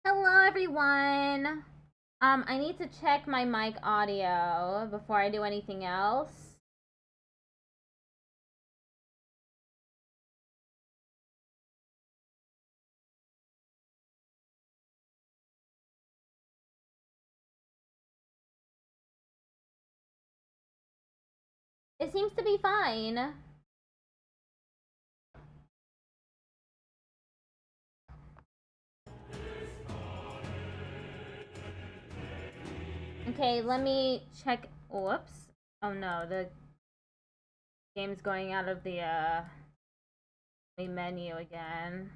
Hello, everyone. I need to check my mic audio before I do anything else. It seems to be fine. Okay, let me check. Whoops. Oh no, the game's going out of the menu again.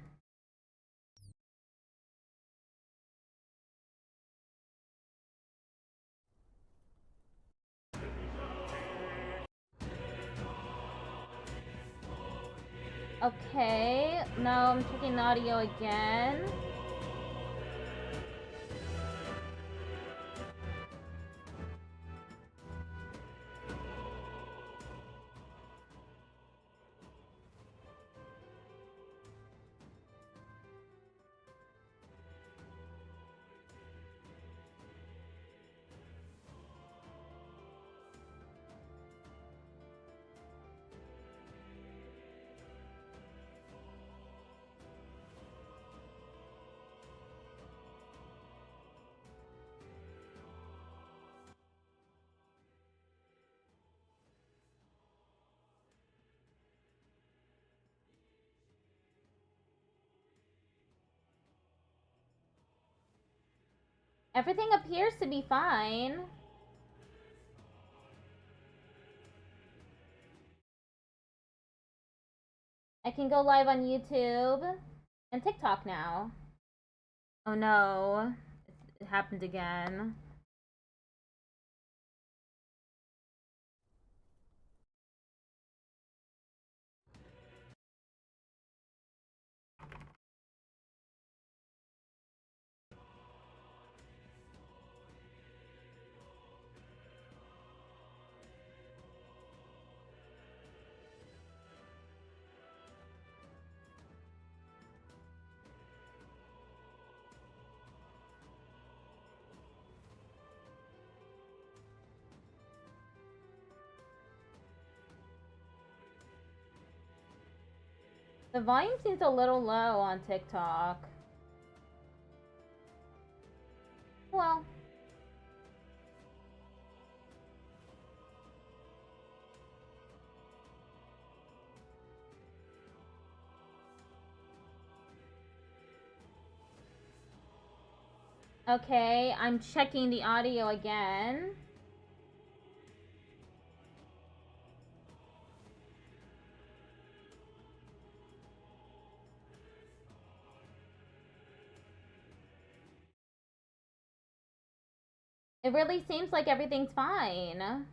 Okay, now I'm checking the audio again. Everything appears to be fine. I can go live on YouTube and TikTok now. Oh no. It happened again. The volume seems a little low on TikTok. Well. Okay, I'm checking the audio again. It really seems like everything's fine.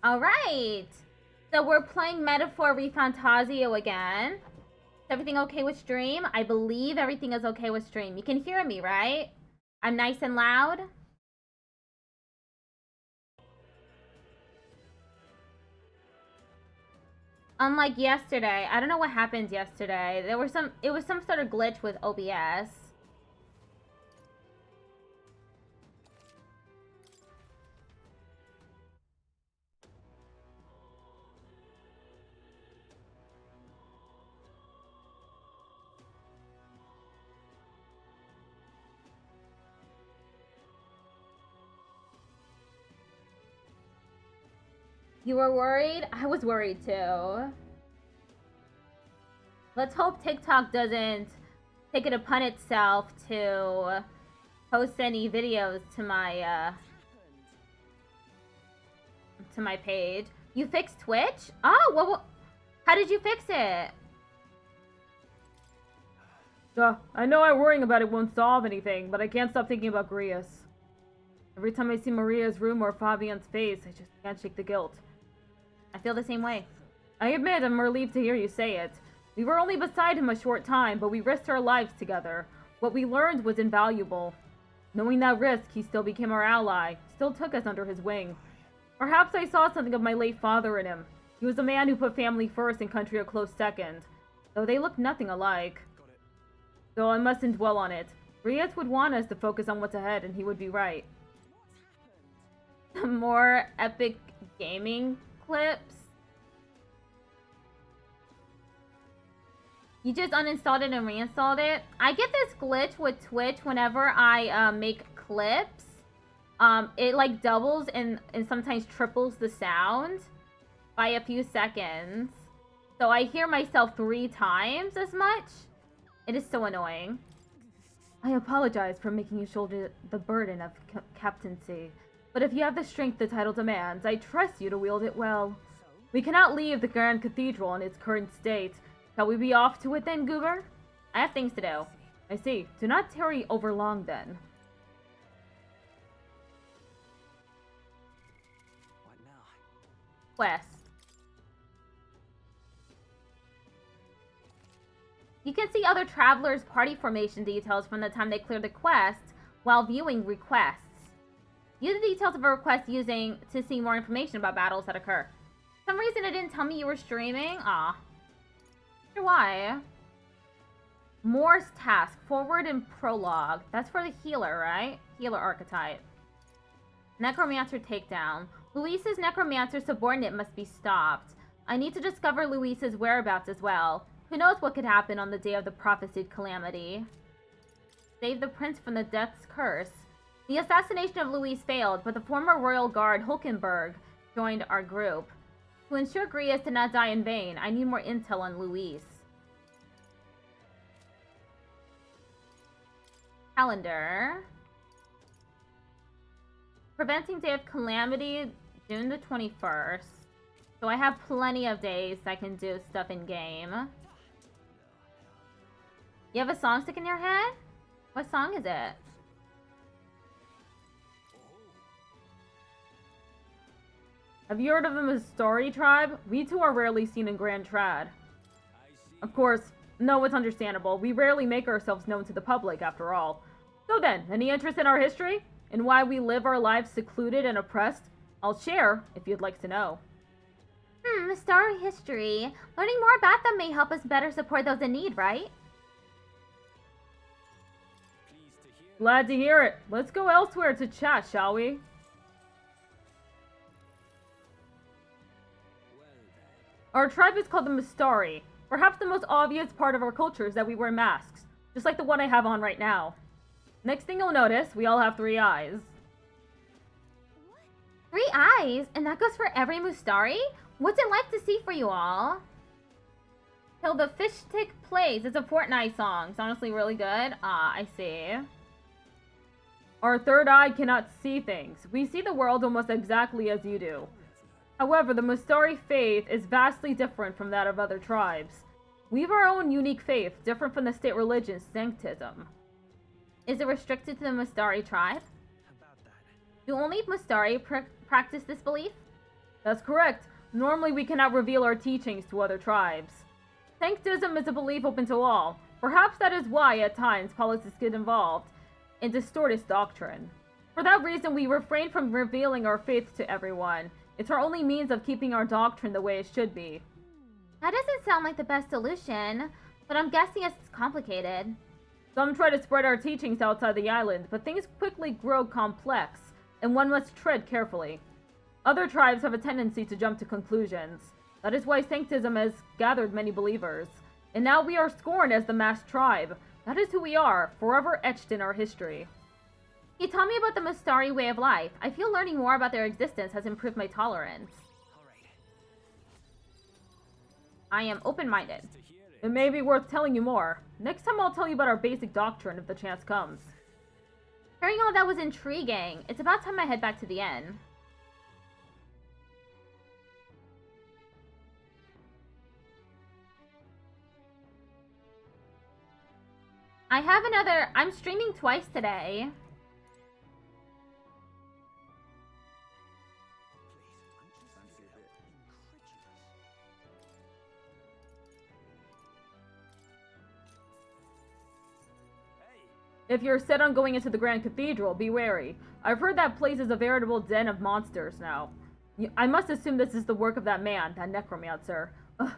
Alright! So we're playing Metaphor ReFantazio again. Is everything okay with stream? I believe everything is okay with stream. You can hear me, right? I'm nice and loud? Unlike yesterday, I don't know what happened yesterday. It was some sort of glitch with OBS. You were worried? I was worried too. Let's hope TikTok doesn't take it upon itself to post any videos to my page. You fixed Twitch? Oh, what? How did you fix it? I know I'm worrying about it won't solve anything, but I can't stop thinking about Grias. Every time I see Maria's room or Fabian's face, I just can't shake the guilt. I feel the same way. I admit I'm relieved to hear you say it. We were only beside him a short time, but we risked our lives together. What we learned was invaluable. Knowing that risk, he still became our ally, still took us under his wing. Perhaps I saw something of my late father in him. He was a man who put family first and country a close second, though they looked nothing alike. Though I mustn't dwell on it. Grias would want us to focus on what's ahead, and he would be right. More epic gaming clips. You just uninstalled it and reinstalled it. I get this glitch with Twitch whenever I make clips. It like doubles and sometimes triples the sound by a few seconds. So I hear myself 3 times as much. It is so annoying. I apologize for making you shoulder the burden of captaincy. But if you have the strength the title demands, I trust you to wield it well. We cannot leave the Grand Cathedral in its current state. Shall we be off to it then, Goober? I have things to do. I see. Do not tarry over long then. What now? Quest. You can see other travelers' party formation details from the time they cleared the quest while viewing requests. Use the details of a request using to see more information about battles that occur. For some reason it didn't tell me you were streaming. Aw. Why? Morse task. Forward and prologue. That's for the healer, right? Healer archetype. Necromancer takedown. Luis's necromancer subordinate must be stopped. I need to discover Luis's whereabouts as well. Who knows what could happen on the day of the prophesied calamity. Save the prince from the death's curse. The assassination of Luis failed, but the former royal guard Hulkenberg joined our group. To ensure Grias did not die in vain, I need more intel on Luis. Calendar. Preventing Day of Calamity, June the 21st. So I have plenty of days I can do stuff in game. You have a song stuck in your head? What song is it? Have you heard of the Mistari tribe? We too are rarely seen in Grand Trad. Of course, no, it's understandable. We rarely make ourselves known to the public, after all. So then, any interest in our history? And why we live our lives secluded and oppressed? I'll share, if you'd like to know. Mistari history. Learning more about them may help us better support those in need, right? Glad to hear it. Let's go elsewhere to chat, shall we? Our tribe is called the Mistari. Perhaps the most obvious part of our culture is that we wear masks, just like the one I have on right now. Next thing you'll notice, we all have 3 eyes. 3 eyes? And that goes for every Mistari? What's it like to see for you all? Till the Fish Tick Plays. It's a Fortnite song. It's honestly really good. I see. Our third eye cannot see things. We see the world almost exactly as you do. However, the Mistari faith is vastly different from that of other tribes. We have our own unique faith, different from the state religion, Sanctism. Is it restricted to the Mistari tribe? Do only Mistari practice this belief? That's correct. Normally we cannot reveal our teachings to other tribes. Sanctism is a belief open to all. Perhaps that is why, at times, politics get involved and distort its doctrine. For that reason, we refrain from revealing our faith to everyone. It's our only means of keeping our doctrine the way it should be. That doesn't sound like the best solution, but I'm guessing it's complicated. Some try to spread our teachings outside the island, but things quickly grow complex, and one must tread carefully. Other tribes have a tendency to jump to conclusions. That is why Sanctism has gathered many believers. And now we are scorned as the masked tribe. That is who we are, forever etched in our history. Can you tell me about the Mistari way of life? I feel learning more about their existence has improved my tolerance. I am open-minded. It may be worth telling you more. Next time I'll tell you about our basic doctrine if the chance comes. Hearing all that was intriguing. It's about time I head back to the inn. I'm streaming twice today. If you're set on going into the Grand Cathedral, be wary. I've heard that place is a veritable den of monsters now. I must assume this is the work of that man, that necromancer. Ugh,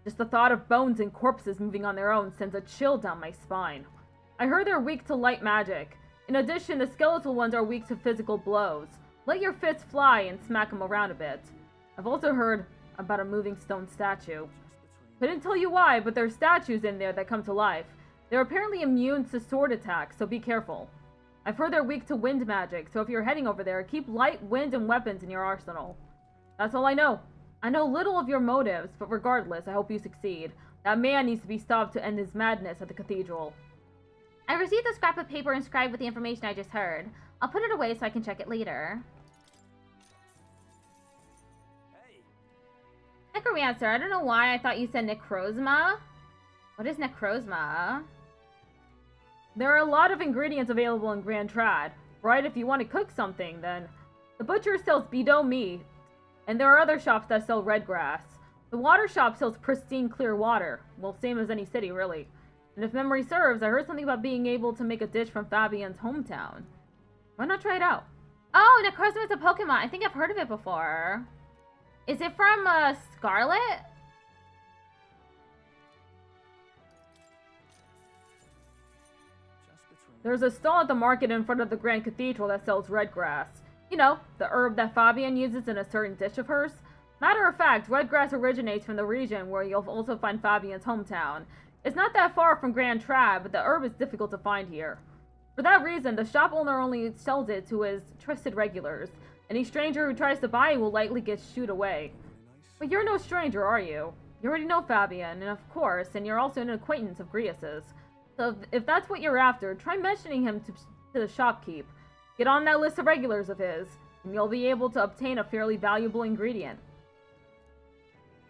just the thought of bones and corpses moving on their own sends a chill down my spine. I heard they're weak to light magic. In addition, the skeletal ones are weak to physical blows. Let your fists fly and smack them around a bit. I've also heard about a moving stone statue. Couldn't tell you why, but there are statues in there that come to life. They're apparently immune to sword attacks, so be careful. I've heard they're weak to wind magic, so if you're heading over there, keep light, wind, and weapons in your arsenal. That's all I know. I know little of your motives, but regardless, I hope you succeed. That man needs to be stopped to end his madness at the cathedral. I received a scrap of paper inscribed with the information I just heard. I'll put it away so I can check it later. Hey. Necromancer, I don't know why I thought you said necrozma. What is necrozma? There are a lot of ingredients available in Grand Trad. Right, if you want to cook something, then... The butcher sells bidou meat, and there are other shops that sell red grass. The water shop sells pristine clear water. Well, same as any city, really. And if memory serves, I heard something about being able to make a dish from Fabian's hometown. Why not try it out? Oh, Necrozma is a Pokemon. I think I've heard of it before. Is it from, Scarlet? There's a stall at the market in front of the Grand Cathedral that sells red grass. You know, the herb that Fabian uses in a certain dish of hers. Matter of fact, red grass originates from the region where you'll also find Fabian's hometown. It's not that far from Grand Trad, but the herb is difficult to find here. For that reason, the shop owner only sells it to his trusted regulars. Any stranger who tries to buy it will likely get shooed away. But you're no stranger, are you? You already know Fabian, and of course, and you're also an acquaintance of Grias's. So if that's what you're after, try mentioning him to the shopkeep. Get on that list of regulars of his, and you'll be able to obtain a fairly valuable ingredient.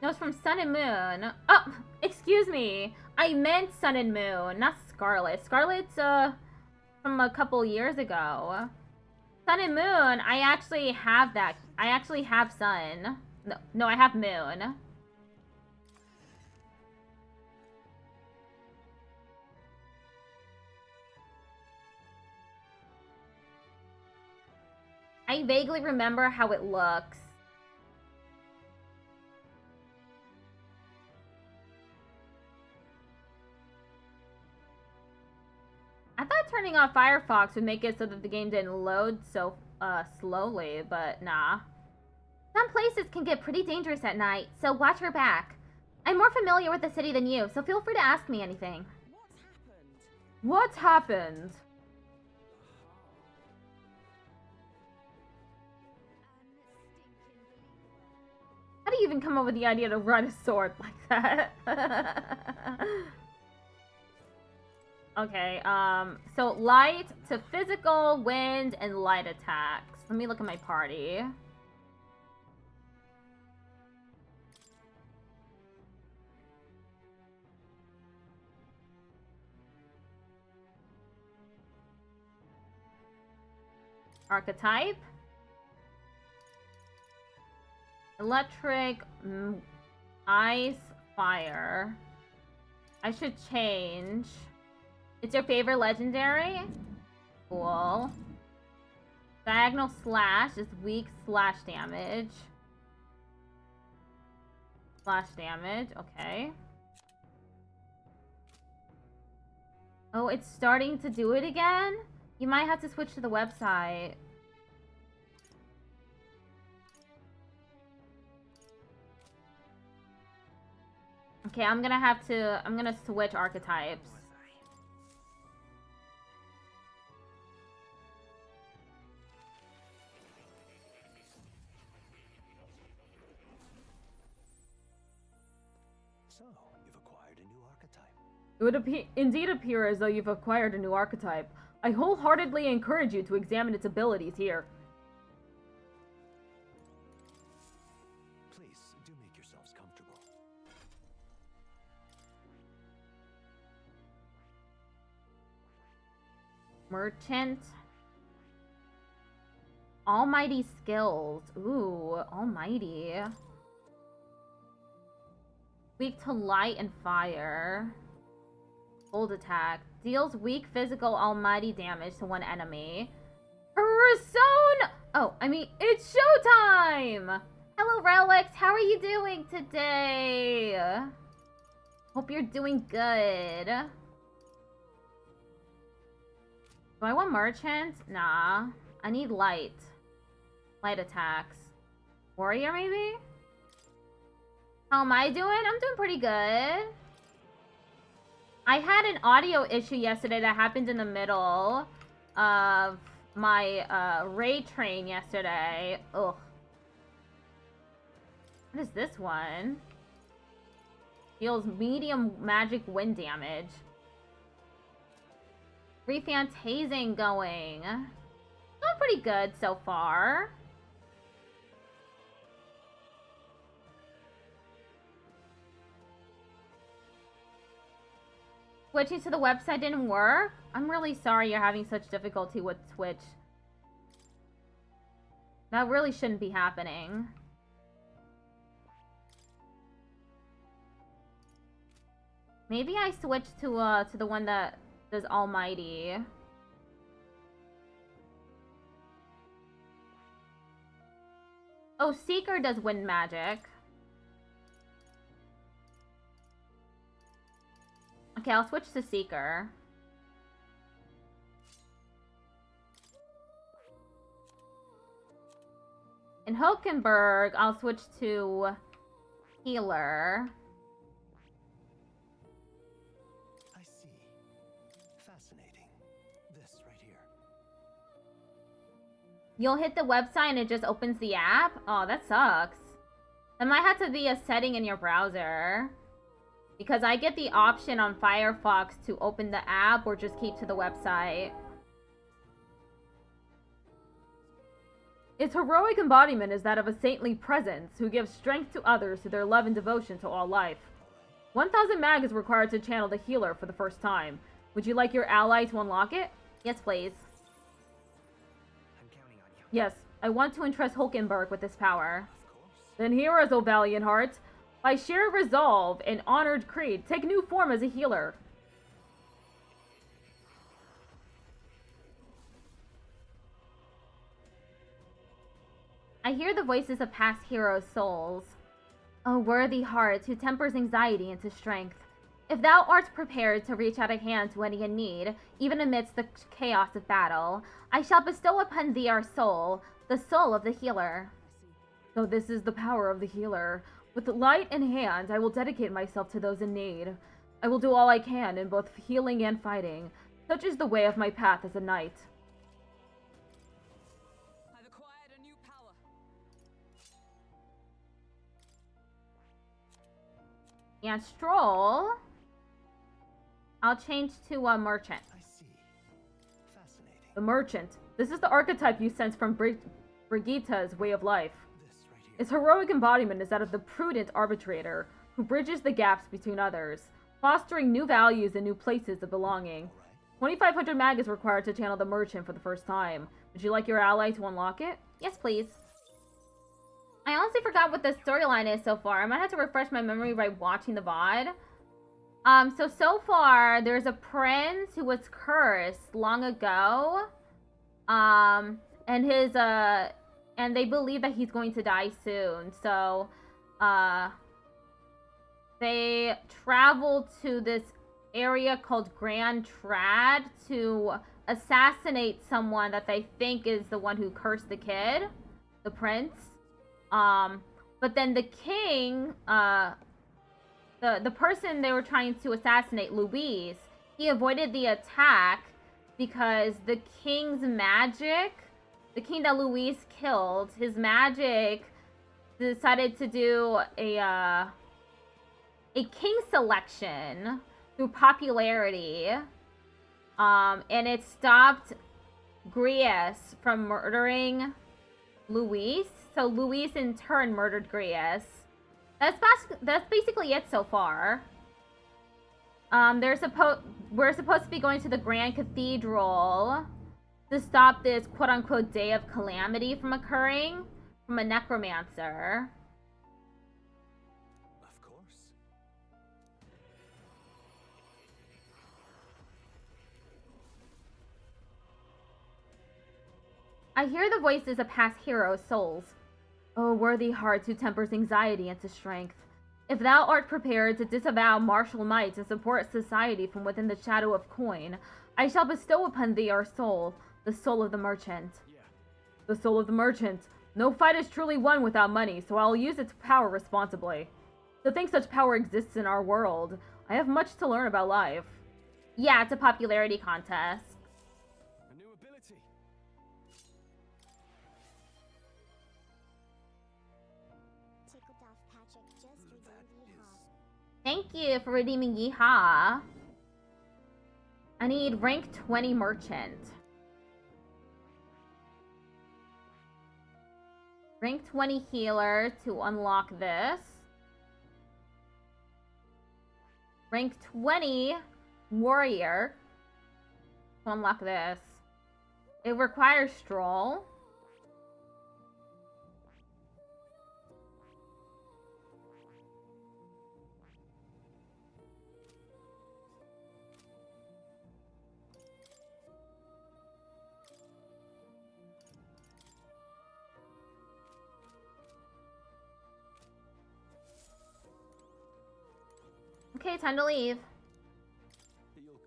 No, it's from Sun and Moon. Oh, excuse me. I meant Sun and Moon, not Scarlet. Scarlet's, from a couple years ago. Sun and Moon, I actually have that. I actually have Sun. No, I have Moon. I vaguely remember how it looks. I thought turning off Firefox would make it so that the game didn't load so slowly, but nah. Some places can get pretty dangerous at night, so watch your back. I'm more familiar with the city than you, so feel free to ask me anything. What's happened? How do you even come up with the idea to run a sword like that? Okay, so light to physical, wind, and light attacks. Let me look at my party. Archetype. Electric, ice, fire. I should change. It's your favorite legendary? Cool. Diagonal slash is weak slash damage. Slash damage, okay. Oh, it's starting to do it again? You might have to switch to the website. Okay, I'm gonna switch archetypes. So, you've acquired a new archetype. It would indeed appear as though you've acquired a new archetype. I wholeheartedly encourage you to examine its abilities here. Please, do make yourselves comfortable. Merchant. Almighty skills. Ooh, almighty. Weak to light and fire. Bold attack. Deals weak physical almighty damage to one enemy. Persona! Oh, I mean, it's showtime! Hello, Relics. How are you doing today? Hope you're doing good. Do I want merchant? Nah. I need light. Light attacks. Warrior, maybe? How am I doing? I'm doing pretty good. I had an audio issue yesterday that happened in the middle of my raid train yesterday. Ugh. What is this one? Deals medium magic wind damage. ReFantazio going. Doing pretty good so far. Switching to the website didn't work? I'm really sorry you're having such difficulty with Twitch. That really shouldn't be happening. Maybe I switched to the one that does Almighty. Oh, Seeker does wind magic. Okay, I'll switch to Seeker. In Hulkenberg, I'll switch to Healer. I see. Fascinating. This right here. You'll hit the website and it just opens the app? Oh, that sucks. That might have to be a setting in your browser. Because I get the option on Firefox to open the app or just keep to the website. Its heroic embodiment is that of a saintly presence who gives strength to others through their love and devotion to all life. 1000 mag is required to channel the healer for the first time. Would you like your ally to unlock it? Yes, please. I'm counting on you. Yes, I want to entrust Hulkenberg with this power. Of course. Then hear us, O valiant heart. By sheer resolve and honored creed, take new form as a healer. I hear the voices of past heroes' souls. O worthy heart who tempers anxiety into strength. If thou art prepared to reach out a hand to any in need, even amidst the chaos of battle, I shall bestow upon thee our soul, the soul of the healer. So this is the power of the healer. With light in hand, I will dedicate myself to those in need. I will do all I can in both healing and fighting. Such is the way of my path as a knight. I've acquired a new power. And stroll. I'll change to a merchant. I see. Fascinating. The merchant. This is the archetype you sense from Brigitta's way of life. This right here. Its heroic embodiment is that of the prudent arbitrator who bridges the gaps between others, fostering new values and new places of belonging. All right. 2500 mag is required to channel the merchant for the first time. Would you like your ally to unlock it? Yes, please. I honestly forgot what the storyline is so far. I might have to refresh my memory by watching the VOD. So far, there's a prince who was cursed long ago. And they believe that he's going to die soon. So, they travel to this area called Grand Trad to assassinate someone that they think is the one who cursed the kid, the prince. But then the king, the person they were trying to assassinate, Luis, he avoided the attack because the king's magic, the king that Luis killed, his magic decided to do a king selection through popularity, and it stopped Grias from murdering Luis. So Luis in turn murdered Grias. That's basically it so far. We're supposed to be going to the Grand Cathedral to stop this quote-unquote day of calamity from occurring from a necromancer. Of course. I hear the voices of past heroes' souls. O worthy heart who tempers anxiety into strength. If thou art prepared to disavow martial might and support society from within the shadow of coin, I shall bestow upon thee our soul, the soul of the merchant. Yeah. The soul of the merchant. No fight is truly won without money, so I'll use its power responsibly. To think such power exists in our world, I have much to learn about life. Yeah, it's a popularity contest. A new ability. Tickled off Patrick just redeemed Yeehaw. Thank you for redeeming Yeehaw. I need rank 20 merchant. Rank 20 healer to unlock this. Rank 20 warrior to unlock this. It requires stroll. Okay, time to leave. You'll...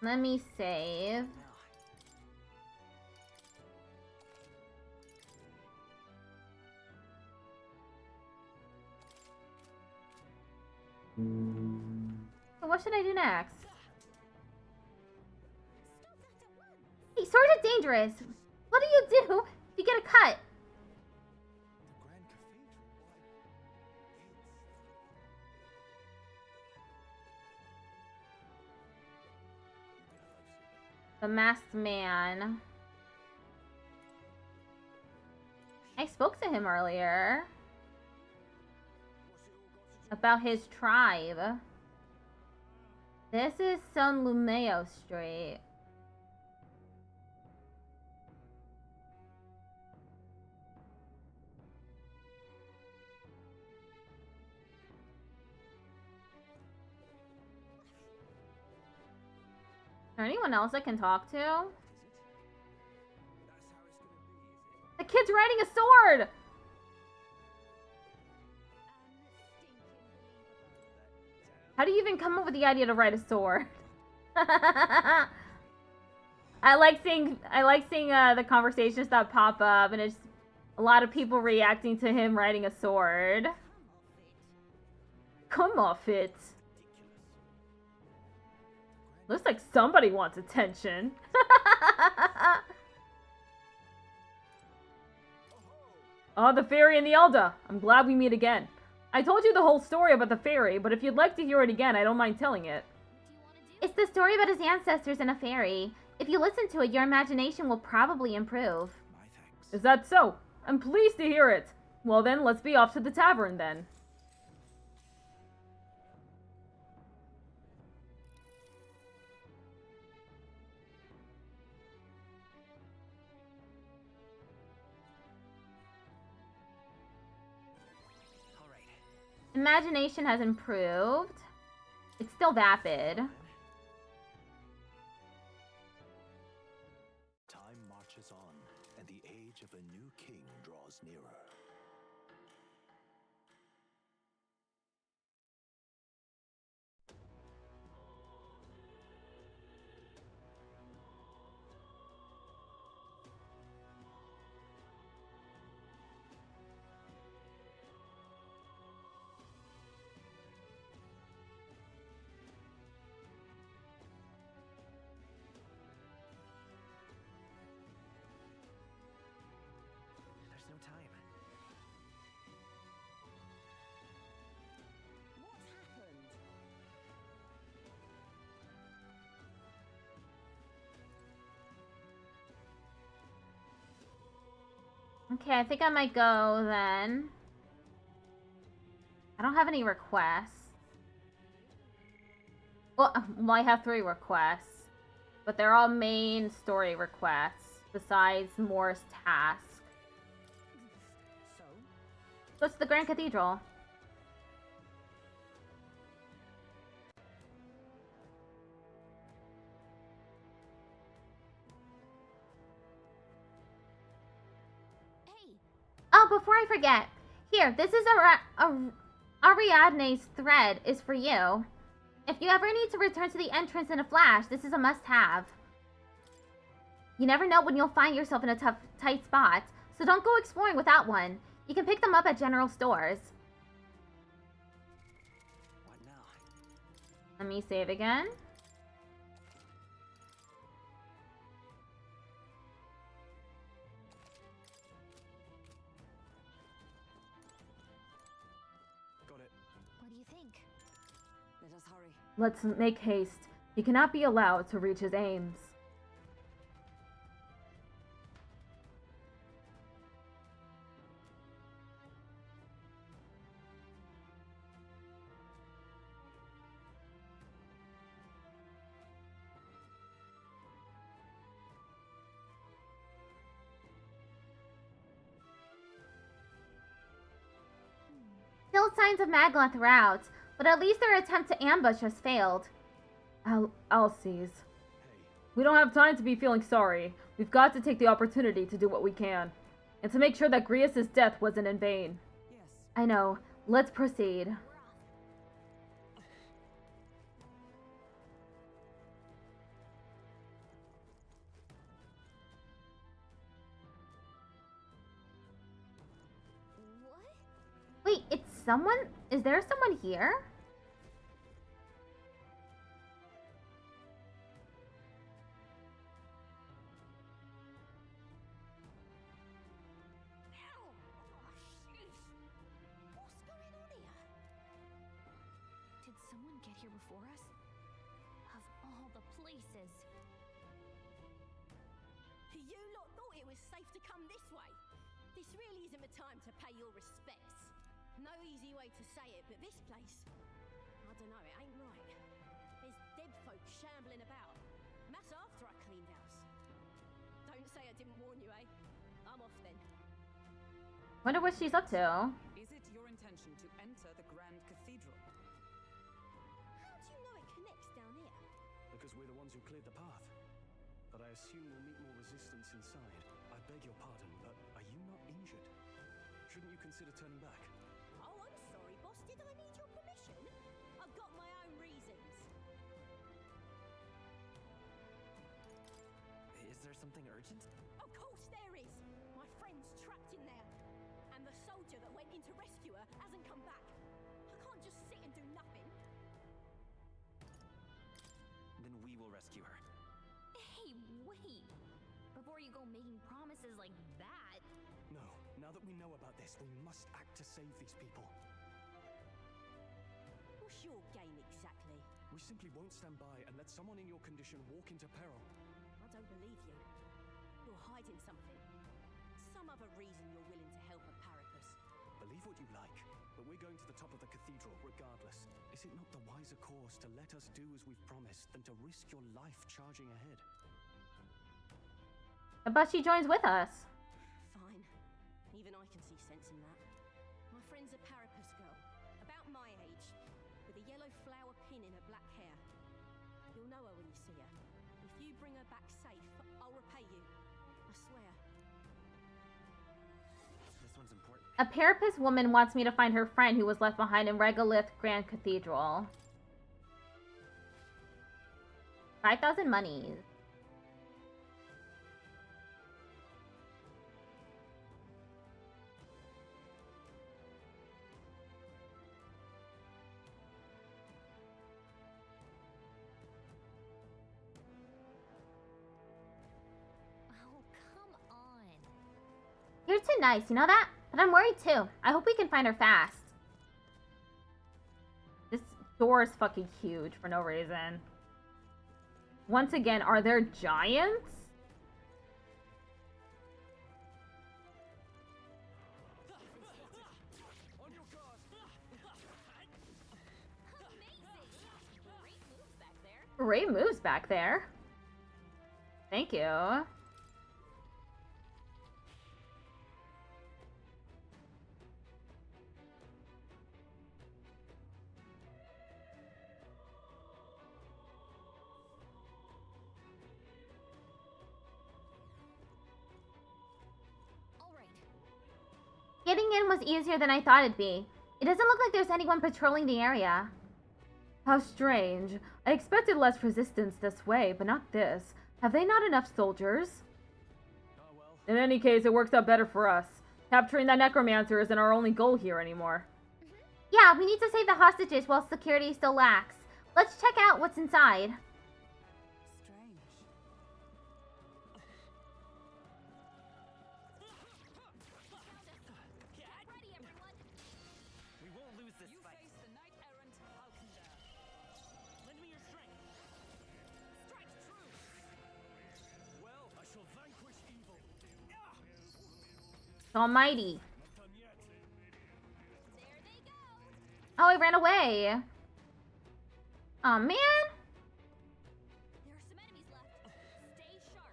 Let me save. What should I do next? Hey, swords are dangerous. What do you do if you get a cut? The Grand Cathedral. The masked man. I spoke to him earlier about his tribe. This is San Lumeo Street. Is there anyone else I can talk to? The kid's riding a sword! How do you even come up with the idea to ride a sword? I like seeing the conversations that pop up, and it's a lot of people reacting to him riding a sword. Come off it. Looks like somebody wants attention. Oh, the fairy and the elder. I'm glad we meet again. I told you the whole story about the fairy, but if you'd like to hear it again, I don't mind telling it. It's the story about his ancestors and a fairy. If you listen to it, your imagination will probably improve. My thanks. Is that so? I'm pleased to hear it. Well then, let's be off to the tavern then. All right. Imagination has improved. It's still vapid. Time marches on, and the age of a new king draws nearer. There's no time. What happened? Okay, I think I might go then. I don't have any requests. Well, I have 3 requests. But they're all main story requests, besides Moore's task. So? Go to the Grand Cathedral. Hey! Oh, before I forget. Here, this is Ariadne's thread is for you. If you ever need to return to the entrance in a flash, this is a must-have. You never know when you'll find yourself in a tight spot, so don't go exploring without one. You can pick them up at general stores. What now? Let me save again. Got it. What do you think? Let us hurry. Let's make haste. He cannot be allowed to reach his aims. Still signs of Magla throughout, but at least their attempt to ambush has failed. Alces. Hey, We don't have time to be feeling sorry. We've got to take the opportunity to do what we can. And to make sure that Grius' death wasn't in vain. Yes. I know. Let's proceed. What? Wait, it's someone? Is there someone here? you get here before us? Of all the places. You lot thought it was safe to come this way. This really isn't the time to pay your respects. No easy way to say it, but this place, I don't know, it ain't right. There's dead folk shambling about. And that's after I cleaned house. Don't say I didn't warn you, eh? I'm off then. Wonder what she's up to. Is it your intention to enter the Grand Cathedral? How do you know it connects down here? Because we're the ones who cleared the path. But I assume we'll meet more resistance inside. I beg your pardon, but are you not injured? Shouldn't you consider turning back? Oh, I'm sorry, boss. Did I need your permission? I've got my own reasons. Is there something urgent? Of course there is. My friend's trapped in there. And the soldier that went in to rescue her hasn't come back. I can't just sit and do nothing. Then we will rescue her. Hey, wait! Before you go making promises like that. No. Now that we know about this, we must act to save these people. What's your game exactly? We simply won't stand by and let someone in your condition walk into peril. I don't believe you. You're hiding something. Some other reason you're willing to help a Parapus. Believe what you like, but we're going to the top of the cathedral regardless. Is it not the wiser course to let us do as we've promised than to risk your life charging ahead? But she joins with us. Fine. Even I can see sense in that. My friend's a Parapus girl, about my age, with a yellow flower pin in her black hair. You'll know her when you see her. If you bring her back safe, I'll repay you. I swear. This one's important. A Parapus woman wants me to find her friend who was left behind in Regolith Grand Cathedral. 5,000 monies. Oh, come on. You're too nice, you know that? But I'm worried too. I hope we can find her fast. This door is fucking huge for no reason. Once again, are there giants? On your guard! Amazing! Great moves back there. Great moves back there. Thank you. All right. Getting in was easier than I thought it'd be. It doesn't look like there's anyone patrolling the area. How strange. I expected less resistance this way, but not this. Have they not enough soldiers? Ah, well. In any case, it works out better for us. Capturing that necromancer isn't our only goal here anymore. Yeah, we need to save the hostages while security still lacks. Let's check out what's inside. Strange. Get ready, everyone. We won't lose this You fight. face the knight-errant Alcindor. Lend me your strength. Strike true! Well, I shall vanquish evil. Almighty. Not done yet. There they go. Oh, I ran away. Oh man. There are some enemies left. Stay sharp.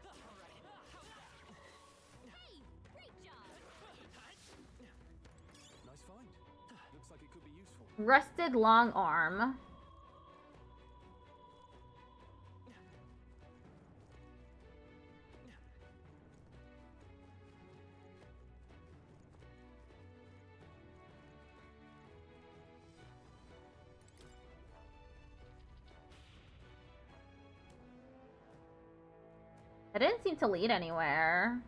Hey, great job. Nice find. Looks like it could be useful. Rusted long arm. It didn't seem to lead anywhere.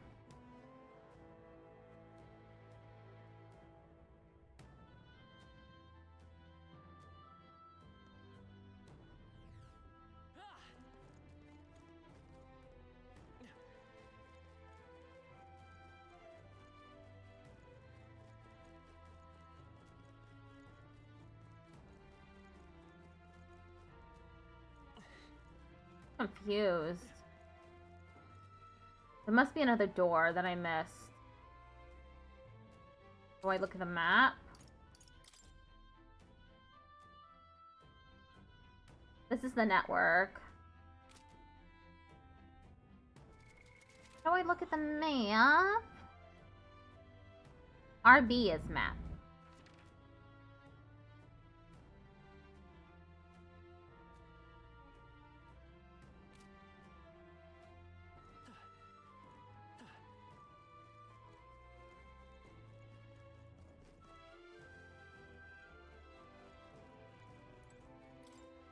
Confused. There must be another door that I missed. Do I look at the map? This is the network. How do I look at the map? RB is map.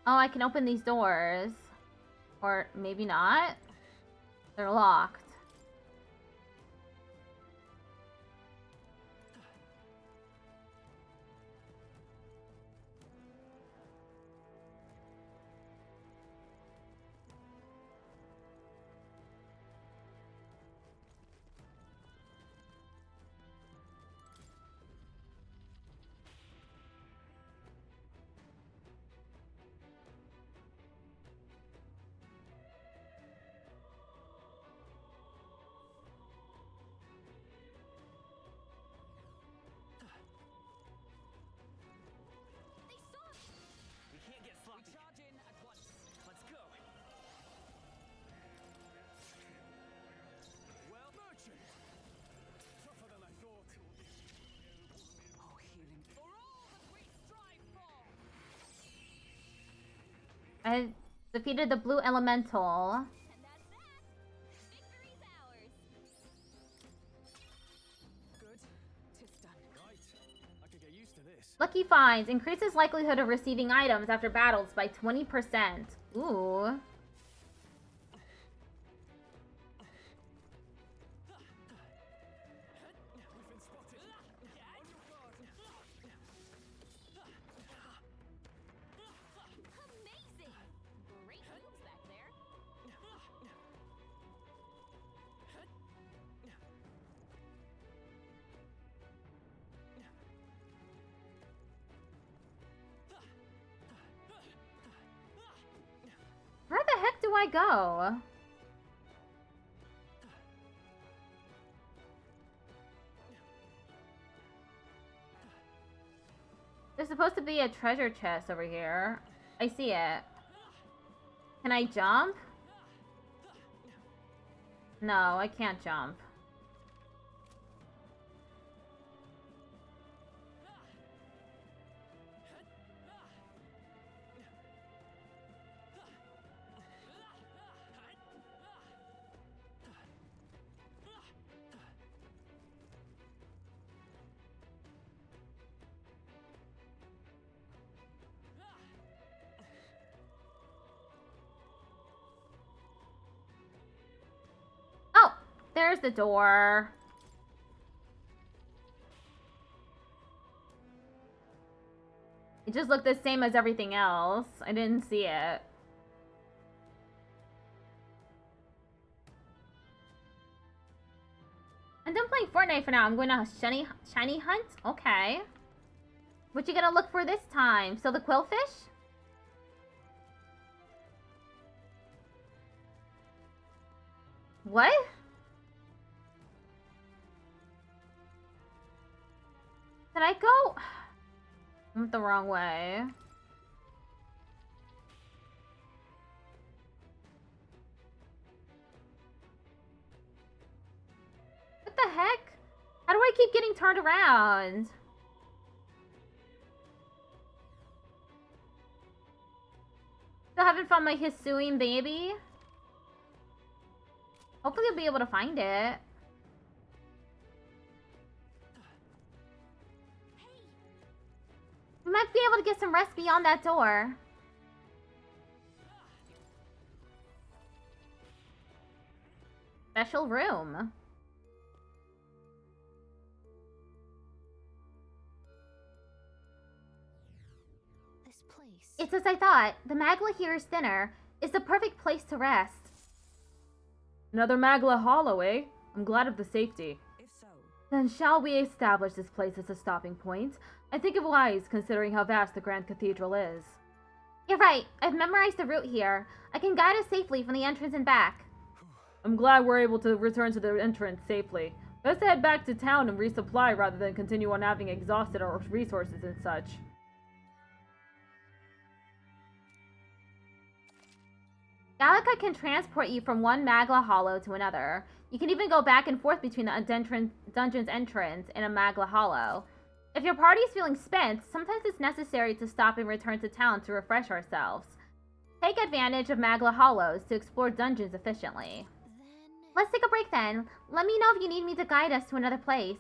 Oh, I can open these doors. Or maybe not. They're locked. They saw us! We can't get sloppy. Charge in at once. Let's go. Well, merchant! Tougher than I thought. Oh, healing. For all that we strive for! I defeated the blue elemental. And that's that! Victory's ours! Good. Tis done. Right. I could get used to this. Lucky finds increases likelihood of receiving items after battles by 20%. Ooh. We've been spotted. On your guard. Amazing! Great moves back there. Where the heck do I go? There's supposed to be a treasure chest over here. I see it. Can I jump? No, I can't jump. Oh, there's the door. It just looked the same as everything else. I didn't see it. I'm done playing Fortnite for now. I'm going to shiny hunt? Okay. What you gonna look for this time? Still the quillfish? What? Did I go? I went the wrong way. What the heck? How do I keep getting turned around? Still haven't found my Hisuian baby. Hopefully I'll be able to find it. We might be able to get some rest beyond that door. Special room. This place. It's as I thought. The magla here is thinner. It's the perfect place to rest. Another Magla Hollow, eh? I'm glad of the safety. If so, Then shall we establish this place as a stopping point? I think it wise, considering how vast the Grand Cathedral is. You're right. I've memorized the route here. I can guide us safely from the entrance and back. I'm glad we're able to return to the entrance safely. Best to head back to town and resupply rather than continue on having exhausted our resources and such. Gallica can transport you from one Magla Hollow to another. You can even go back and forth between the dungeon's entrance and a Magla Hollow. If your party is feeling spent, sometimes it's necessary to stop and return to town to refresh ourselves. Take advantage of Magla Hollows to explore dungeons efficiently. Let's take a break then. Let me know if you need me to guide us to another place.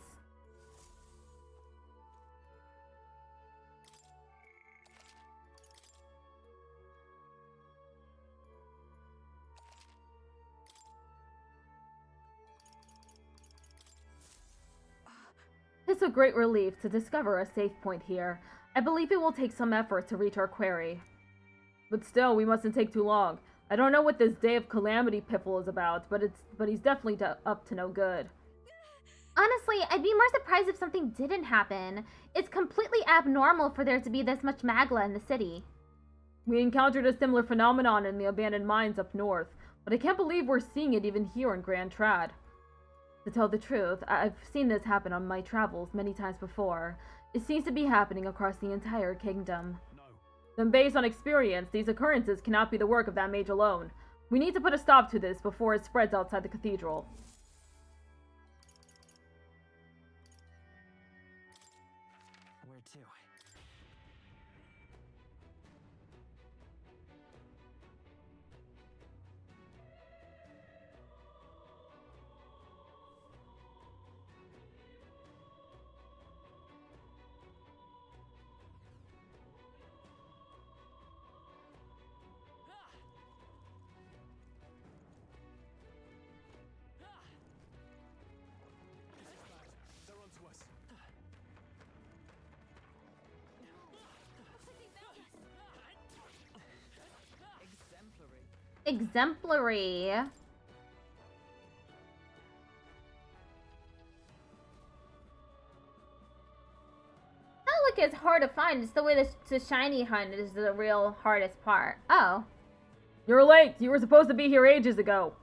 It's a great relief to discover a safe point here. I believe it will take some effort to reach our quarry. But still, we mustn't take too long. I don't know what this Day of Calamity piffle is about, but he's definitely up to no good. Honestly, I'd be more surprised if something didn't happen. It's completely abnormal for there to be this much Magla in the city. We encountered a similar phenomenon in the abandoned mines up north, but I can't believe we're seeing it even here in Grand Trad. To tell the truth, I've seen this happen on my travels many times before. It seems to be happening across the entire kingdom. Then based on experience, these occurrences cannot be the work of that mage alone. We need to put a stop to this before it spreads outside the cathedral. Where to? They're on to us. Exemplary. Not like it's hard to find. It's the way the shiny hunt is the real hardest part. Oh. You're late! You were supposed to be here ages ago!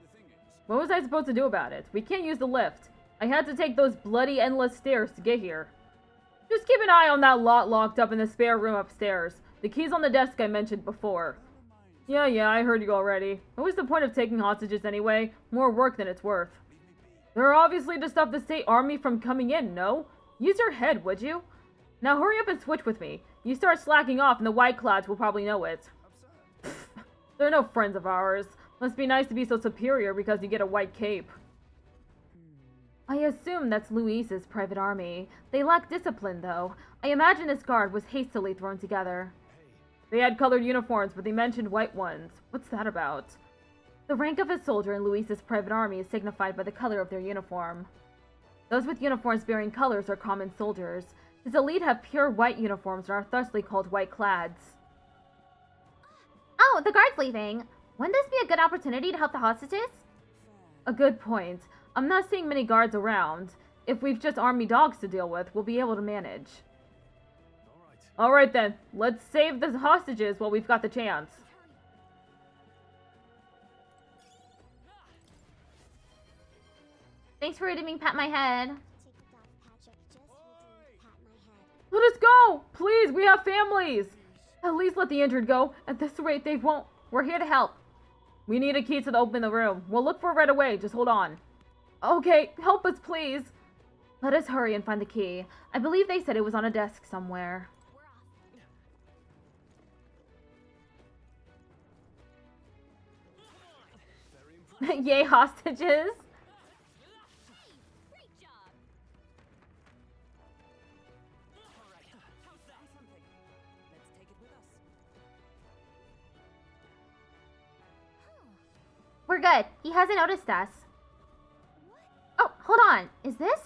The thing is, What was I supposed to do about it? We can't use the lift. I had to take those bloody endless stairs to get here. Just keep an eye on that lot locked up in the spare room upstairs. The key's on the desk I mentioned before. Yeah, I heard you already. What was the point of taking hostages anyway? More work than it's worth. They're obviously to stop the state army from coming in, no? Use your head, would you? Now hurry up and switch with me. You start slacking off and the White Clouds will probably know it. They're no friends of ours. Must be nice to be so superior because you get a white cape. I assume that's Luis's private army. They lack discipline, though. I imagine this guard was hastily thrown together. They had colored uniforms, but they mentioned white ones. What's that about? The rank of a soldier in Luis's private army is signified by the color of their uniform. Those with uniforms bearing colors are common soldiers. His elite have pure white uniforms and are thusly called white clads. Oh, the guard's leaving. Wouldn't this be a good opportunity to help the hostages? A good point. I'm not seeing many guards around. If we've just army dogs to deal with, we'll be able to manage. Alright then, let's save the hostages while we've got the chance. Thanks for letting me pat my head. Let us go! Please, we have families! At least let the injured go. At this rate, they won't. We're here to help. We need a key to open the room. We'll look for it right away. Just hold on. Okay, help us, please. Let us hurry and find the key. I believe they said it was on a desk somewhere. Yay, hostages! Great job. Alright, how's that? Something. Let's take it with us. We're good. He hasn't noticed us. Oh, hold on. Is this?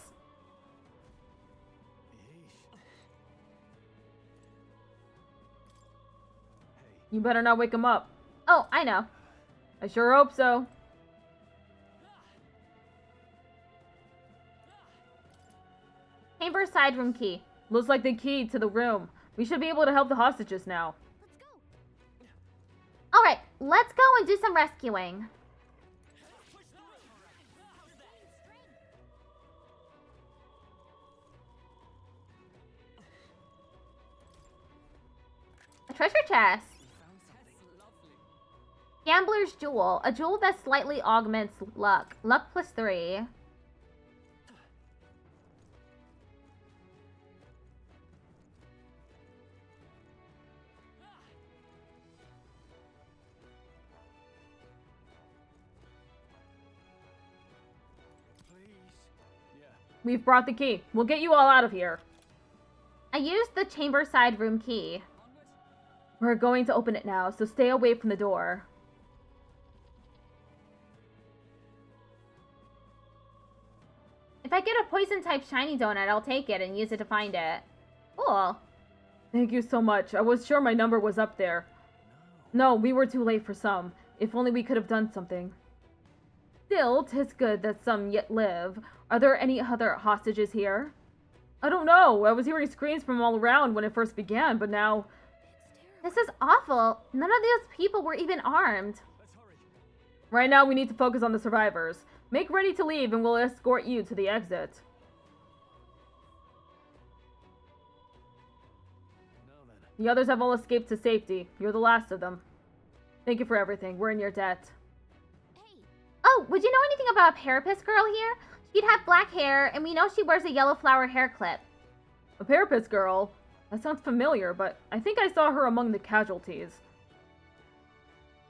You better not wake him up. Oh, I know. I sure hope so. Chamber side room key. Looks like the key to the room. We should be able to help the hostages now. Let's go. Alright, let's go and do some rescuing. A treasure chest. Gambler's Jewel. A jewel that slightly augments luck. Luck plus 3. We've brought the key. We'll get you all out of here. I used the chamber side room key. We're going to open it now, so stay away from the door. If I get a poison type shiny donut, I'll take it and use it to find it. Cool. Thank you so much. I was sure my number was up there. No, we were too late for some. If only we could have done something. Still, 'tis good that some yet live. Are there any other hostages here? I don't know. I was hearing screams from all around when it first began, but now... This is awful. None of those people were even armed. Let's hurry. Right now, we need to focus on the survivors. Make ready to leave and we'll escort you to the exit. Now then. The others have all escaped to safety. You're the last of them. Thank you for everything. We're in your debt. Hey, Oh, would you know anything about a Parapus girl here? She'd have black hair, and we know she wears a yellow flower hair clip. A Parapus girl? That sounds familiar, but I think I saw her among the casualties.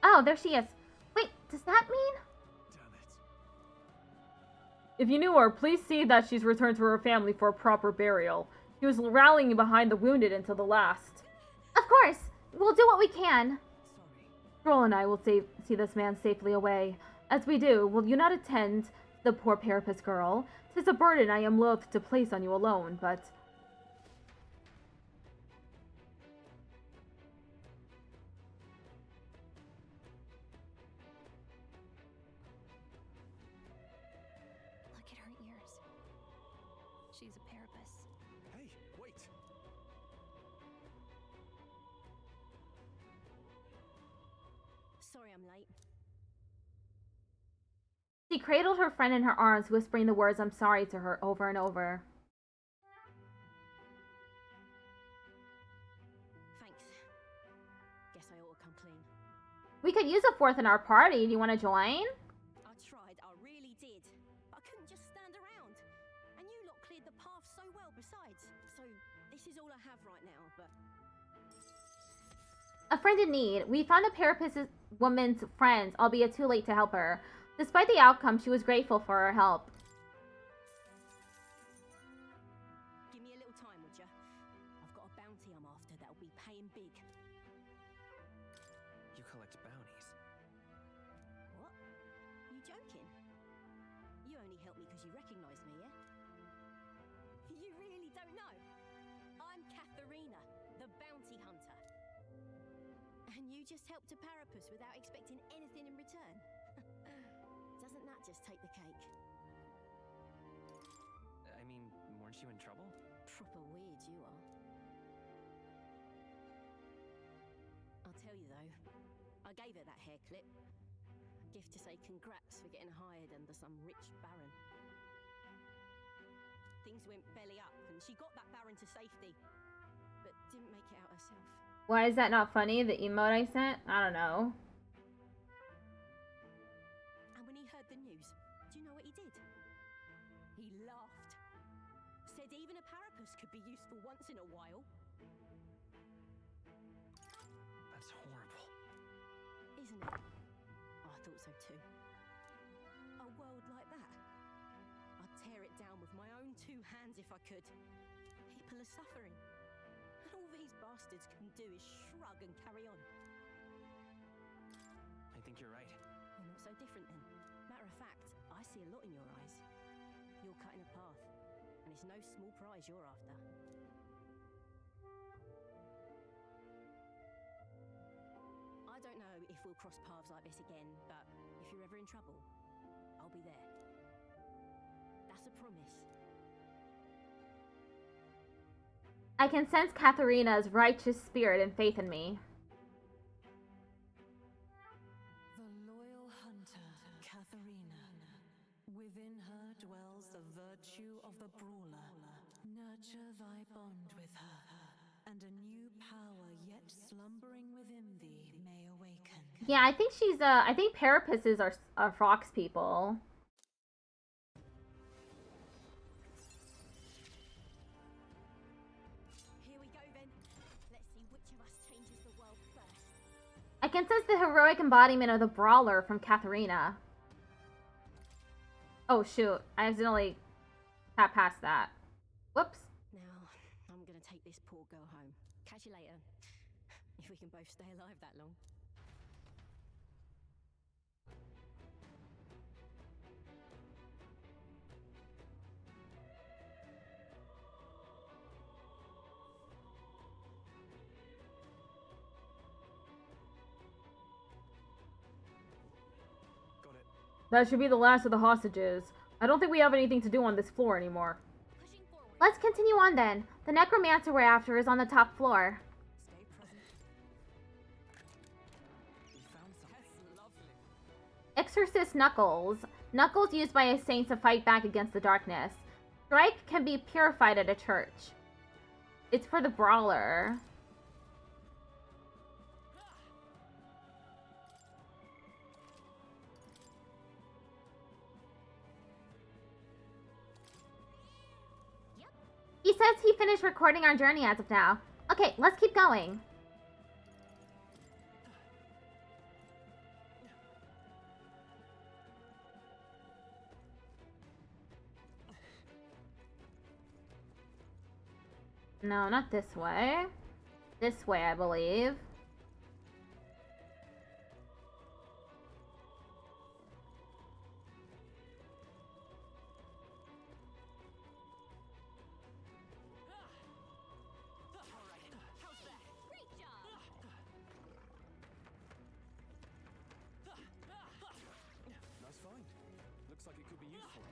Oh, there she is. Wait, does that mean? Damn it. If you knew her, please see that she's returned to her family for a proper burial. She was rallying behind the wounded until the last. Of course. We'll do what we can. Sorry. Troll and I will see this man safely away. As we do, will you not attend the poor Parapus girl? 'Tis a burden I am loath to place on you alone, but... Look at her ears. She's a Parapus. Hey, wait. sorry I'm late. She cradled her friend in her arms, whispering the words "I'm sorry" to her over and over. Thanks. Guess I ought to come clean. We could use a fourth in our party. Do you want to join? I tried, I really did. But I couldn't just stand around. And you lot cleared the path so well besides. So this is all I have right now, but... A friend in need. We found the Parapus woman's friends, albeit too late to help her. Despite the outcome, she was grateful for her help. Give me a little time, would ya? I've got a bounty I'm after that'll be paying big. You collect bounties. What? You joking? You only helped me because you recognise me, yeah? You really don't know? I'm Katharina, the bounty hunter. And you just helped a Parapus without expecting anything in return? Doesn't that just take the cake? I mean, weren't you in trouble? Proper weird you are. I'll tell you though, I gave her that hair clip. A gift to say congrats for getting hired under some rich baron. Things went belly up and she got that baron to safety, but didn't make it out herself. Why is that not funny? The emote I sent? I don't know. And when he heard the news, do you know what he did? He laughed. Said even a Parapus could be useful once in a while. That's horrible. Isn't it? Oh, I thought so too. A world like that. I'd tear it down with my own two hands if I could. People are suffering. And all these bastards can do is shrug and carry on. I think you're right. You're not so different then. Matter of fact, I see a lot in your eyes. You're cutting a path. And it's no small prize you're after. I don't know if we'll cross paths like this again, but if you're ever in trouble, I'll be there. That's a promise. I can sense Katharina's righteous spirit and faith in me. The loyal hunter, Katharina. Within her dwells the virtue of the brawler. Nurture thy bond with her, and a new power yet slumbering within thee may awaken. Yeah, I think she's, I think carapaces are fox people. Here we go then. Let's see which of us changes the world first. I can sense the heroic embodiment of the brawler from Katharina. Oh shoot, I accidentally tapped past that. Whoops. Now, I'm gonna take this poor girl home. Catch you later. If we can both stay alive that long. Got it. That should be the last of the hostages. I don't think we have anything to do on this floor anymore. Pushing forward. Let's continue on then. The necromancer we're after is on the top floor. Stay present. We found something. That's lovely. Exorcist Knuckles. Knuckles used by a saint to fight back against the darkness. Strike can be purified at a church. It's for the brawler. He says he finished recording our journey as of now. Okay, let's keep going. No, not this way. This way, I believe. Great job! Nice find. Looks like it could be useful.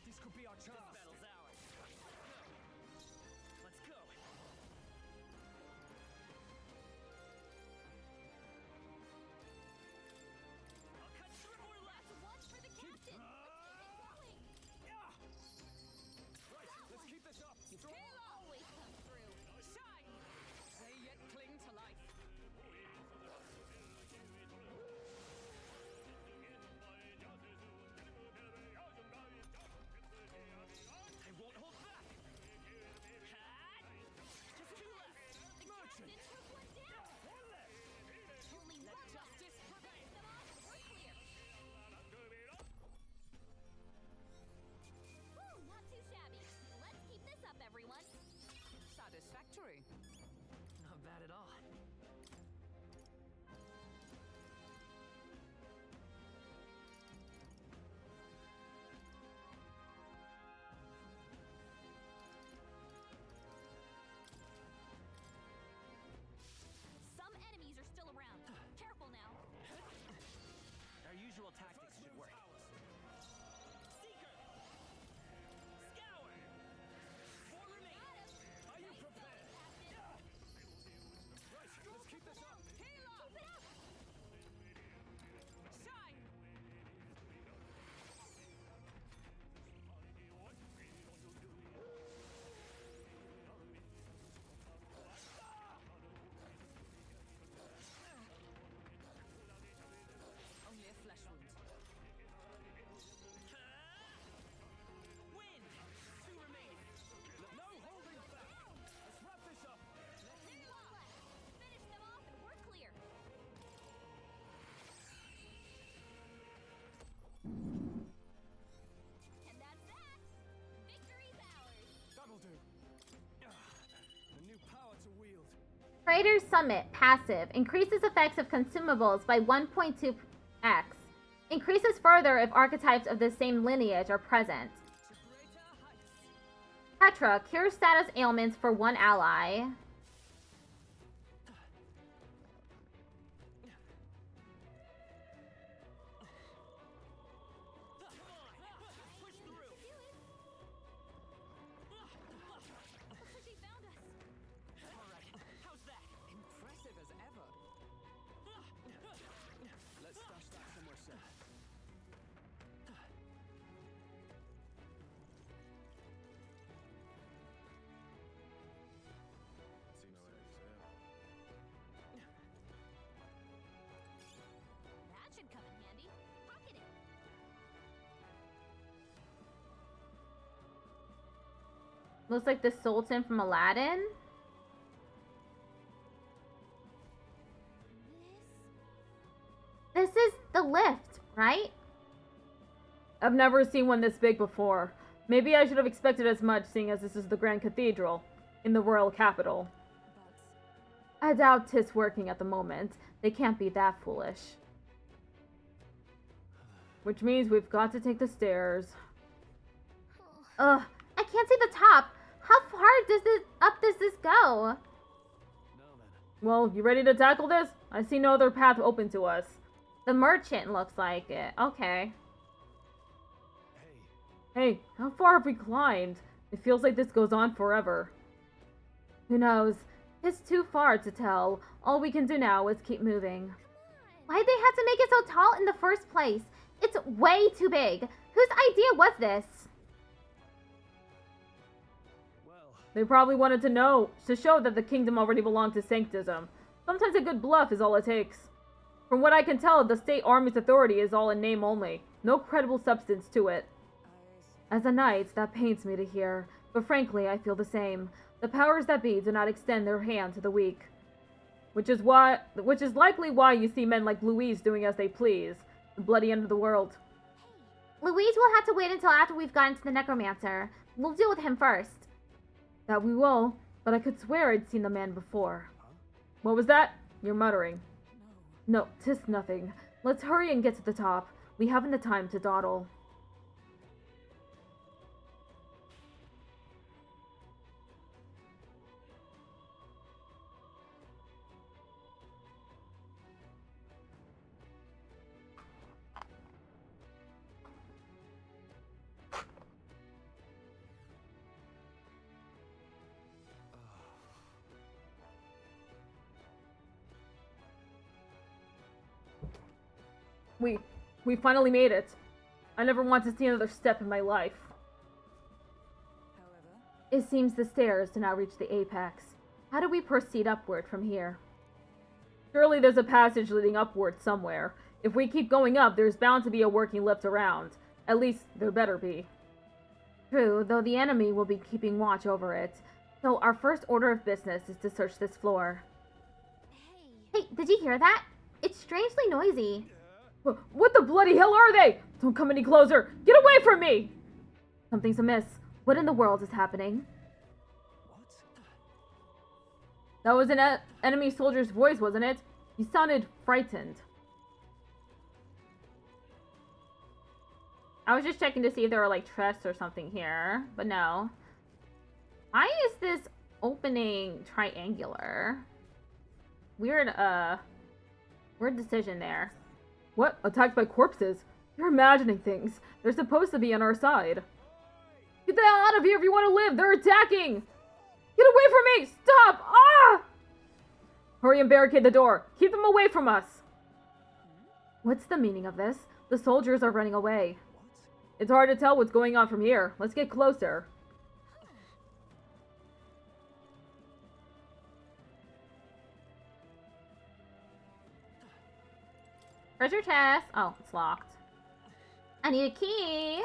This could be our chance. This battle's ours. Let's go. I'll cut triple or less. One for the captain! Right, let's keep this up. He'll always come through. Shine! Stay yet cling to life. I won't hold back. Just two left. Captain took one down! Only Let one left. justice prevail. Them off. We're clear. Whew, not too shabby. Let's keep this up, everyone. Satisfactory. Not bad at all. Some enemies are still around. Careful now. Our usual tactics should work. Seeker! Scour! Four remain. Are you prepared? Right, let's keep this up. Heal up! Keep it up! Shine! Only a flesh wound. Win! Two remaining. No holding back. Let's wrap this up. There's one left. Finish them off and we're clear. And that's that. Victory's ours. That'll do. A new power to wield. Trader's Summit, passive. Increases effects of consumables by 1.2x. Increases further if archetypes of the same lineage are present. To greater heights. Petra, cures status ailments for one ally. Push through. Looks like the Sultan from Aladdin. This is the lift, right? I've never seen one this big before. Maybe I should have expected as much, seeing as this is the Grand Cathedral in the royal capital. I doubt 'tis working at the moment. They can't be that foolish. Which means we've got to take the stairs. Ugh, I can't see the top. How far does this go? Now then. Well, you ready to tackle this? I see no other path open to us. The merchant looks like it. Okay. Hey, how far have we climbed? It feels like this goes on forever. Who knows? It's too far to tell. All we can do now is keep moving. Why'd they have to make it so tall in the first place? It's way too big. Whose idea was this? Well, They probably wanted to show that the kingdom already belonged to sanctism. Sometimes a good bluff is all it takes. From what I can tell, the state army's authority is all in name only. No credible substance to it. As a knight, that pains me to hear, but frankly, I feel the same. The powers that be do not extend their hand to the weak. Which is likely why you see men like Louise doing as they please. The bloody end of the world. Louise will have to wait until after we've gotten to the necromancer. We'll deal with him first. That we will, but I could swear I'd seen the man before. What was that? You're muttering. No, 'tis nothing. Let's hurry and get to the top. We haven't the time to dawdle. We finally made it. I never want to see another step in my life. It seems the stairs do not reach the apex. How do we proceed upward from here? Surely there's a passage leading upward somewhere. If we keep going up, there's bound to be a working lift around. At least, there better be. True, though the enemy will be keeping watch over it. So our first order of business is to search this floor. Hey, did you hear that? It's strangely noisy. What the bloody hell are they? Don't come any closer. Get away from me! Something's amiss. What in the world is happening? what? That was an enemy soldier's voice, wasn't it? You sounded frightened. I was just checking to see if there were like chests or something here, but no. Why is this opening triangular? Weird decision there. What? Attacked by corpses? You're imagining things. They're supposed to be on our side. Get the hell out of here if you want to live! They're attacking! Get away from me! Stop! Ah! Hurry and barricade the door. Keep them away from us. What's the meaning of this? The soldiers are running away. It's hard to tell what's going on from here. Let's get closer. Treasure chest. Oh, it's locked. I need a key.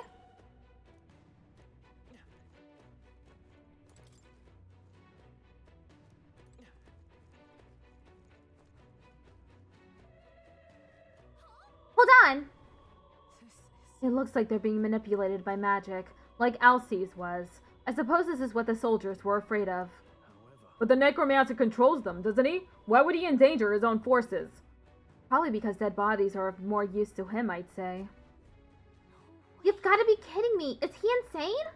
Hold on. It looks like they're being manipulated by magic, like Alcestis was. I suppose this is what the soldiers were afraid of. But the necromancer controls them, doesn't he? Why would he endanger his own forces? Probably because dead bodies are of more use to him, I'd say. You've got to be kidding me. Is he insane?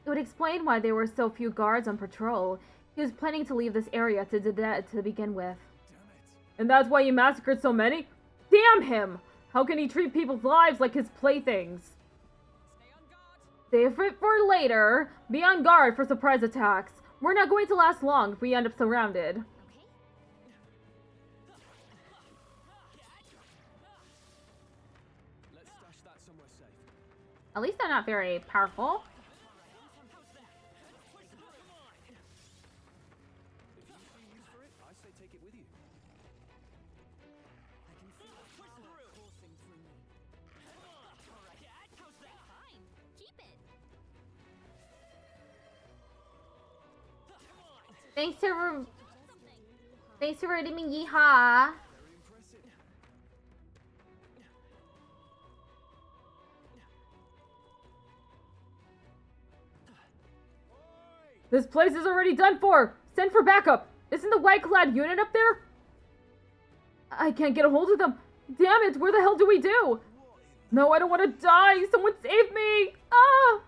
It would explain why there were so few guards on patrol. He was planning to leave this area to the dead to begin with. And that's why he massacred so many? Damn him! How can he treat people's lives like his playthings? Save it for later. Be on guard for surprise attacks. We're not going to last long if we end up surrounded. Let's stash that somewhere safe. At least they're not very powerful. If you see use for it, I say take it with you. I can feel the power coursing through me. Fine, keep it. Thanks for redeeming Yeehaw. This place is already done for! Send for backup! Isn't the white-clad unit up there? I can't get a hold of them! Damn it, where the hell do we do? No, I don't want to die! Someone save me! Ah!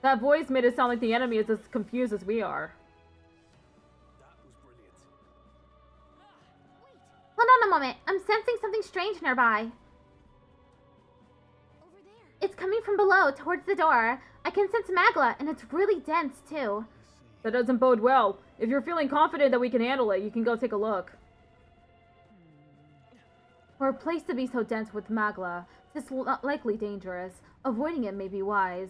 That voice made it sound like the enemy is as confused as we are. That was brilliant. Hold on a moment. I'm sensing something strange nearby. Over there. It's coming from below, towards the door. I can sense magma, and it's really dense, too. That doesn't bode well. If you're feeling confident that we can handle it, you can go take a look. For a place to be so dense with magma, it's likely dangerous. Avoiding it may be wise.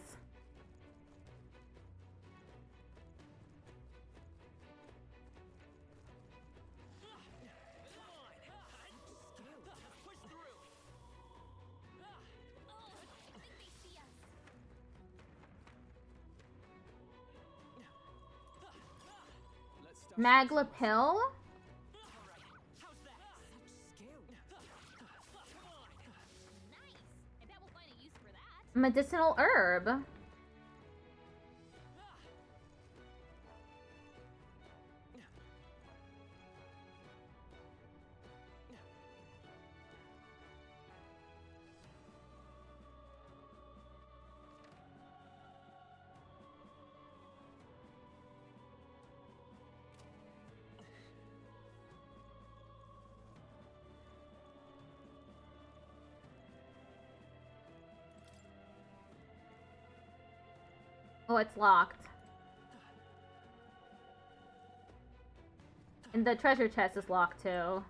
Magla pill? Medicinal herb. Oh, it's locked. And the treasure chest is locked too.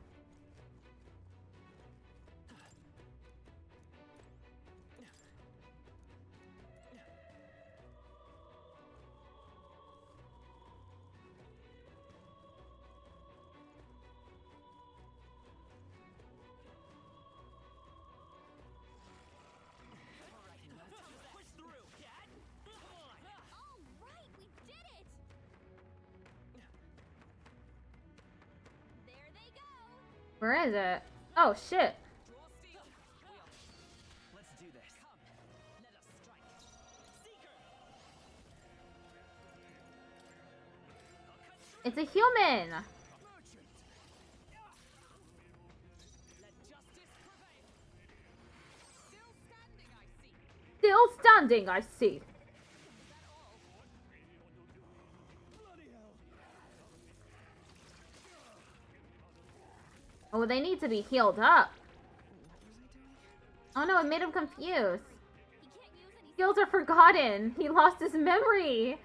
Where is it? Oh, shit. Let's do this. Come, let us strike. Seeker! It's a human. Let justice prevail. Still standing, I see. Still standing, I see. Oh, they need to be healed up. Oh no, it made him confused. Skills are forgotten. He lost his memory.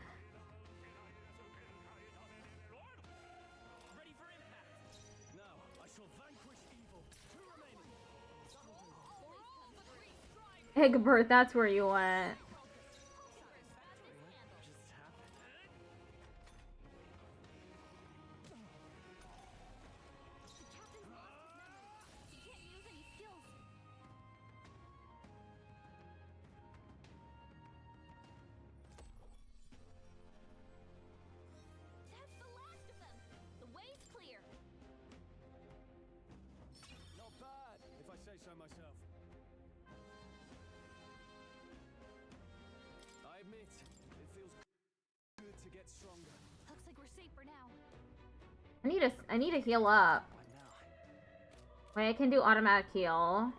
Ready for impact. Now, I shall vanquish evil. 2 remaining. Egbert, that's where you went. Not bad, if I say so myself. I admit, it feels good to get stronger. Looks like we're safe for now. I need to heal up. What now? Wait, I can do automatic heal.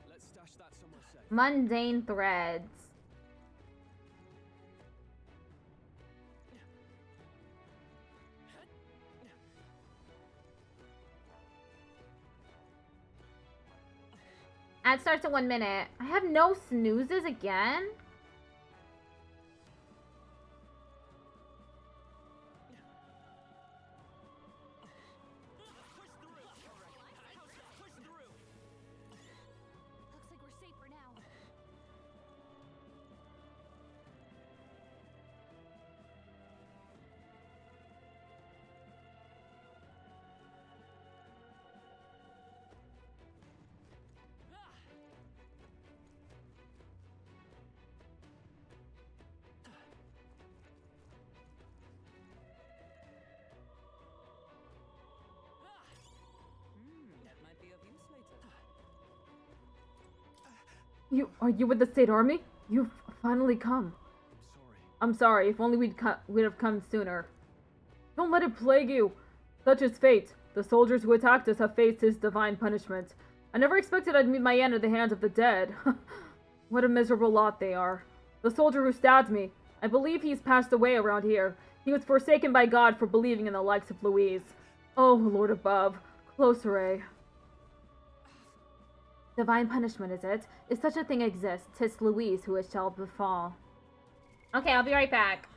Let's stash that somewhere safe. Mundane threads. Ad starts in 1 minute. I have no snoozes again? Looks like we're safe for now. Are you with the State Army? You've finally come. I'm sorry. If only we'd have come sooner. Don't let it plague you. Such is fate. The soldiers who attacked us have faced his divine punishment. I never expected I'd meet my end at the hands of the dead. What a miserable lot they are. The soldier who stabbed me, I believe he's passed away around here. He was forsaken by God for believing in the likes of Louise. Oh, Lord above. Closer, eh? Divine punishment, is it? If such a thing exists, 'tis Louise who it shall befall. Okay, I'll be right back.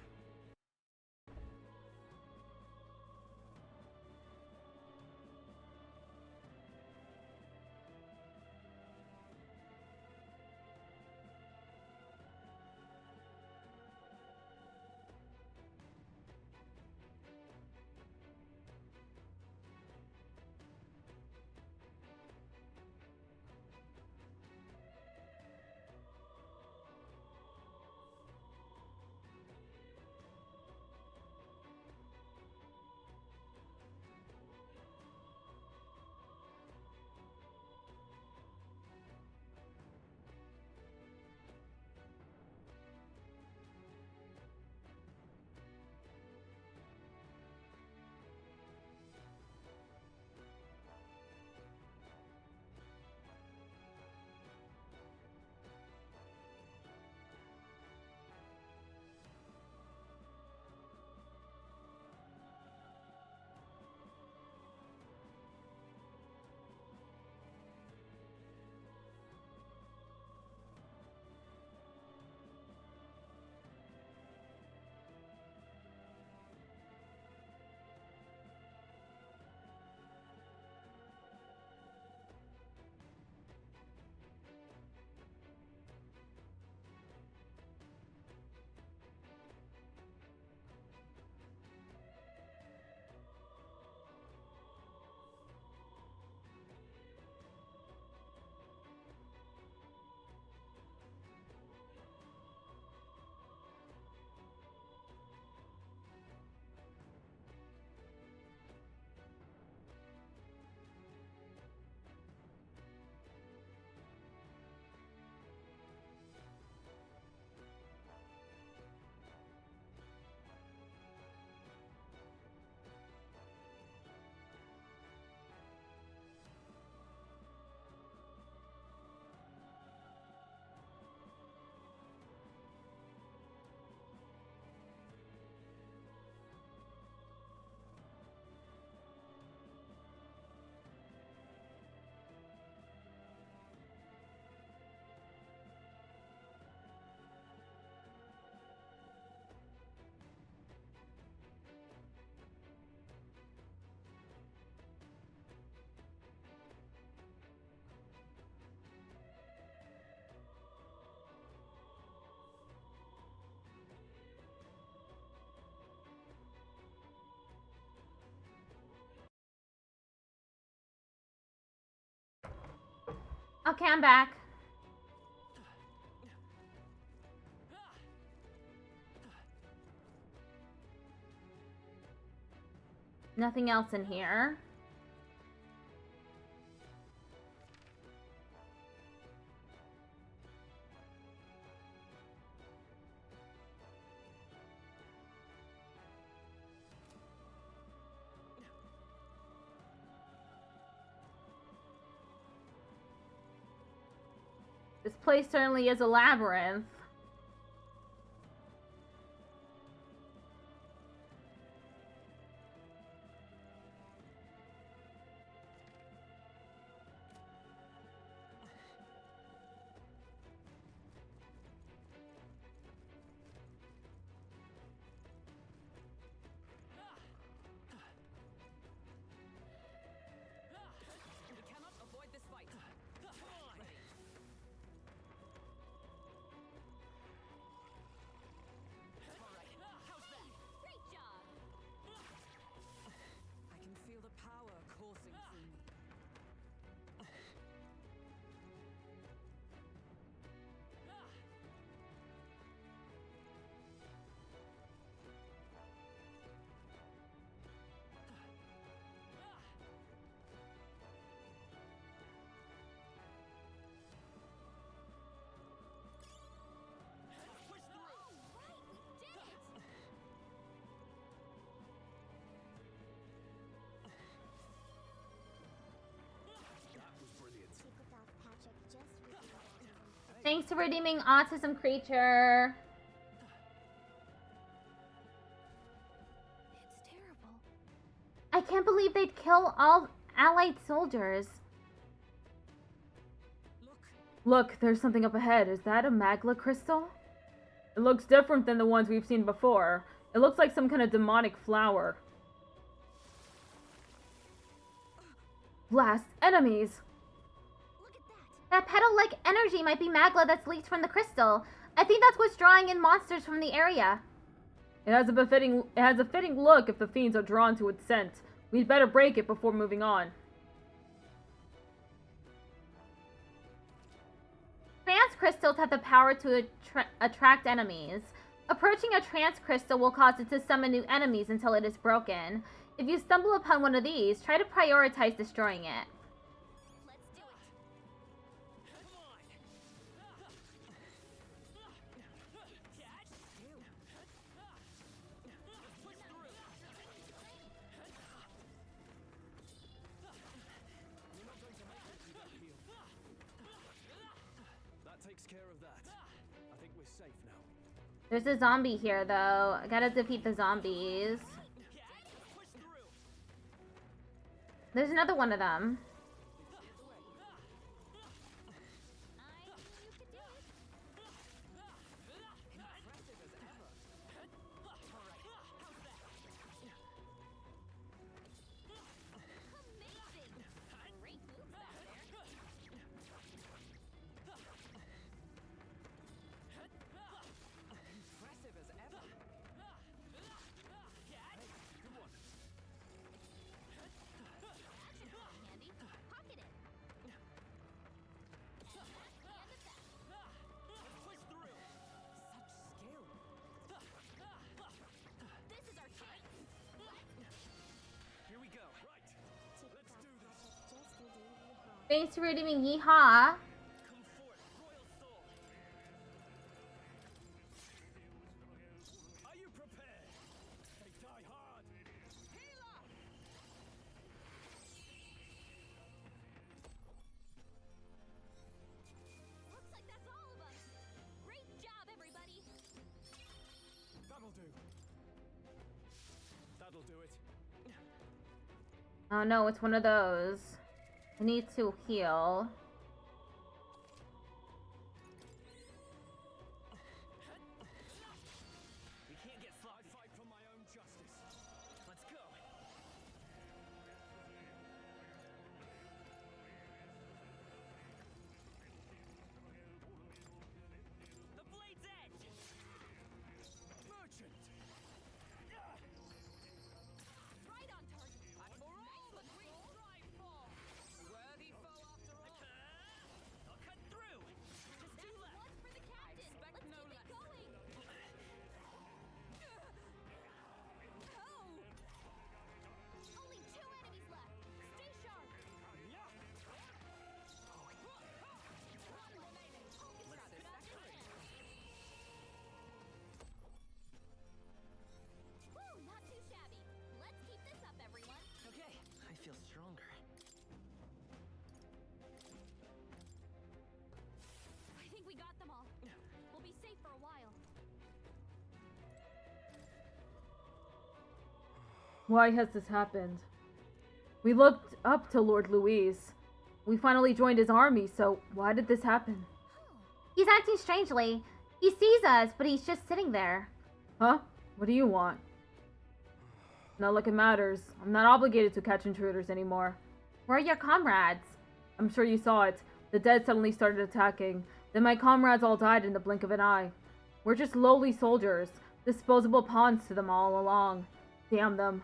Okay, I'm back. Nothing else in here. This place certainly is a labyrinth. We cannot avoid this fight. Thanks to redeeming Autism Creature. It's terrible. I can't believe they'd kill all allied soldiers. Look, there's something up ahead. Is that a magla crystal? It looks different than the ones we've seen before. It looks like some kind of demonic flower. Blast enemies! Look at that. That petal-like energy might be magla that's leaked from the crystal. I think that's what's drawing in monsters from the area. It has a fitting look if the fiends are drawn to its scent. We'd better break it before moving on. Trance crystals have the power to attract enemies. Approaching a trance crystal will cause it to summon new enemies until it is broken. If you stumble upon one of these, try to prioritize destroying it. Let's do it. That takes care of that. I think we're safe now. There's a zombie here, though. I gotta defeat the zombies. There's another one of them. Thanks for redeeming Yeehaw. Are you prepared? They die hard. Looks like that's all of us. Great job, everybody. That'll do. That'll do it. Oh no, it's one of those. I need to heal. We can't get far. I fight for my own justice. Let's go. The blade's edge. Merchant. Right on target. And for all that we strive for. Worthy foe after all. I'll cut through. Just two That's left. one for the captain. expect Let's no keep less. it going. Only 2 enemies left. Stay sharp. One remaining. Woo, not too shabby. Let's keep this up, everyone. Okay, I feel stronger. I think we got them all. We'll be safe for a while. Why has this happened? We looked up to Lord Louise. We finally joined his army, so why did this happen? He's acting strangely. He sees us, but he's just sitting there. Huh? What do you want? Not like it matters. I'm not obligated to catch intruders anymore. Where are your comrades? I'm sure you saw it. The dead suddenly started attacking. Then my comrades all died in the blink of an eye. We're just lowly soldiers, disposable pawns to them all along. Damn them.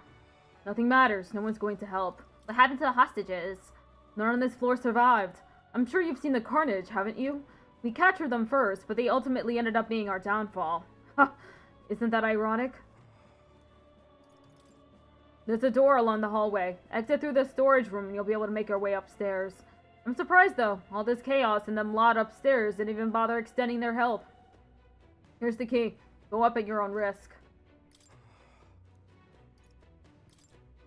Nothing matters. No one's going to help. What happened to the hostages? None on this floor survived. I'm sure you've seen the carnage, haven't you? We captured them first, but they ultimately ended up being our downfall. Ha! Isn't that ironic? There's a door along the hallway. Exit through the storage room and you'll be able to make your way upstairs. I'm surprised though. All this chaos and them lot upstairs didn't even bother extending their help. Here's the key. Go up at your own risk.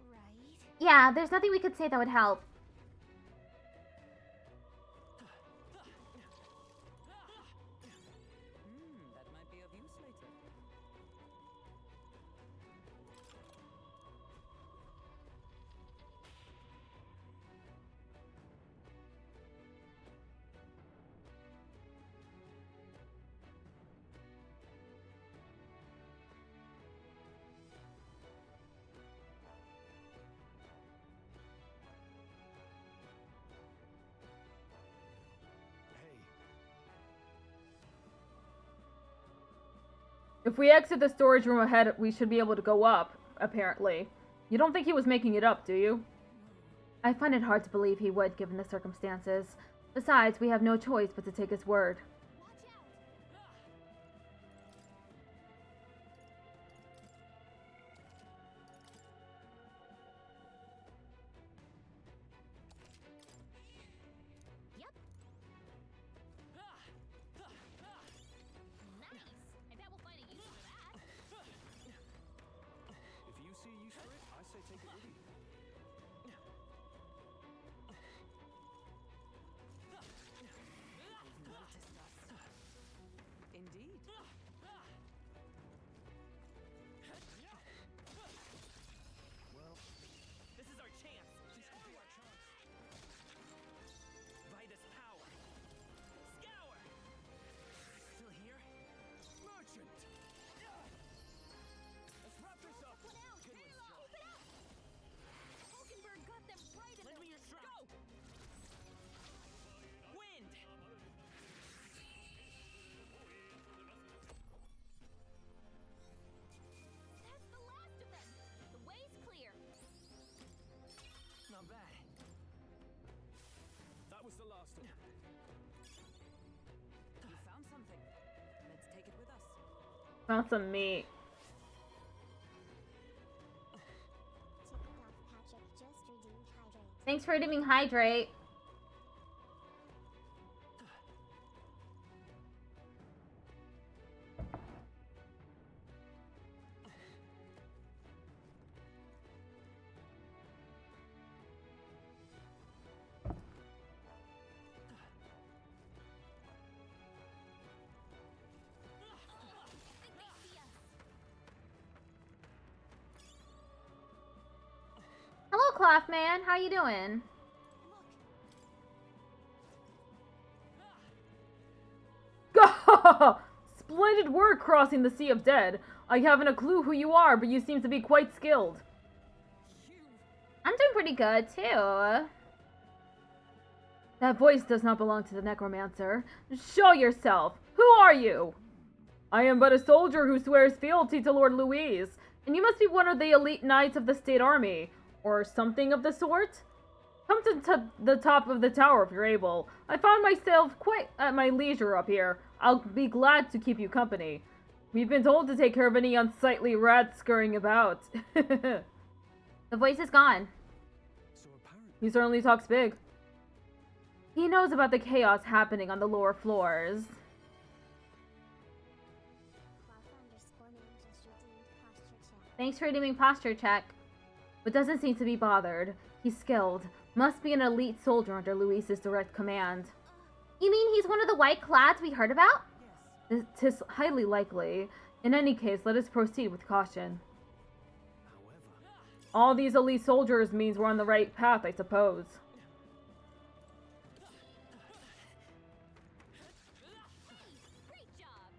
Right. Yeah, there's nothing we could say that would help. If we exit the storage room ahead, we should be able to go up, apparently. You don't think he was making it up, do you? I find it hard to believe he would, given the circumstances. Besides, we have no choice but to take his word. Yep. Nice. I bet we'll find a use for that. If you see use for it, I say take it with you. Indeed. Well, This is our chance. this could be our chance. Vitus power. Scour. Still here? Merchant! Let's wrap this up. One out! Good one, Scott. Open up! Hulkenberg got them right in Lend the... me your strength. Go! Wind. That's the last of them! The way's clear. Not bad. That was the last of them. We found something. Let's take it with us. Found some meat. Thanks for redeeming Hydrate. Hello, Clothman. How you doing? Splendid work crossing the Sea of Dead. I haven't a clue who you are, but you seem to be quite skilled. I'm doing pretty good, too. That voice does not belong to the necromancer. Show yourself. Who are you? I am but a soldier who swears fealty to Lord Louise, and you must be one of the elite knights of the state army, or something of the sort. Come to the top of the tower if you're able. I found myself quite at my leisure up here. I'll be glad to keep you company. We've been told to take care of any unsightly rats scurrying about. The voice is gone. So apparently, He certainly talks big. He knows about the chaos happening on the lower floors. Thanks for redeeming posture check. But doesn't seem to be bothered. He's skilled. Must be an elite soldier under Luis's direct command. You mean he's one of the white clads we heard about? Yes. Tis highly likely. In any case, let us proceed with caution. however, All these elite soldiers means we're on the right path, I suppose. Great job.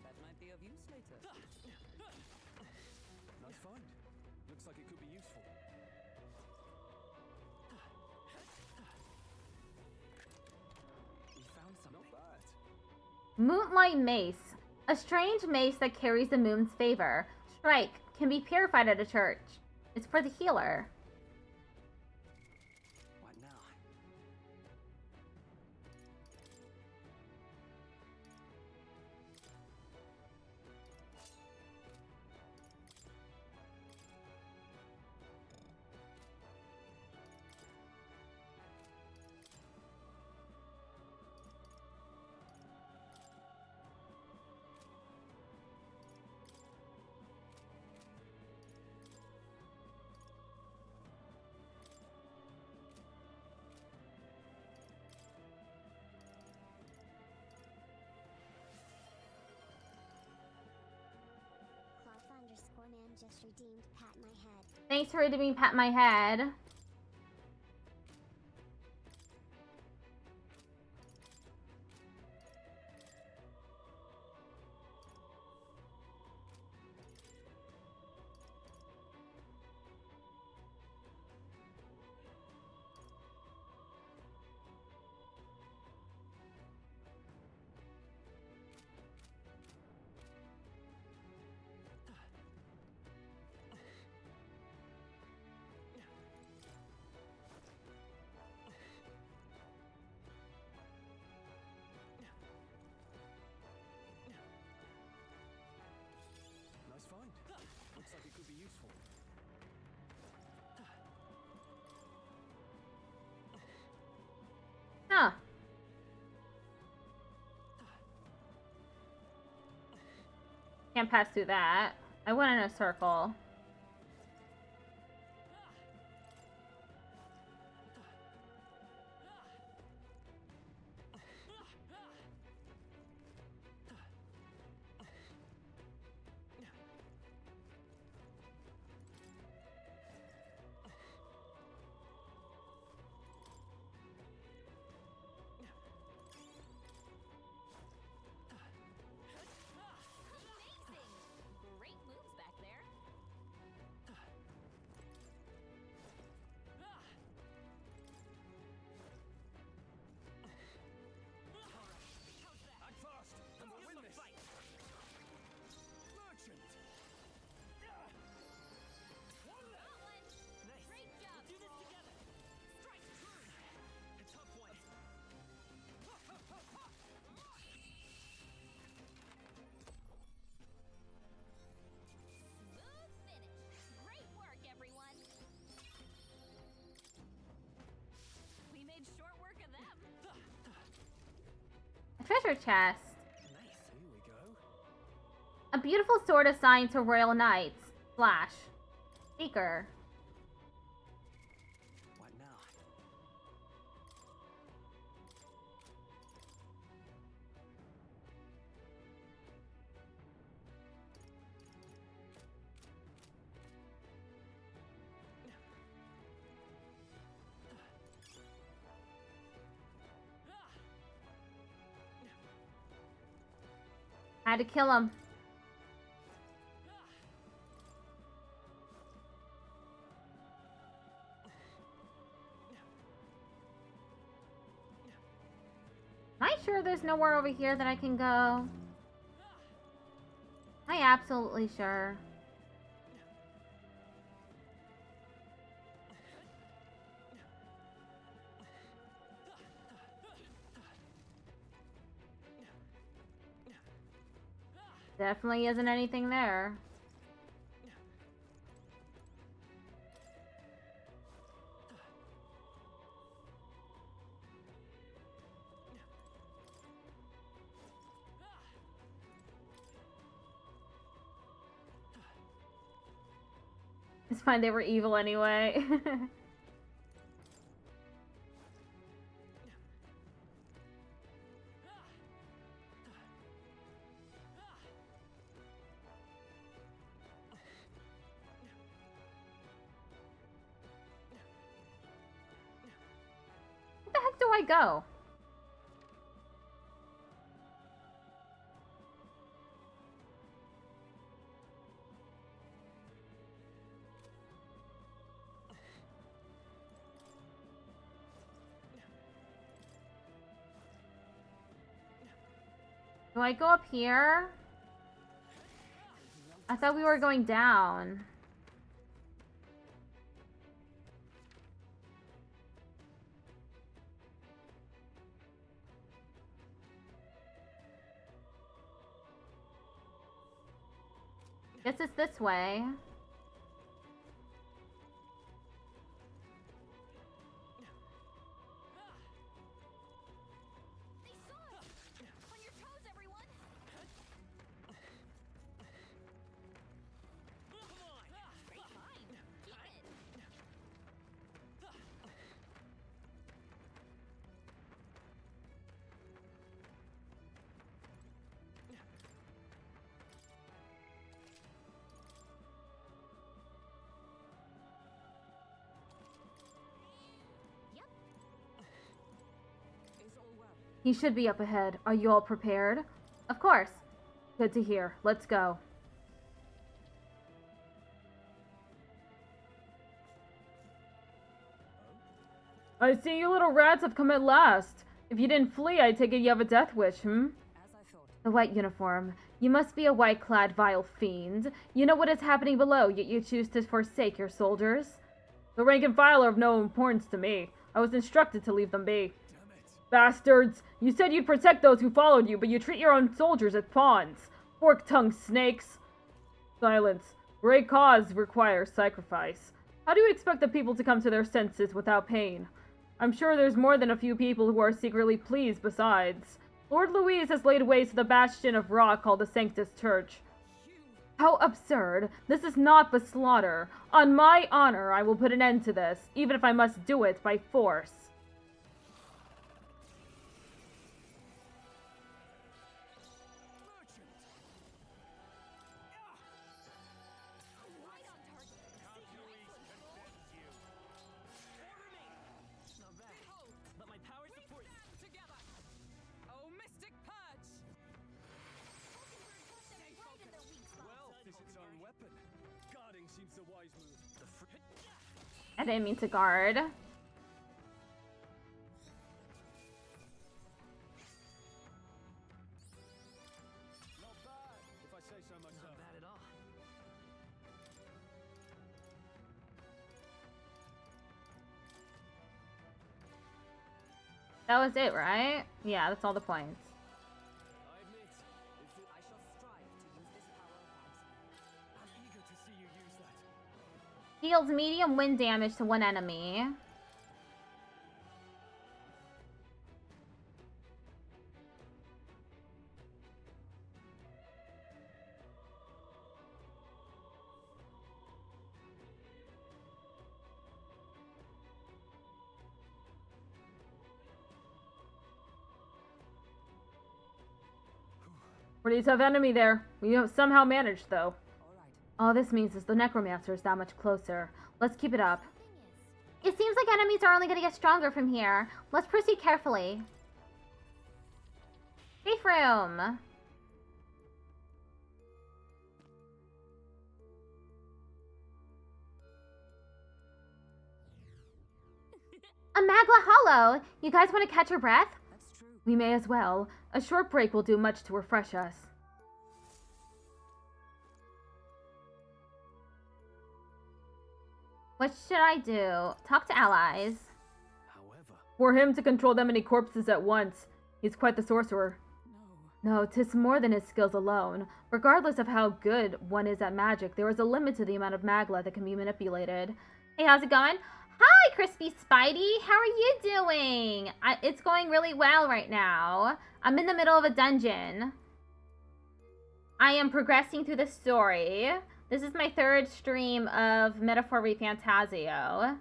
That might be of use later. nice find. Looks like it could be useful. We found something. Not bad. Moonlight Mace. A strange mace that carries the moon's favor. Strike. Can be purified at a church. It's for the healer. What now? Cloth_man just redeemed pat my head. Thanks for redeeming Pat My Head. Looks like it could be useful. Huh. Can't pass through that. I went in a circle. Great moves back there. Act fast, and we'll win this. Merchant. Got one. Great job. Do this together. Strike true. A tough one. Smooth finish. Great work, everyone. We made short work of them. A treasure chest. Nice. Here we go. A beautiful sword assigned to royal knights. Flash. Seeker. What now? I had to kill him. Am I sure there's nowhere over here that I can go? Am I absolutely sure? Definitely isn't anything there. It's fine, they were evil anyway. Where the heck do I go? Do I go up here? I thought we were going down. Guess it's this way. They saw us. On your toes, everyone. Come on. Great mind. Keep it. Yep. Is all well? He should be up ahead. Are you all prepared? Of course. Good to hear. Let's go. I see you little rats have come at last. If you didn't flee, I take it you have a death wish, hmm? As I thought. The white uniform. You must be a white-clad vile fiend. You know what is happening below, yet you choose to forsake your soldiers? The rank and file are of no importance to me. I was instructed to leave them be. Damn it. Bastards! You said you'd protect those who followed you, but you treat your own soldiers as pawns. Fork-tongued snakes. Silence. Great cause requires sacrifice. How do you expect the people to come to their senses without pain? I'm sure there's more than a few people who are secretly pleased besides. Lord Louise has laid waste to the bastion of rock called the Sanctus Church. How absurd! This is not but slaughter. On my honor, I will put an end to this, even if I must do it by force. Let my power support you together. Oh, Mystic Purge! Well, this its own weapon. Guarding seems the wise move. I didn't mean to guard. Not bad, if I say so myself. Not bad at all. That was it, right? Yeah, that's all the points. I admit, I shall strive to use this power wisely. I'm eager to see you use that. Deals medium wind damage to one enemy. Pretty tough enemy there. We have somehow managed, though. All this means is the Necromancer is that much closer. Let's keep it up. It seems like enemies are only gonna get stronger from here. Let's proceed carefully. Safe room. A Magla Hollow! You guys want to catch your breath? That's true. We may as well. A short break will do much to refresh us. What should I do? Talk to allies. However, For him to control that many corpses at once, he's quite the sorcerer. No. No, 'tis more than his skills alone. Regardless of how good one is at magic, there is a limit to the amount of Magla that can be manipulated. Hey, how's it going? Hi, Crispy Spidey. How are you doing? It's going really well right now. I'm in the middle of a dungeon. I am progressing through the story. This is my third stream of Metaphor ReFantazio.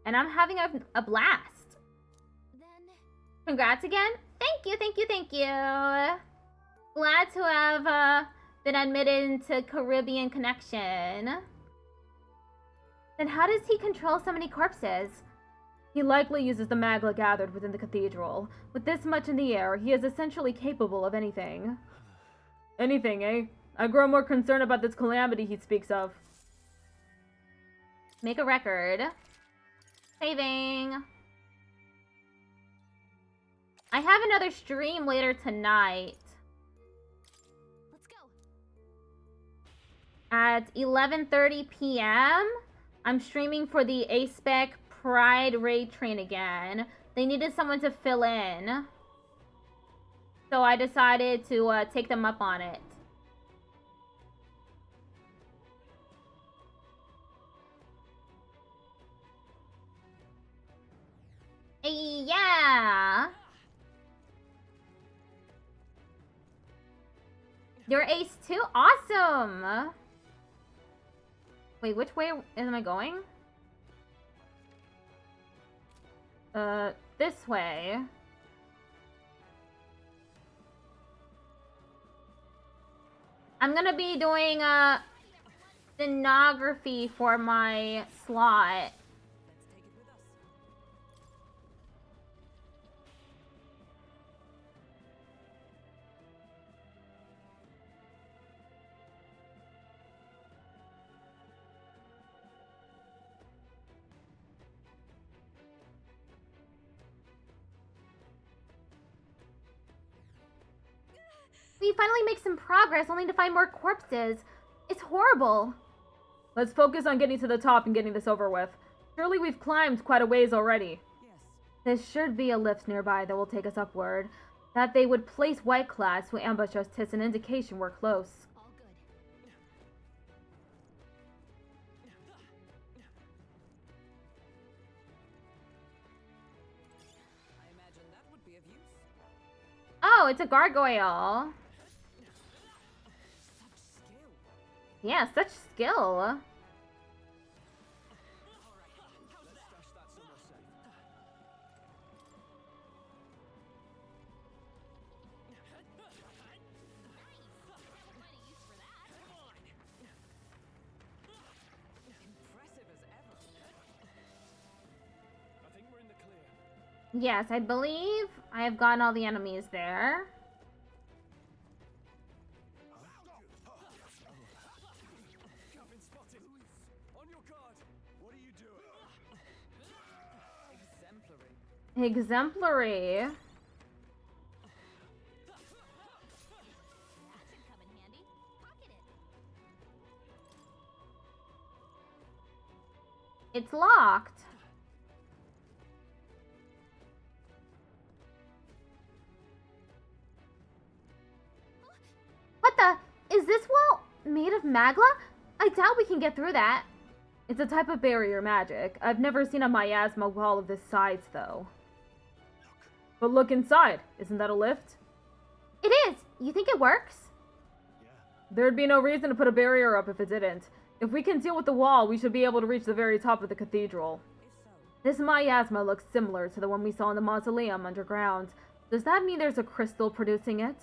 And I'm having a blast. Then Congrats again. Thank you, thank you, thank you. Glad to have been admitted into Caribbean Connection. Then how does he control so many corpses? He likely uses the Magla gathered within the cathedral. With this much in the air, he is essentially capable of anything. Anything, eh? I grow more concerned about this calamity he speaks of. Make a record. Saving. I have another stream later tonight let's go. at 11:30 p.m. I'm streaming for the A-Spec Pride Raid Train again. They needed someone to fill in, so I decided to take them up on it. Yeah! You're ace too? Awesome! Wait, which way am I going? This way. I'm gonna be doing stenography for my slot. Let's take it with us. We finally make some progress, only to find more corpses. It's horrible. Let's focus on getting to the top and getting this over with. Surely we've climbed quite a ways already. Yes. There should be a lift nearby that will take us upward. That they would place white-clads who ambush us is an indication we're close. All good. Oh, it's a gargoyle. Yeah, such skill. Yes, I believe I have gotten all the enemies there. Exemplary. It's locked. What the? Is this wall made of magla? I doubt we can get through that. It's a type of barrier magic. I've never seen a miasma wall of this size, though. But look inside. Isn't that a lift? It is. You think it works? There'd be no reason to put a barrier up if it didn't. If we can deal with the wall, we should be able to reach the very top of the cathedral. This miasma looks similar to the one we saw in the mausoleum underground. Does that mean there's a crystal producing it?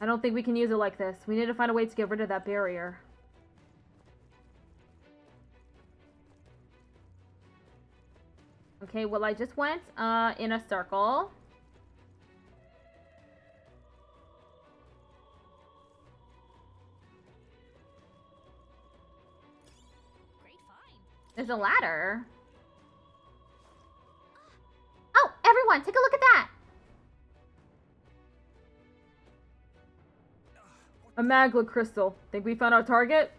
I don't think we can use it like this. We need to find a way to get rid of that barrier. Okay, well, I just went in a circle. Great find. There's a ladder. Oh, everyone, take a look at that. A magla crystal. Think we found our target?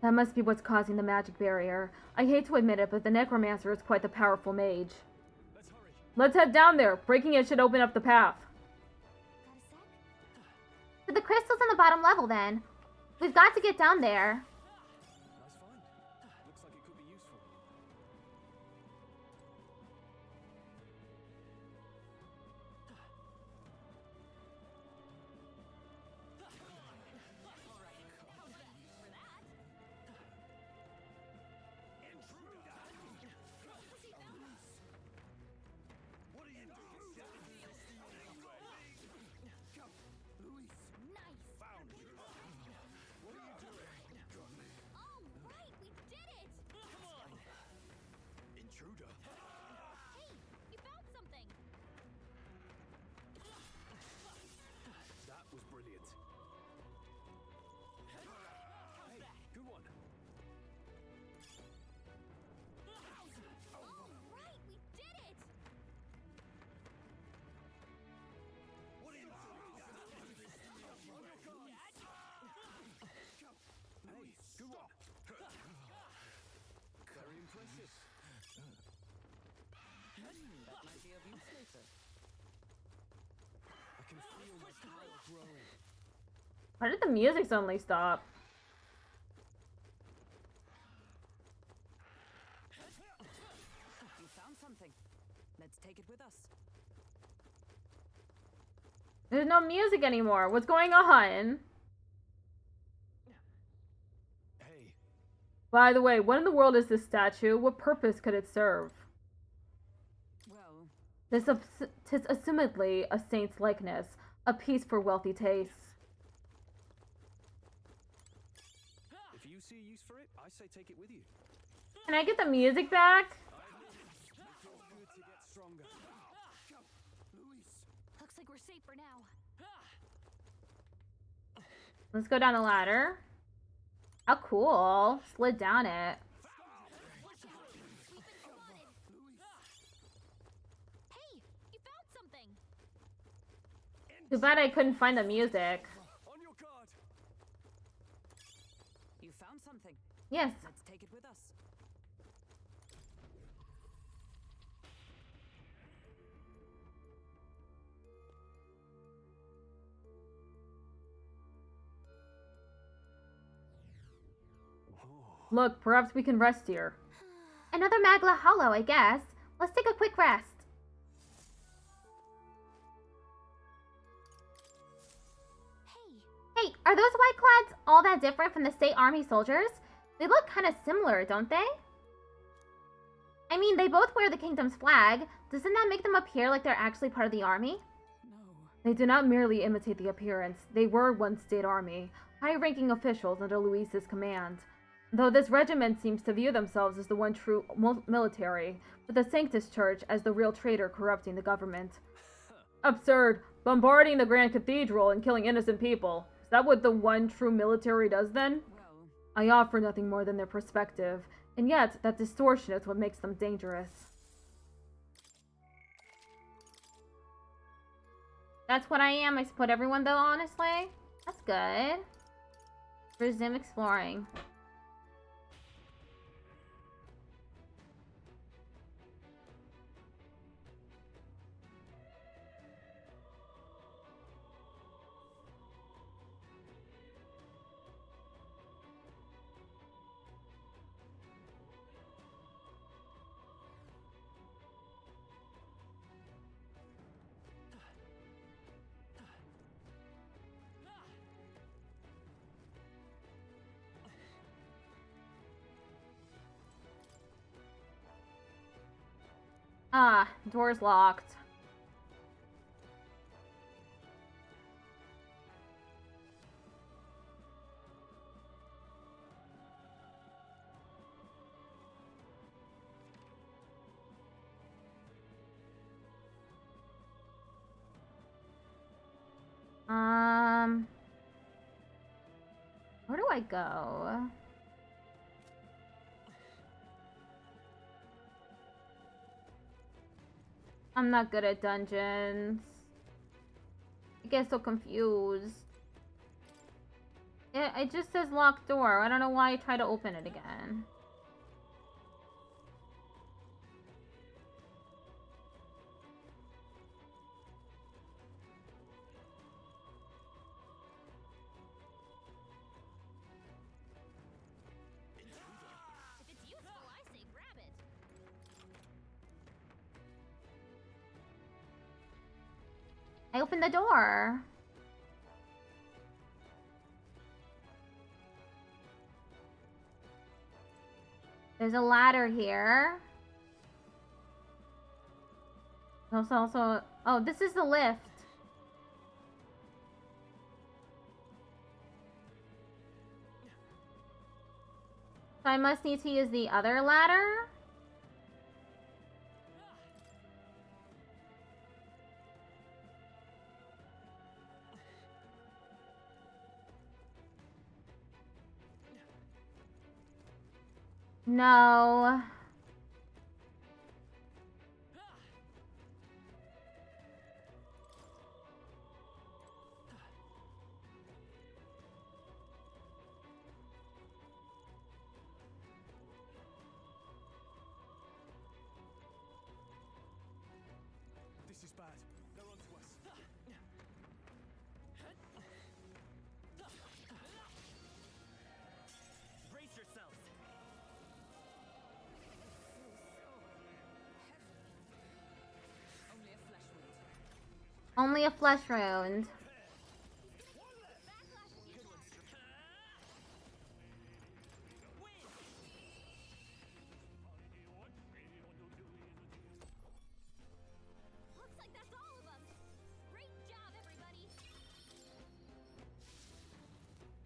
That must be what's causing the magic barrier. I hate to admit it, but the necromancer is quite the powerful mage. Let's head down there. Breaking it should open up the path. So the crystal's on the bottom level then. We've got to get down there. Why did the music suddenly stop? You found something. Let's take it with us. There's no music anymore. What's going on? Hey. By the way, what in the world is this statue? What purpose could it serve? Well, This tis assumedly a saint's likeness, a piece for wealthy tastes. If you see a use for it, I say take it with you. Can I get the music back? Looks like we're safe for now. Let's go down the ladder. How cool. Slid down it. Hey, you found something. Too bad I couldn't find the music. On your guard. you found something. Yes. Let's take it with us. Look, perhaps we can rest here. Another Magla Hollow, I guess. Let's take a quick rest. Hey, are those white clads all that different from the state army soldiers? They look kind of similar, don't they? I mean, they both wear the kingdom's flag. Doesn't that make them appear like they're actually part of the army? No. They do not merely imitate the appearance. They were once state army, high-ranking officials under Luis's command. Though this regiment seems to view themselves as the one true military, with the Sanctus Church as the real traitor corrupting the government. Absurd! Bombarding the Grand Cathedral and killing innocent people. Is that what the one true military does then? Well, I offer nothing more than their perspective, and yet that distortion is what makes them dangerous. That's what I am. I support everyone, though, honestly. That's good. Resume exploring. Ah, door's locked. Where do I go? I'm not good at dungeons. I get so confused. It just says locked door. I don't know why I try to open it again. If it's useful, I say grab it. I opened the door. There's a ladder here. There's also... Oh, this is the lift. So I must need to use the other ladder? No. This is bad. They're onto us. brace yourselves. Only a flesh wound. Only a flesh wound. Looks like that's all of them. Great job, everybody.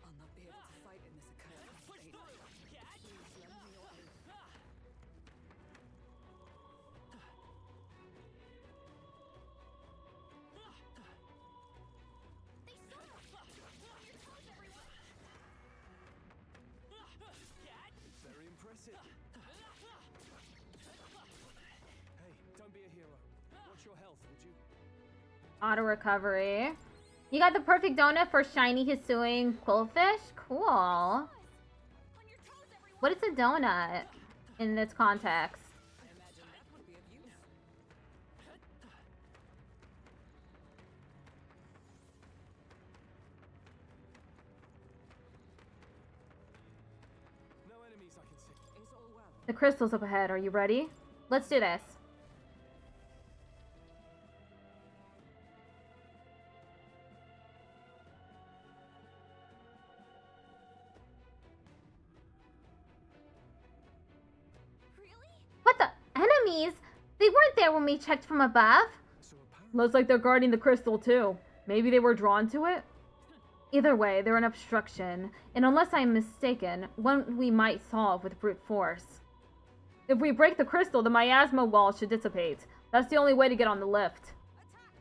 I'll not be able to fight in this accursed Push state. through. Catch. Please lend me your aid. They saw us. On your toes, everyone. Very impressive. Hey, don't be a hero. Watch your health, would you? Auto recovery. You got the perfect donut for shiny Hisuing quillfish? Cool. On your toes, everyone. What is a donut in this context? I imagine that would be of use. No enemies I can see. Is all well? The crystal's up ahead. Are you ready? Let's do this. armies! They weren't there when we checked from above. So apparently, Looks like they're guarding the crystal too. Maybe they were drawn to it? Either way, they're an obstruction, and unless I'm mistaken, one we might solve with brute force. If we break the crystal, the miasma wall should dissipate. That's the only way to get on the lift.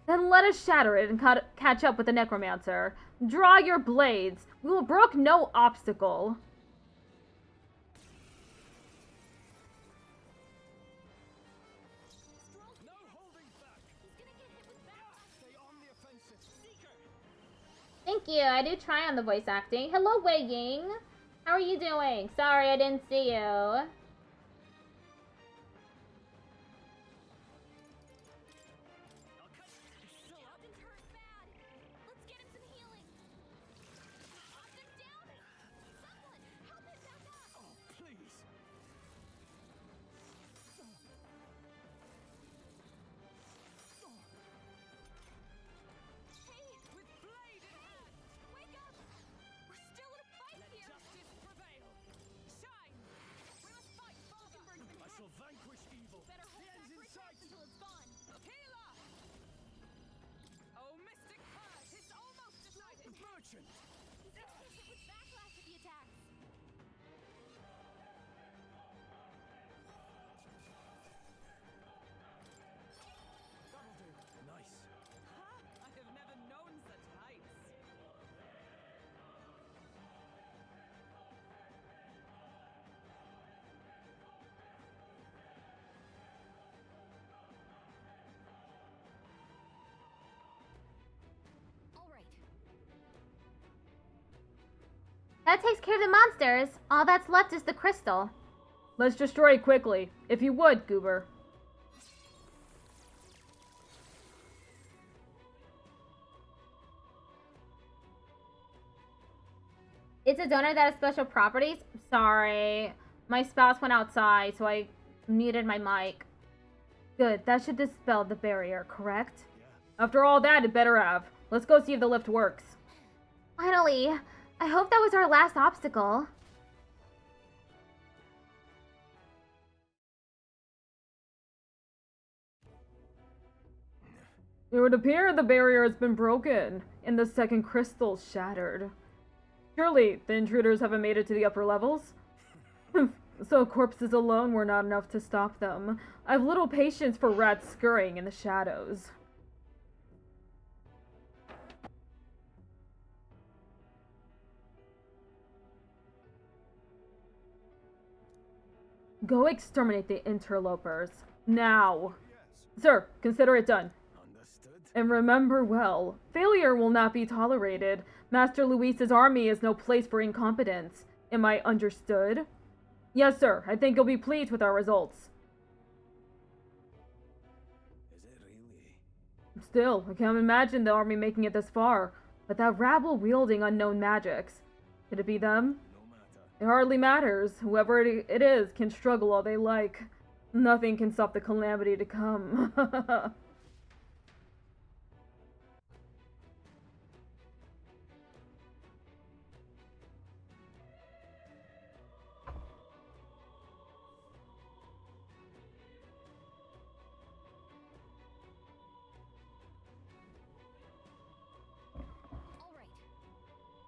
Then let us shatter it and catch up with the necromancer. Draw your blades. We will brook no obstacle. no holding back. He's gonna get hit with backlash. Stay on the offensive. Seeker. Thank you. I do try on the voice acting. Hello, Wei Ying. How are you doing? Sorry, I didn't see you. Ogden's hurt bad. Let's get him some healing. Ogden's down. Someone, help him back up. Oh, please. Hey, with blade in hand. Wake up. We're still in a fight Let here. justice prevail. Shine. We must fight Father. I shall vanquish evil. Better The hold end's back in Rick sight. until it's gone. Healer! Oh, Mystic Curse! It's almost decided! Merchant. He's gonna get hit with backlash if he attacks. That'll do. Nice. I have never known such heights. All right. That takes care of the monsters. All that's left is the crystal. Let's destroy it quickly. If you would, Goober. It's a donor that has special properties? Sorry. My spouse went outside, so I muted my mic. Good, that should dispel the barrier, correct? After all that, it better have. Let's go see if the lift works. Finally. I hope that was our last obstacle. It would appear the barrier has been broken, and the second crystal shattered. Surely, the intruders haven't made it to the upper levels? So corpses alone were not enough to stop them. I've little patience for rats scurrying in the shadows. Go exterminate the interlopers. Now. Yes. Sir, consider it done. Understood. And remember well, failure will not be tolerated. Master Luis's army is no place for incompetence. Am I understood? Yes, sir. I think you'll be pleased with our results. Is it really? Still, I can't imagine the army making it this far. But that rabble wielding unknown magics. Could it be them? No matter. It hardly matters. Whoever it is can struggle all they like. Nothing can stop the calamity to come. All right.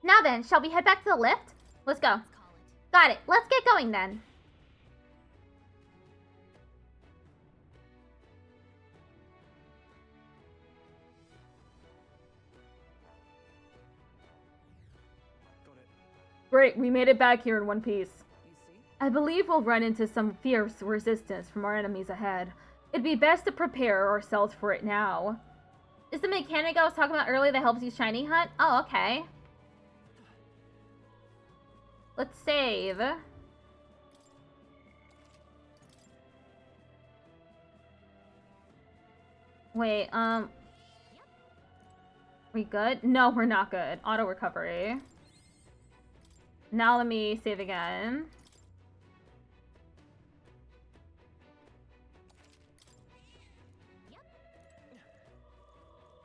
Now then, shall we head back to the lift? Let's go. Let's call it. Got it. Let's get going then. Got it. Great, we made it back here in one piece. You see? I believe we'll run into some fierce resistance from our enemies ahead. It'd be best to prepare ourselves for it now. Is the mechanic I was talking about earlier that helps you shiny hunt? Oh, okay. Let's save. Wait, we good? No, we're not good. Auto recovery. Now let me save again.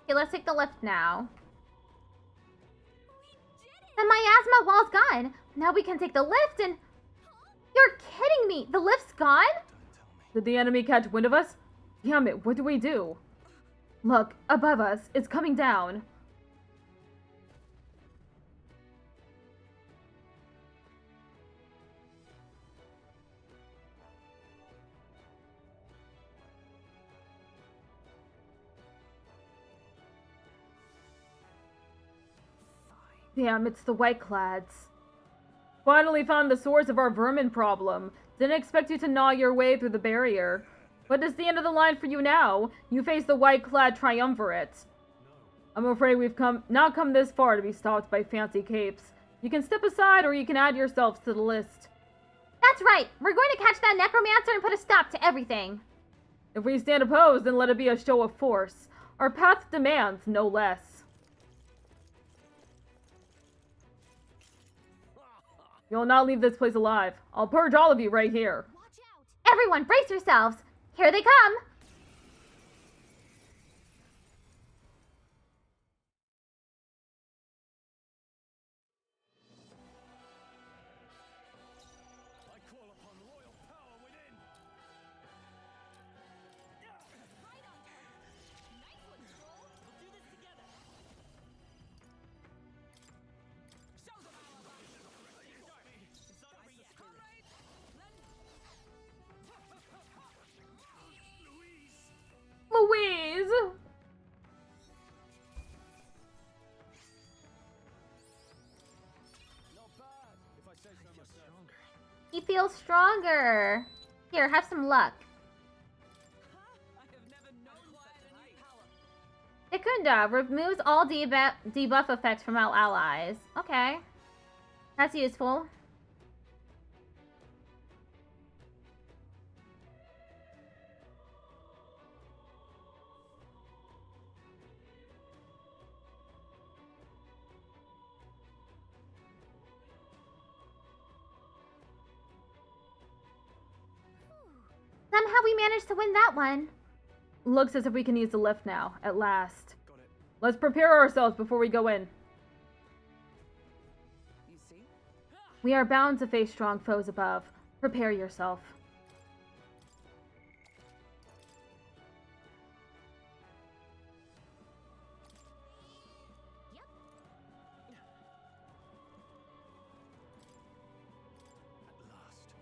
Okay, let's take the lift now. The miasma wall's gone. Now we can take the lift and... You're kidding me. The lift's gone? Don't tell me. Did the enemy catch wind of us? Damn it, what do we do? Look, above us, it's coming down. Damn, it's the Whiteclads. Finally found the source of our vermin problem. Didn't expect you to gnaw your way through the barrier. But it's the end of the line for you now. You face the Whiteclad triumvirate. I'm afraid we've not come this far to be stopped by fancy capes. You can step aside or you can add yourselves to the list. That's right! We're going to catch that necromancer and put a stop to everything. If we stand opposed, then let it be a show of force. Our path demands no less. You'll not leave this place alive. I'll purge all of you right here. Watch out! Everyone, brace yourselves! Here they come! I call upon royal power within. Nice one, Troll. We'll do this together. Show them our love. It's not over yet. Comrades, Louise! Not bad, if I say so myself. He feels stronger. Here, have some luck. I have never known such a new power. Secunda removes all debuff effects from our allies. Okay. That's useful. Somehow we managed to win that one. Looks as if we can use the lift now, at last. Got it. Let's prepare ourselves before we go in. You see? We are bound to face strong foes above. Prepare yourself. At last.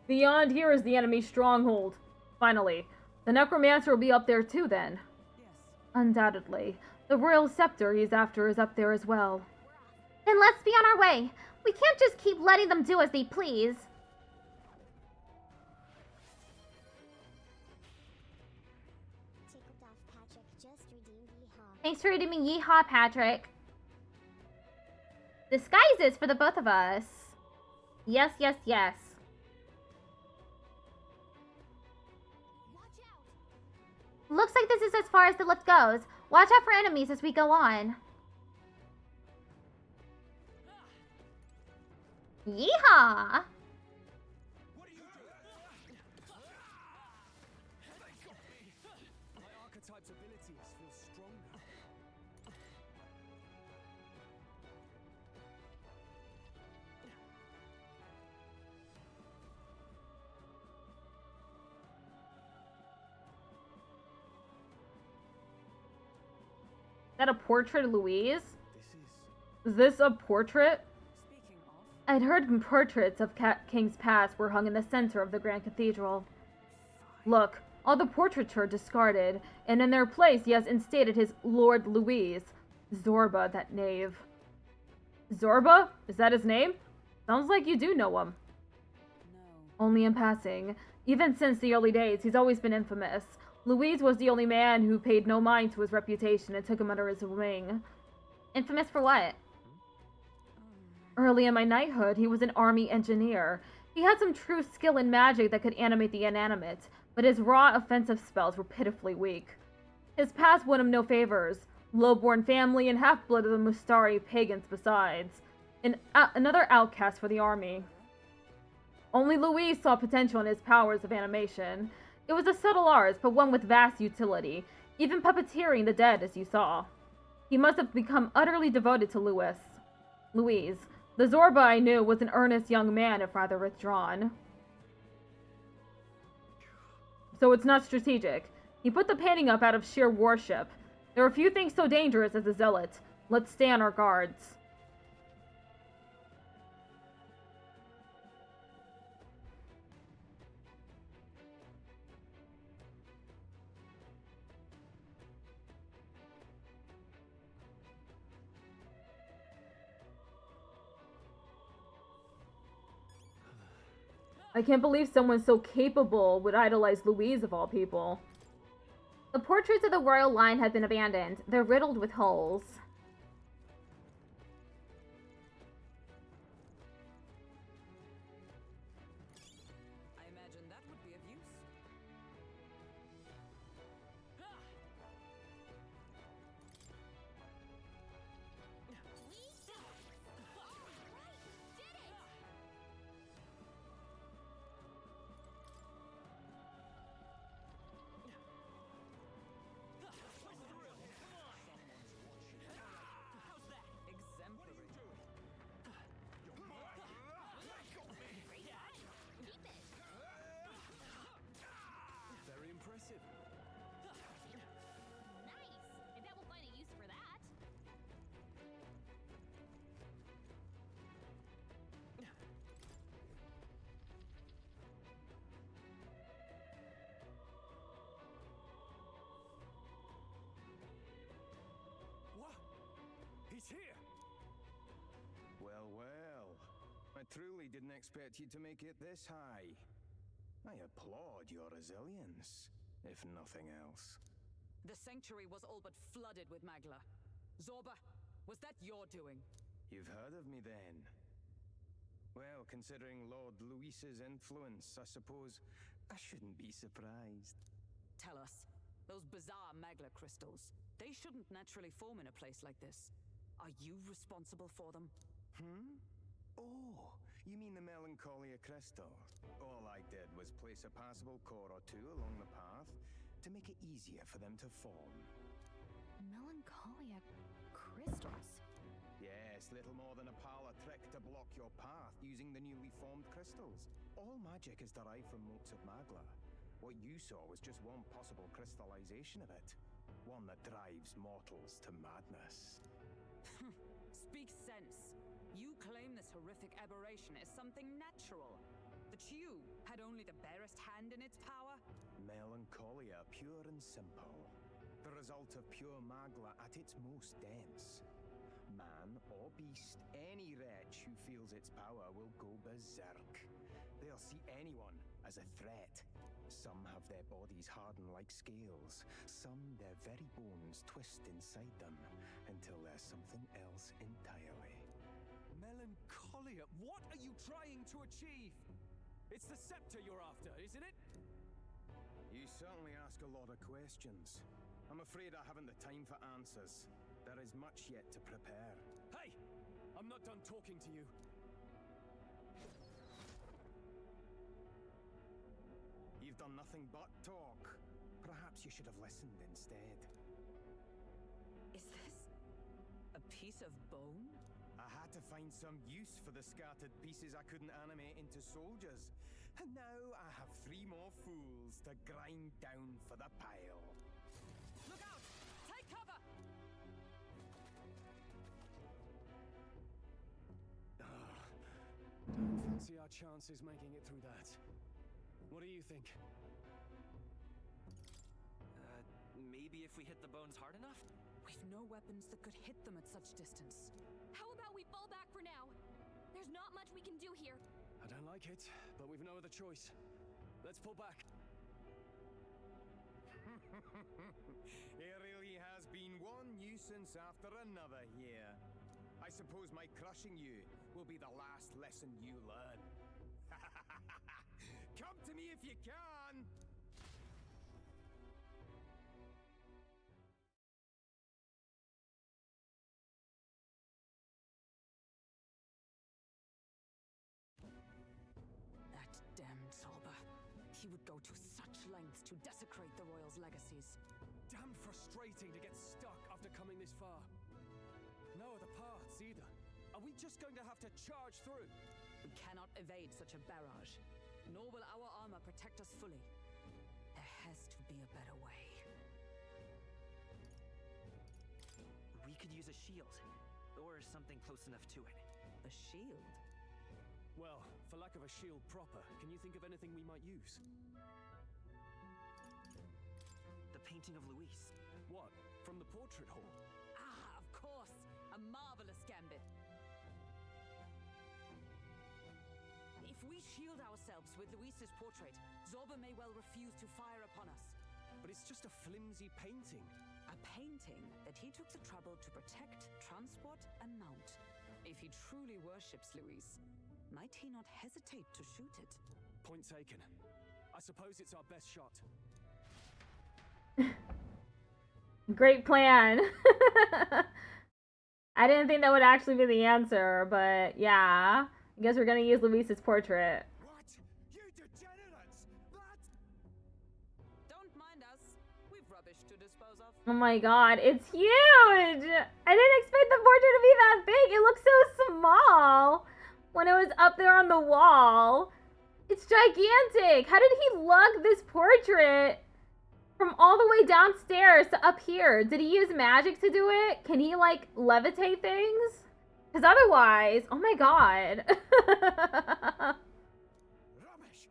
Beyond here is the enemy's stronghold. Finally, the necromancer will be up there too then. Yes. Undoubtedly. The royal scepter he's after is up there as well. Then let's be on our way. We can't just keep letting them do as they please. Tickled off Patrick just redeemed Yeehaw. Thanks for redeeming Yeehaw, Patrick. Disguises for the both of us. Yes, yes, yes. Watch out! Looks like this is as far as the lift goes. Watch out for enemies as we go on. Yeehaw! What are you doing? My archetype's abilities feel stronger. Is that a portrait of Louise? This is... Is this a portrait? Speaking of, I'd heard portraits of kings past were hung in the center of the Grand Cathedral. Look, all the portraits are discarded, and in their place he has instated his Lord Louise. Zorba, that knave. Zorba? Is that his name? Sounds like you do know him. no. Only in passing. Even since the early days, he's always been infamous. Louise was the only man who paid no mind to his reputation and took him under his wing. Infamous for what? Early in my knighthood, he was an army engineer. He had some true skill in magic that could animate the inanimate, but his raw offensive spells were pitifully weak. His past won him no favors. Low-born family and half-blood of the Mustari pagans besides. Another outcast for the army. Only Louise saw potential in his powers of animation. It was a subtle art, but one with vast utility, even puppeteering the dead as you saw. He must have become utterly devoted to Louise. The Zorba I knew was an earnest young man, if rather withdrawn. so it's not strategic. He put the painting up out of sheer worship. There are few things so dangerous as a zealot. Let's stay on our guards. I can't believe someone so capable would idolize Louise of all people. The portraits of the royal line have been abandoned. They're riddled with holes. I imagine that would be of use. Very impressive. Nice! I bet we'll find a use for that. What? He's here! Well, well. I truly didn't expect you to make it this high. I applaud your resilience, if nothing else. The sanctuary was all but flooded with Magla. Zorba, was that your doing? You've heard of me then? Well, considering Lord Luis's influence, I suppose I shouldn't be surprised. Tell us, those bizarre Magla crystals, they shouldn't naturally form in a place like this. Are you responsible for them? Oh, you mean the Melancholia crystals? All I did was place a passable core or two along the path to make it easier for them to form. Melancholia crystals. Yes, little more than a parlor trick to block your path using the newly formed crystals. All magic is derived from motes of Magla. What you saw was just one possible crystallization of it. One that drives mortals to madness. Speak sense. You claim this horrific aberration is something natural. That you had only the barest hand in its power? Melancholia, pure and simple. The result of pure Magla at its most dense. Man or beast, any wretch who feels its power will go berserk. They'll see anyone as a threat. Some have their bodies harden like scales. Some their very bones twist inside them until there's something else entirely. Melancholia, what are you trying to achieve? It's the scepter you're after, isn't it? You certainly ask a lot of questions. I'm afraid I haven't the time for answers. There is much yet to prepare. Hey! I'm not done talking to you. You've done nothing but talk. Perhaps you should have listened instead. Is this a piece of bone? I had to find some use for the scattered pieces I couldn't animate into soldiers. And now I have 3 more fools to grind down for the pile. Look out! Take cover! Don't fancy our chances making it through that. What do you think? Maybe if we hit the bones hard enough? We've no weapons that could hit them at such distance. How about we fall back for now? There's not much we can do here. I don't like it, but we've no other choice. Let's pull back. It really has been one nuisance after another here. I suppose my crushing you will be the last lesson you learn. Come to me if you can! That damned Zorba. He would go to such lengths to desecrate the royals' legacies. Damn frustrating to get stuck after coming this far. No other paths either. Are we just going to have to charge through? We cannot evade such a barrage, nor will our armor protect us fully. There has to be a better way. We could use a shield, or something close enough to it. A shield? Well, for lack of a shield proper, can you think of anything we might use? The painting of Louise. What? From the portrait hall? Ah, of course! A marvelous gambit. If we shield ourselves with Louise's portrait, Zorba may well refuse to fire upon us. But it's just a flimsy painting. A painting that he took the trouble to protect, transport, and mount. If he truly worships Louise, might he not hesitate to shoot it? Point taken. I suppose it's our best shot. Great plan. I didn't think that would actually be the answer, but yeah. I guess we're gonna use Luis's portrait. What? You degenerates! That... Don't mind us. We've rubbish to dispose of. Oh my god, it's huge! I didn't expect the portrait to be that big. It looks so small when it was up there on the wall. It's gigantic. How did he lug this portrait from all the way downstairs to up here? Did he use magic to do it? Can he, like, levitate things? Because otherwise, oh my god. Rubbish!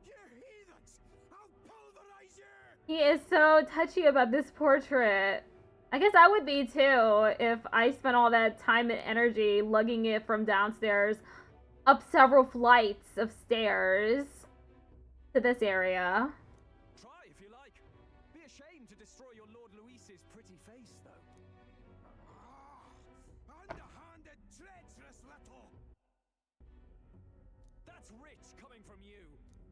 You heathens! I'll pulverize you! He is so touchy about this portrait. I guess I would be too if I spent all that time and energy lugging it from downstairs up several flights of stairs to this area. Try if you like. Be ashamed to destroy your Lord Louise's pretty face, though. Underhanded, treacherous little! That's rich coming from you.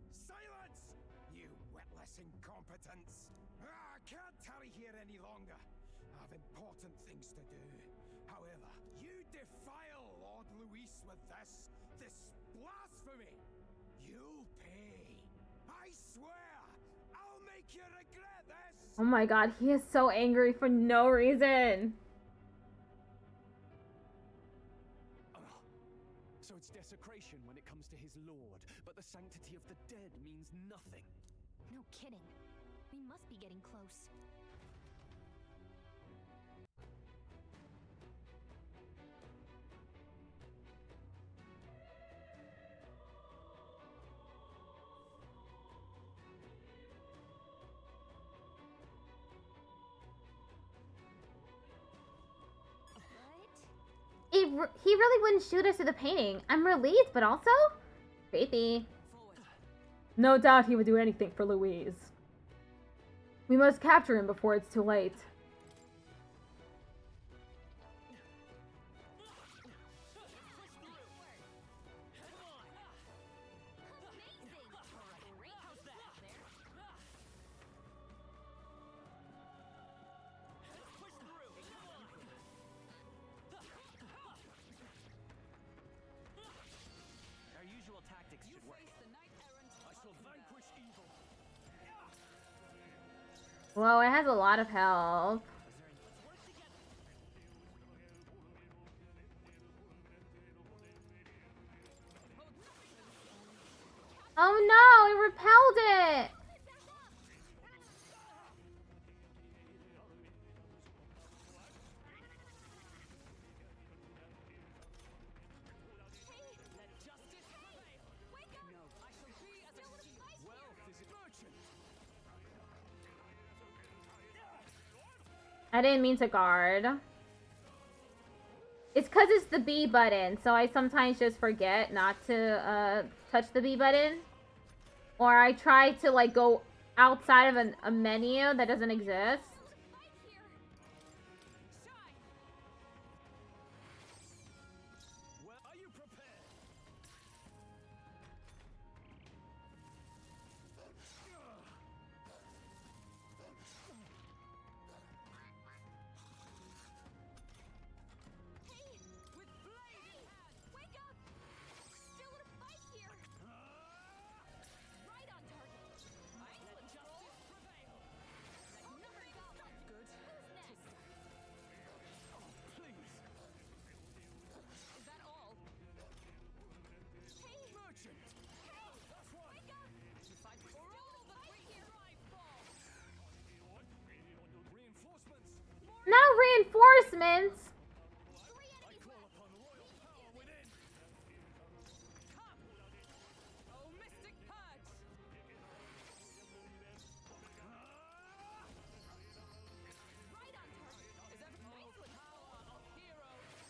Silence! You witless incompetents! I can't tarry here any longer. I've important things to do. However, you defile Lord Louise with this blasphemy! You'll pay. I swear! I'll make you regret this! Oh my god, he is so angry for no reason. So it's desecration when it comes to his lord, but the sanctity of the dead means nothing. No kidding. We must be getting close. He really wouldn't shoot us with the painting. I'm relieved, but also creepy. No doubt he would do anything for Louise. We must capture him before it's too late. Our usual tactics should work. I shall vanquish evil. Whoa, it has a lot of health. Oh no, it repelled it! I didn't mean to guard. It's because it's the B button, so I sometimes just forget not to touch the B button. Or I try to like go outside of a menu that doesn't exist. Well, are you prepared? announcements. Oh, Mystic Purge! Right on target. Is that nice with power of heroes?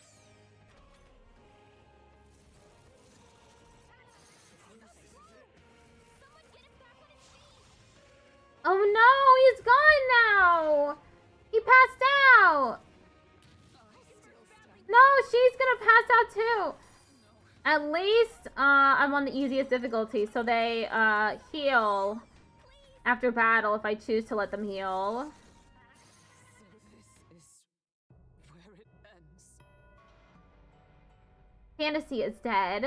Someone get it back on its feet! Oh no, he's gone now. He passed out. No, she's gonna pass out too. At least I'm on the easiest difficulty, so they heal after battle if I choose to let them heal. So this is where it ends. Fantasy is dead.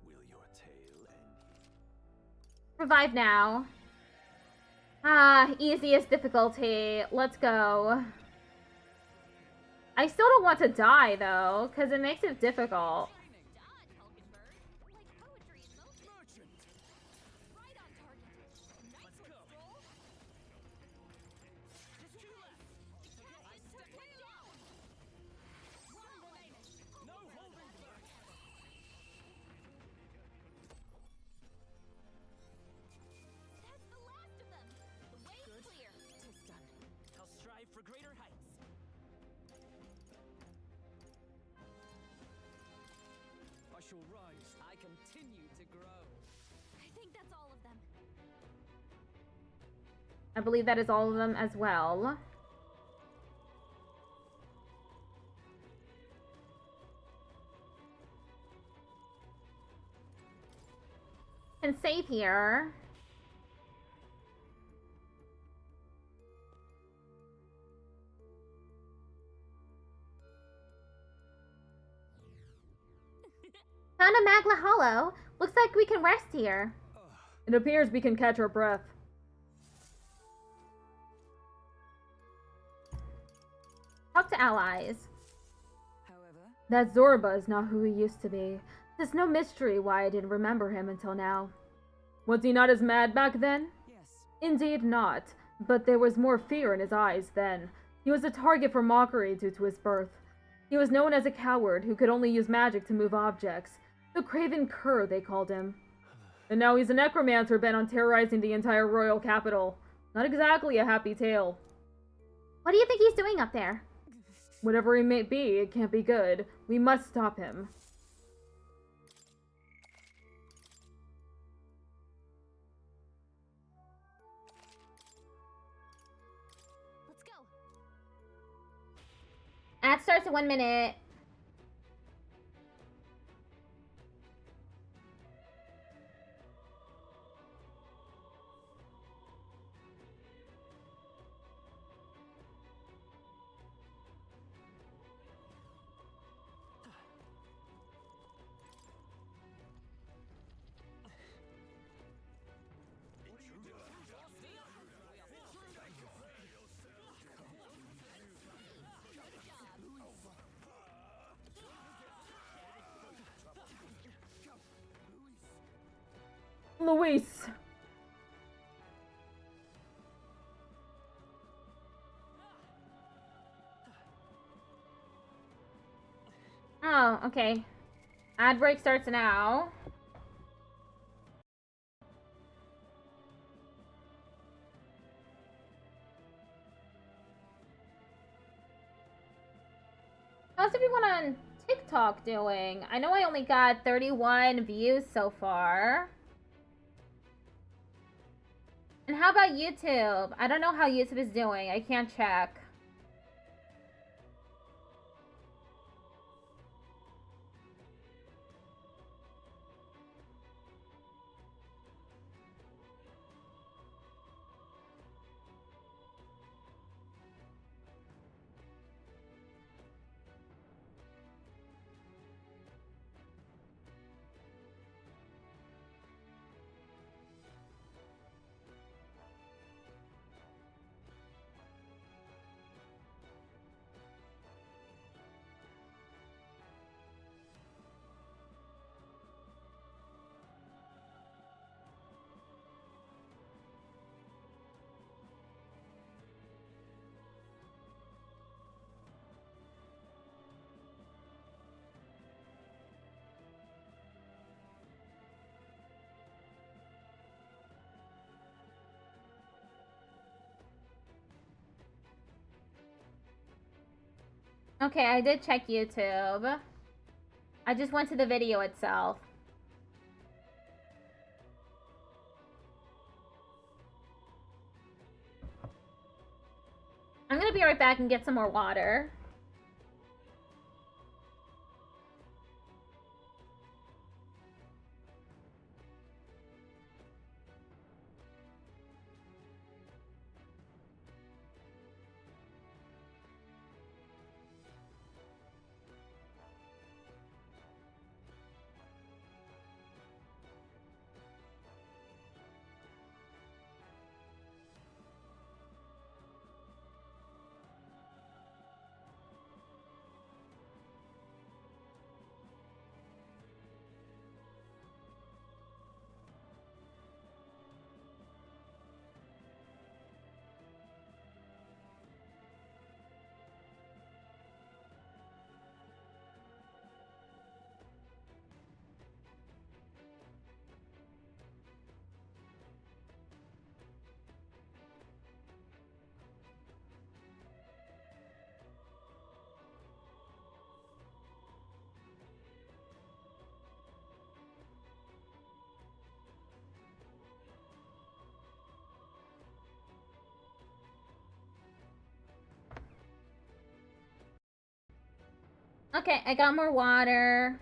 Will your tale end? Revive now. Easiest difficulty. Let's go. I still don't want to die though, because it makes it difficult. Dodge, Hulkenberg. Like poetry in motion. Merchant! Right on target. Nice one, Stroll. Just two left! I step it down. One remaining. No holding back! That's the last of them. The way is clear. Tis done. I'll strive for greater heights. I shall rise. I continue to grow. I think that's all of them. I believe that is all of them as well. Can save here. Found a Magla Hollow. Looks like we can rest here. It appears we can catch our breath. Talk to allies. However, That Zorba is not who he used to be. It's no mystery why I didn't remember him until now. Was he not as mad back then? yes. Indeed not, but there was more fear in his eyes then. He was a target for mockery due to his birth. He was known as a coward who could only use magic to move objects. The Craven Cur, they called him. And now he's a necromancer bent on terrorizing the entire royal capital. Not exactly a happy tale. What do you think he's doing up there? Whatever he may be, it can't be good. We must stop him. Let's go. Ad starts in 1 minute. Luis! Oh, okay. Ad break starts now. How's everyone on TikTok doing? I know I only got 31 views so far. And how about YouTube? I don't know how YouTube is doing. I can't check. Okay, I did check YouTube. I just went to the video itself. I'm gonna be right back and get some more water. Okay, I got more water.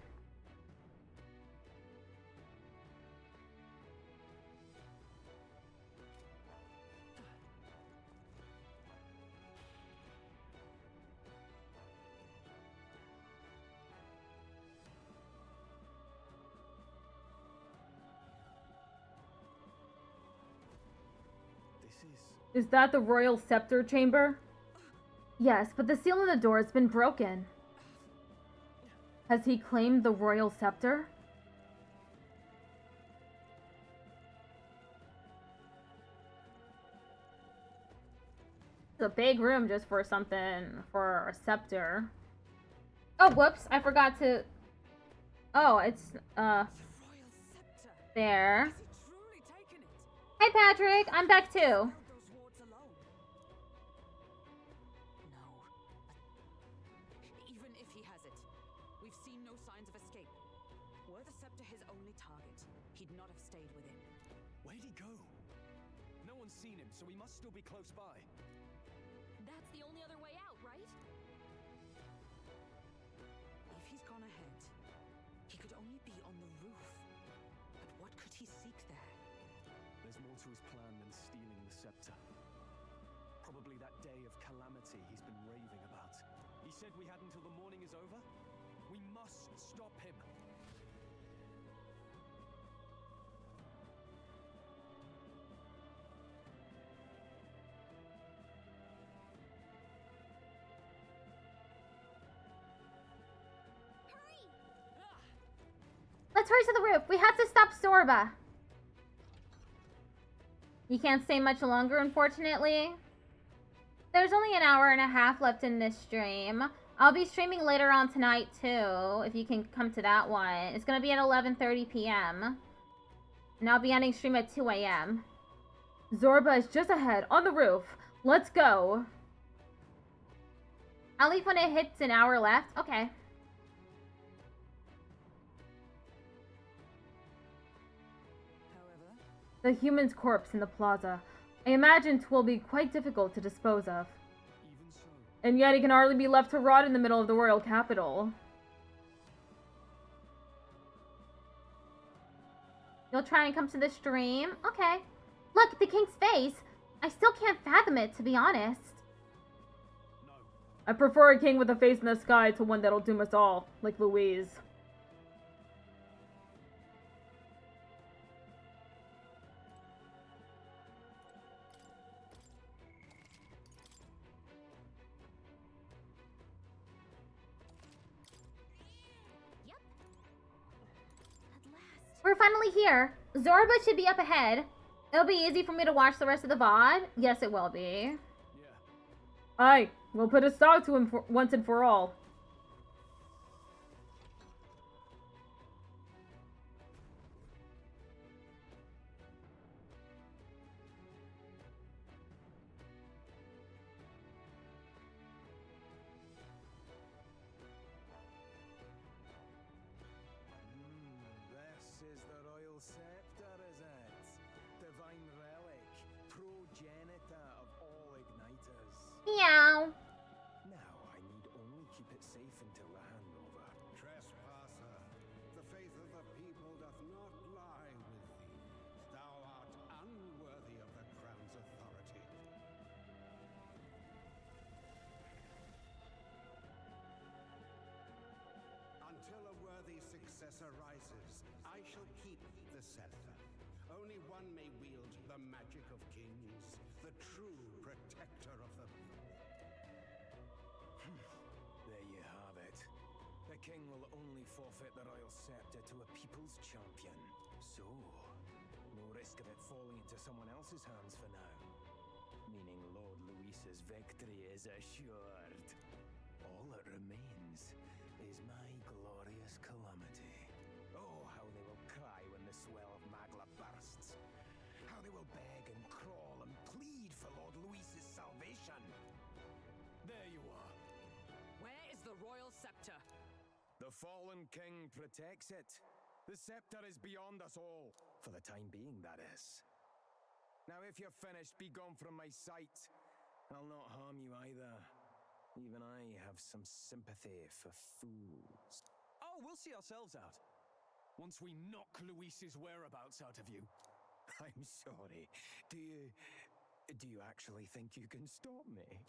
Is that the royal scepter chamber? Yes, but the seal on the door has been broken. Has he claimed the royal scepter? It's a big room just for something, for a scepter. Oh, whoops, I forgot to... Oh, it's, there. Hi, Patrick, I'm back too. So we must still be close by. That's the only other way out, right? If he's gone ahead, he could only be on the roof. But what could he seek there? There's more to his plan than stealing the scepter. Probably that day of calamity he's been raving about. He said we had until the morning is over. We must stop him. Let's hurry to the roof. We have to stop Sorba. You can't stay much longer, unfortunately. There's only an hour and a half left in this stream. I'll be streaming later on tonight, too, if you can come to that one. It's going to be at 11:30 p.m. And I'll be ending stream at 2 a.m. Zorba is just ahead, on the roof. Let's go. I'll leave when it hits an hour left. Okay. The human's corpse in the plaza. I imagine 'twill be quite difficult to dispose of. Even so. And yet he can hardly be left to rot in the middle of the royal capital. You'll try and come to the stream? Okay. Look, the king's face. I still can't fathom it, to be honest. No. I prefer a king with a face in the sky to one that'll doom us all, like Louise. We're finally here. Zorba should be up ahead. It'll be easy for me to watch the rest of the VOD. Yes, it will be. Yeah. Aye, we'll put a stop to him once and for all. it safe until the handover. Trespasser, the faith of the people doth not lie with thee. Thou art unworthy of the crown's authority. Until a worthy successor rises, I shall keep the scepter. Only one may wield the magic of kings, the true protector of the people. There you have it. The king will only forfeit the royal scepter to a people's champion. So, no risk of it falling into someone else's hands for now. Meaning Lord Luis's victory is assured. All that remains is my glorious calamity. Oh, how they will cry when the swell of Magla bursts. How they will beg and crawl and plead for Lord Luis's salvation. There you are. Where is the royal scepter? The fallen king protects it. The scepter is beyond us all. For the time being, that is. Now, if you're finished, be gone from my sight. I'll not harm you either. Even I have some sympathy for fools. Oh, we'll see ourselves out. Once we knock Luis's whereabouts out of you. I'm sorry. Do you actually think you can stop me?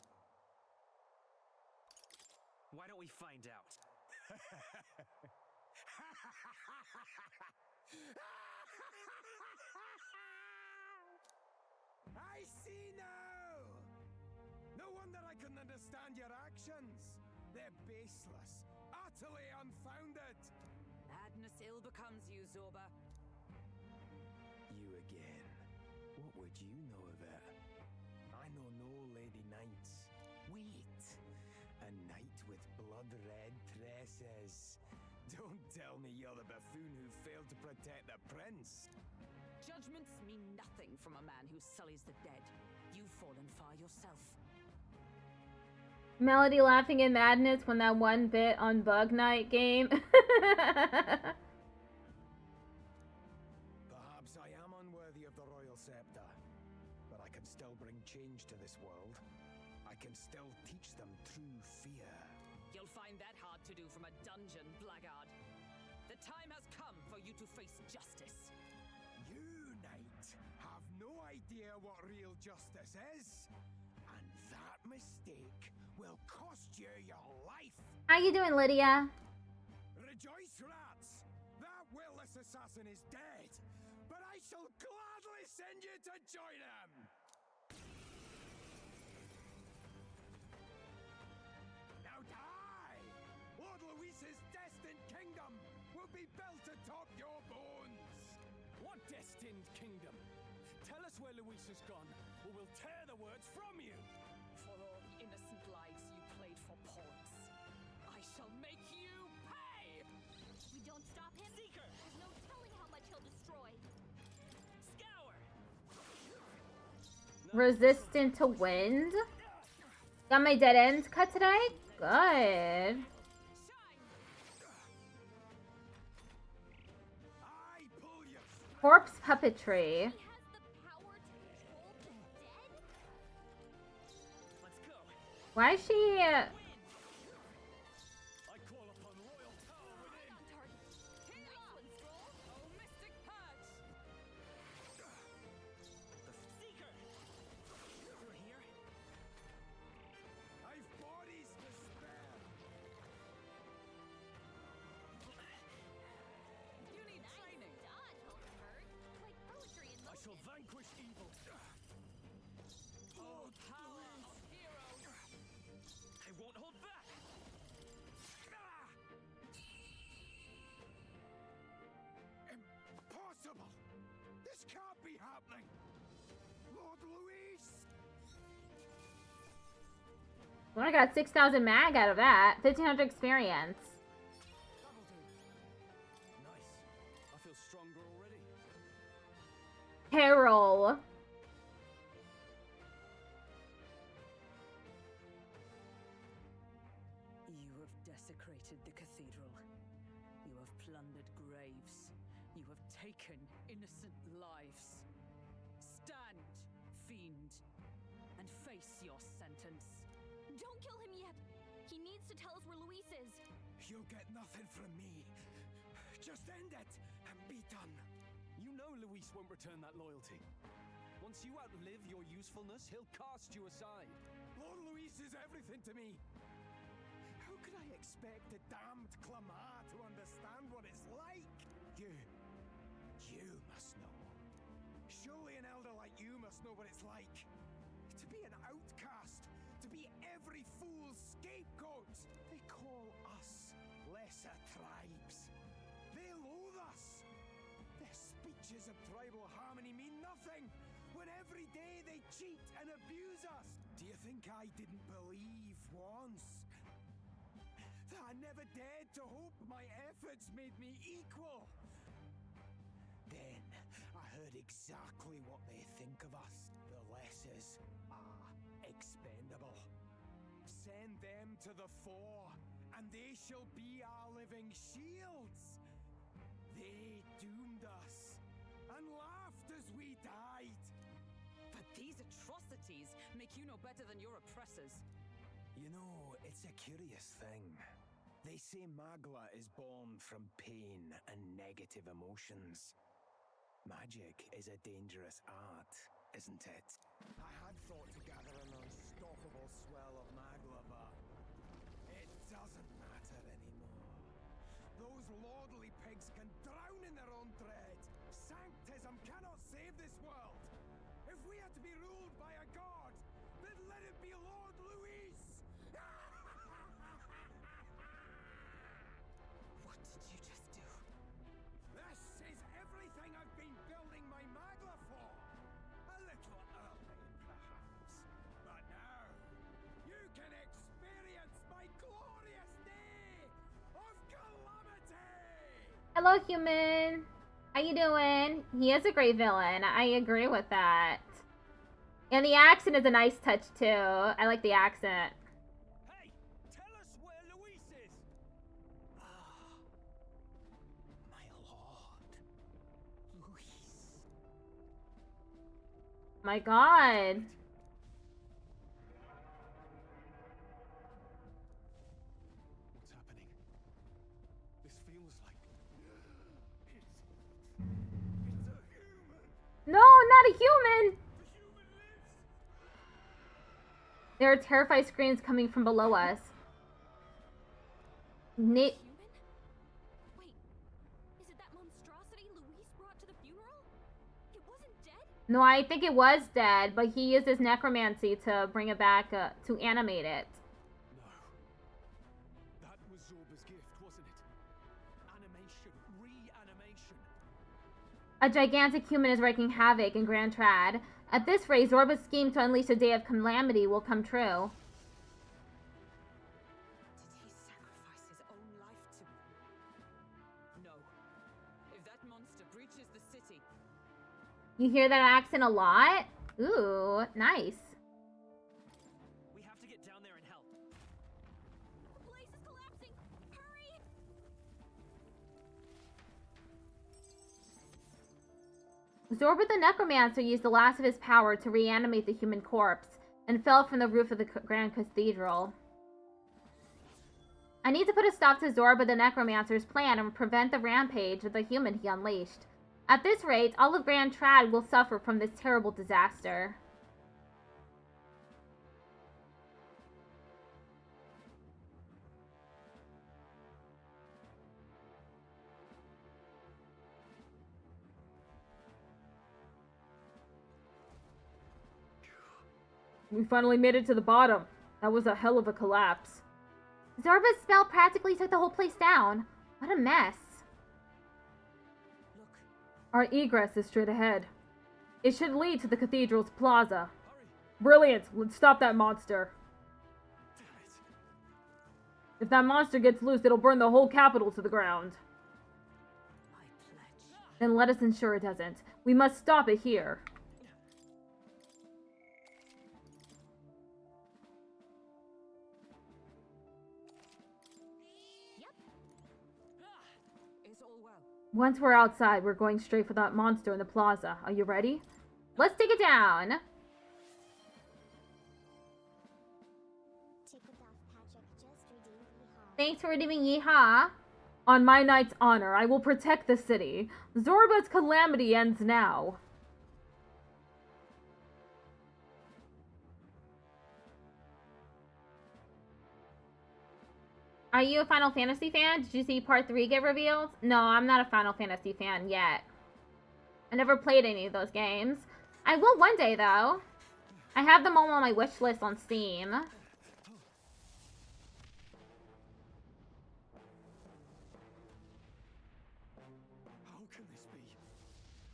Why don't we find out? I see now! No wonder I couldn't understand your actions. They're baseless, utterly unfounded. Madness ill becomes you, Zorba. You again. What would you know of it? I know no lady knights. Wait! A knight with blood-red tresses. Don't tell me you're the buffoon who failed to protect the prince. Judgments mean nothing from a man who sullies the dead. You've fallen far yourself. Melody laughing in madness when that one bit on Bug Night game. Perhaps I am unworthy of the royal scepter, but I can still bring change to this world. I can still teach them true fear. You'll find that hard to do from a dungeon, blackguard. The time has come for you to face justice. You, knight, have no idea what real justice is. And that mistake will cost you your life. How you doing, Lydia? Rejoice, rats! That willless assassin is dead, but I shall gladly send you to join him! Now die! Lord Luis's destined kingdom will be built atop your bones! What destined kingdom? Tell us where Luis has gone, or we'll tear the words from you. For all the innocent lives you played for pawns, I shall make you pay! We don't stop him. Seeker! There's no telling how much he'll destroy. Scour! Resistant to wind? Got my dead ends cut today? Good. Corpse puppetry. He has the power to control the dead? Let's go. Why is she... I call upon royal power within. On target. Nice one, Stroll. Oh, mystic purge! The Seeker! You're here? I've bodies to spare! You need training. Dodge, Hulkenberg. Like poetry in I shall motion. vanquish evil. Oh, power of heroes! I won't hold back. Impossible! This can't be happening! Lord Luis! Well, I got 6,000 mag out of that. 1,500 experience. That'll do. Nice. I feel stronger already. Carol. You have desecrated the cathedral. You have plundered graves. You have taken innocent lives. Stand, fiend, and face your sentence. Don't kill him yet. He needs to tell us where Luis is. You'll get nothing from me. Just end it and be done. You know Luis won't return that loyalty. Once you outlive your usefulness, he'll cast you aside. Lord Luis is everything to me. How could I expect the damned Clamar to understand what it's like? You must know. Surely an elder like you must know what it's like. To be an outcast. To be every fool's scapegoat. They call us lesser tribes. They loathe us. Their speeches of tribal harmony mean nothing, when every day they cheat and abuse us. Do you think I didn't believe once that I never dared to hope my efforts made me equal? Then I heard exactly what they think of us. The lessers are expendable. Send them to the fore, and they shall be our living shields. They doomed us and laughed as we died. But these atrocities make you no better than your oppressors. You know, it's a curious thing. They say Magla is born from pain and negative emotions. Magic is a dangerous art, isn't it? I had thought to gather an unstoppable swell of Magla, but it doesn't matter anymore. Those lordly pigs can drown in their own dread. Sanctism cannot save this world. If we are to be ruled by a god, then let it be Lord Luis! What did you just do? This is everything I've been building my Magla for. A little early, perhaps. But now, you can experience my glorious day of calamity! Hello, human. How you doing? He is a great villain. I agree with that. And the accent is a nice touch, too. I like the accent. Hey, tell us where Luis is. My lord, Luis. My god. What's happening? This feels like It's a human! No, not a human! The human lives! There are terrified screams coming from below us. Human? Wait, is it that monstrosity Luis brought to the funeral? It wasn't dead? No, I think it was dead, but he used his necromancy to bring it back, to animate it. no. That was Zorba's gift, wasn't it? Animation, reanimation. A gigantic human is wreaking havoc in Grand Trad. At this rate, Zorba's scheme to unleash a day of calamity will come true. Did he sacrifice his own life to... No. If that monster breaches the city... You hear that accent a lot? Ooh, nice. We have to get down there and help. The place is collapsing! Hurry! Zorba the Necromancer used the last of his power to reanimate the human corpse and fell from the roof of the Grand Cathedral. I need to put a stop to Zorba the Necromancer's plan and prevent the rampage of the human he unleashed. At this rate, all of Grand Trad will suffer from this terrible disaster. We finally made it to the bottom. That was a hell of a collapse. Zorba's spell practically took the whole place down. What a mess. Look, Our egress is straight ahead. It should lead to the cathedral's plaza. Hurry! Brilliant! Let's stop that monster. Damn it! If that monster gets loose, it'll burn the whole capital to the ground. I pledge. Then let us ensure it doesn't. We must stop it here. It's all well. Once we're outside, we're going straight for that monster in the plaza. Are you ready? Let's take it down. Ticked off Patrick just Thanks for redeeming Yeehaw. On my knight's honor, I will protect the city. Zorba's calamity ends now. Are you a Final Fantasy fan? Did you see Part 3 get revealed? No, I'm not a Final Fantasy fan yet. I never played any of those games. I will one day, though. I have them all on my wish list on Steam. How can this be?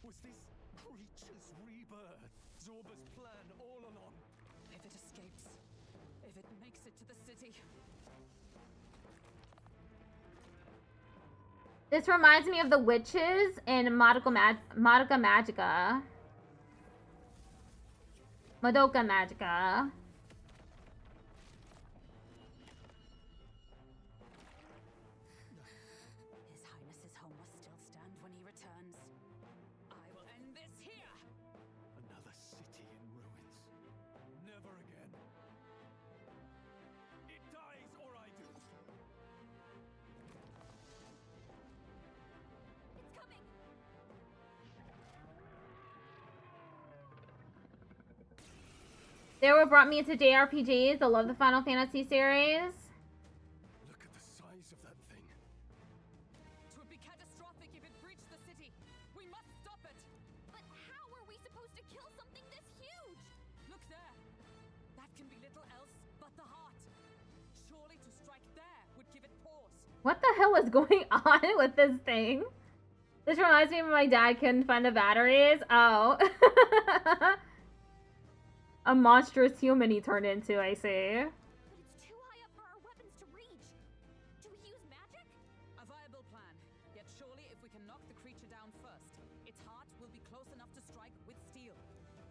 Was this creature's rebirth Zorba's plan all along? If it escapes, if it makes it to the city. This reminds me of the witches in Madoka Magica. Madoka Magica. His Highness's home must still stand when he returns. I will end this here! Another city in ruins. Never again. It dies or I do. It's coming! They were brought me into JRPGs. I love the Final Fantasy series. Look at the size of that thing. It would be catastrophic if it breached the city. We must stop it! But how are we supposed to kill something this huge? Look there! That can be little else but the heart. Surely to strike there would give it pause. What the hell is going on with this thing? This reminds me of my dad couldn't find the batteries. Oh. A monstrous human he turned into, I see. But it's too high up for our weapons to reach. Do we use magic? A viable plan. Yet surely if we can knock the creature down first, its heart will be close enough to strike with steel.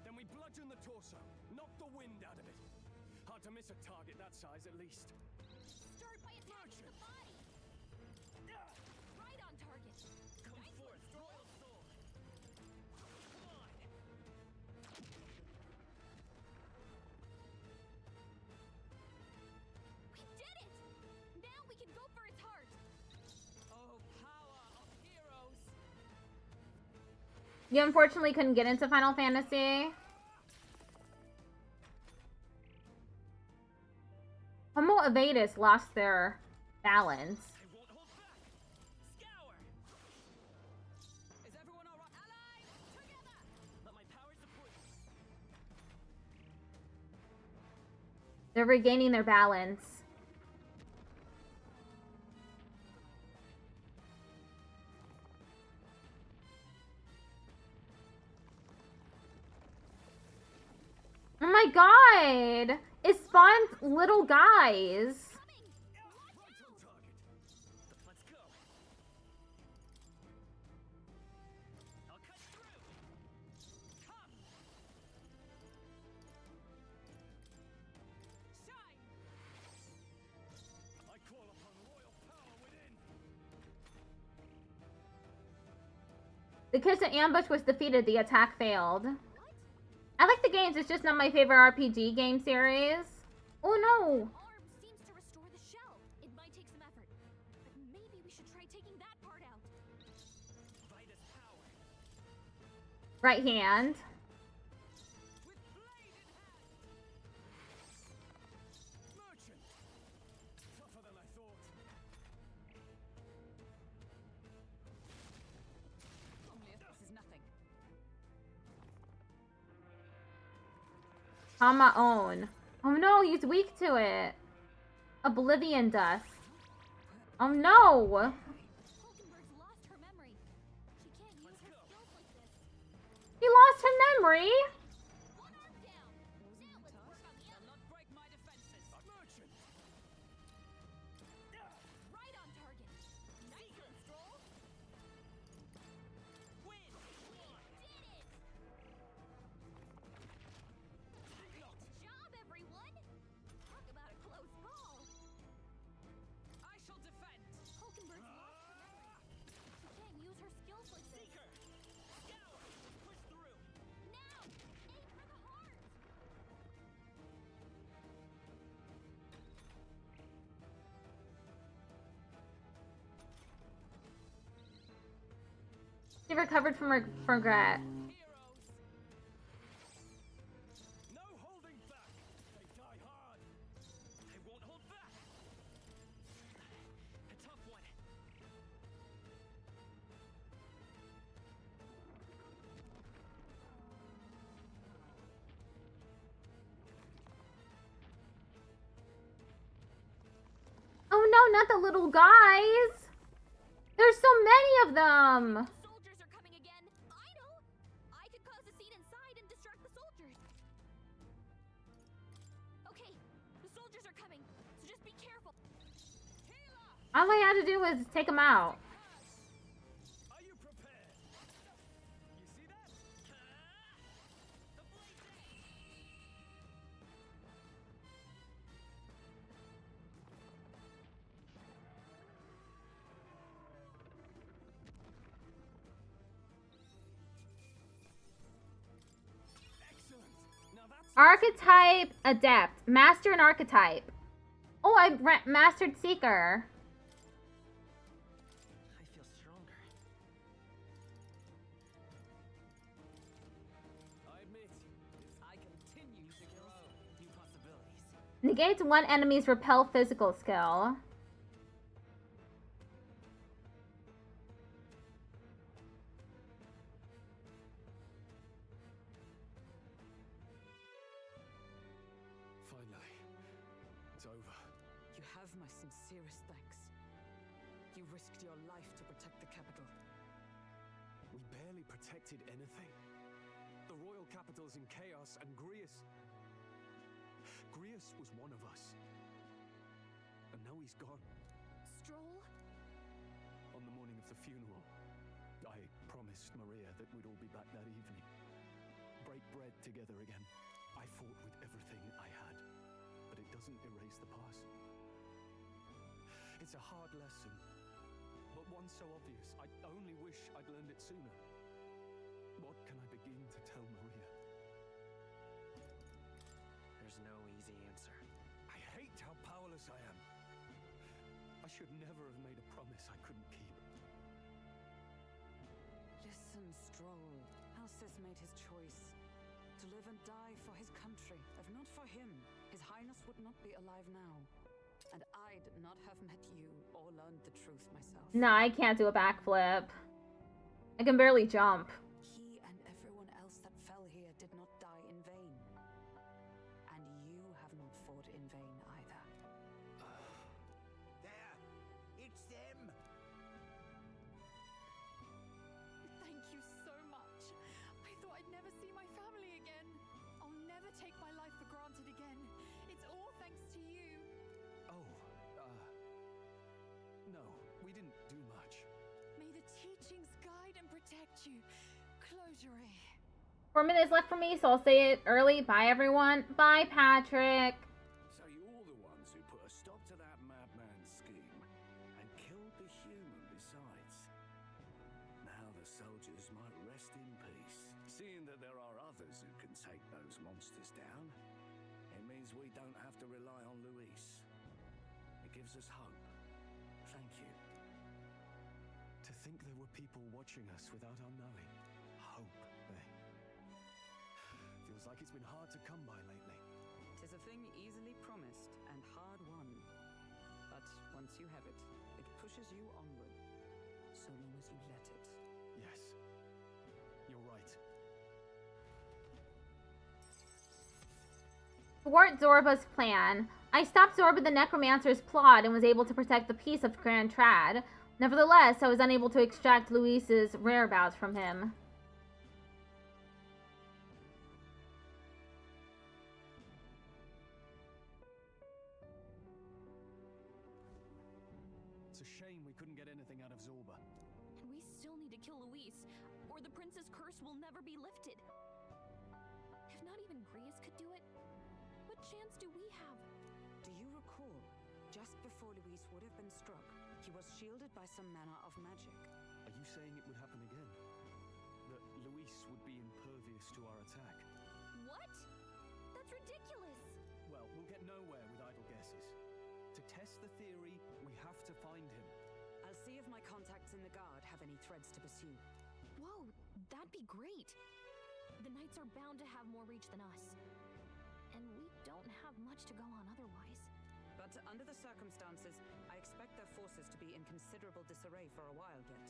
Then we bludgeon the torso, knock the wind out of it. Hard to miss a target that size at least. Start by attacking the body. Right on target. Come forth, royal soul. Come on. We did it! Now we can go for its heart. Oh, power of heroes! You unfortunately couldn't get into Final Fantasy. Homo Evadus lost their balance. I won't hold back. Scour. Is everyone alright? Allies! Together! Let my power support you. They're regaining their balance. Oh my god! It spawned little guys. Right on target. Let's go. I'll cut through. Come. Shine! I call upon royal power within. Because the ambush was defeated, the attack failed. I like the games, it's just not my favorite RPG game series. Oh no! Arm seems to restore the shell. It might take some effort. But maybe we should try taking that part out. Vitus power. Right hand. With blade in hand! Merchant. Tougher than I thought. Only if this is nothing. On my own. Oh no, he's weak to it. Oblivion dust. Oh no! Hulkenberg's lost her memory. She can't use her skills like this. He lost her memory! One arm down. Now let's work on the Shall other. not break my defenses. Merchant. Right on target. Nice one, Stroll. Win. Did it! Good job, everyone. Talk about a close call. I shall defend. Hulkenberg's lost her memory. She can't use her skills like this. Seeker. Scour. Push through. Now, aim for the heart. She recovered from regret. No holding back. They die hard. They won't hold back. A tough one. Oh no, not the little guys! There's so many of them! Soldiers are coming again. I know. I could cause a scene inside and distract the soldiers. Okay, the soldiers are coming, so just be careful. All I had to do was take them out. Are you prepared? You see that? The blade. Excellent. Now that's Archetype Adept. Master an archetype. Oh, I mastered Seeker. I feel stronger. I admit, I continue to grow. New possibilities. Negates one enemy's repel physical skill. Finally, it's over. You have my sincerest thanks. You risked your life to protect the capital. We barely protected anything. The royal capital's in chaos, and Grius was one of us. And now he's gone. Stroll? On the morning of the funeral, I promised Maria that we'd all be back that evening. Break bread together again. I fought with everything I had, but it doesn't erase the past. It's a hard lesson, but one so obvious. I only wish I'd learned it sooner. What can I begin to tell Maria? There's no easy answer. I hate how powerless I am. I should never have made a promise I couldn't keep. Listen, Stroll. Alcest made his choice. To live and die for his country. If not for him, His Highness would not be alive now. And I'd not have met you or learned the truth myself. Nah, I can't do a backflip. I can barely jump. He and everyone else that fell here did not die in vain. And you have not fought in vain either. There! It's them! Thank you so much. I thought I'd never see my family again. I'll never take my life for granted again. It's all thanks to you. Oh, no, we didn't do much. May the teachings guide and protect you. Closure. 4 minutes left for me, so I'll say it early. Bye, everyone. Bye, Patrick. So you're the ones who put a stop to that madman's scheme and killed the human besides. Now the soldiers might rest in peace. Seeing that there are others who can take those monsters down, it means we don't have to rely on Luis. It gives us hope. Thank you. To think there were people watching us without our knowing. Hope, eh? Feels like it's been hard to come by lately. 'Tis a thing easily promised and hard won. But once you have it, it pushes you onward. So long as you let it. Yes, you're right. Thwart Zorba's plan. I stopped Zorba the Necromancer's plot and was able to protect the peace of Grand Trad. Nevertheless, I was unable to extract Luis's whereabouts from him. It's a shame we couldn't get anything out of Zorba. And we still need to kill Luis, or the prince's curse will never be lifted. If not even Grius could do it, what chance do we have? Do you recall, just before Luis would have been struck, he was shielded by some manner of magic? Are you saying it would happen again? That Luis would be impervious to our attack? What? That's ridiculous! Well, we'll get nowhere with idle guesses. To test the theory, we have to find him. I'll see if my contacts in the Guard have any threads to pursue. Whoa, that'd be great. The Knights are bound to have more reach than us. And we don't have much to go on otherwise. But under the circumstances, I expect their forces to be in considerable disarray for a while yet.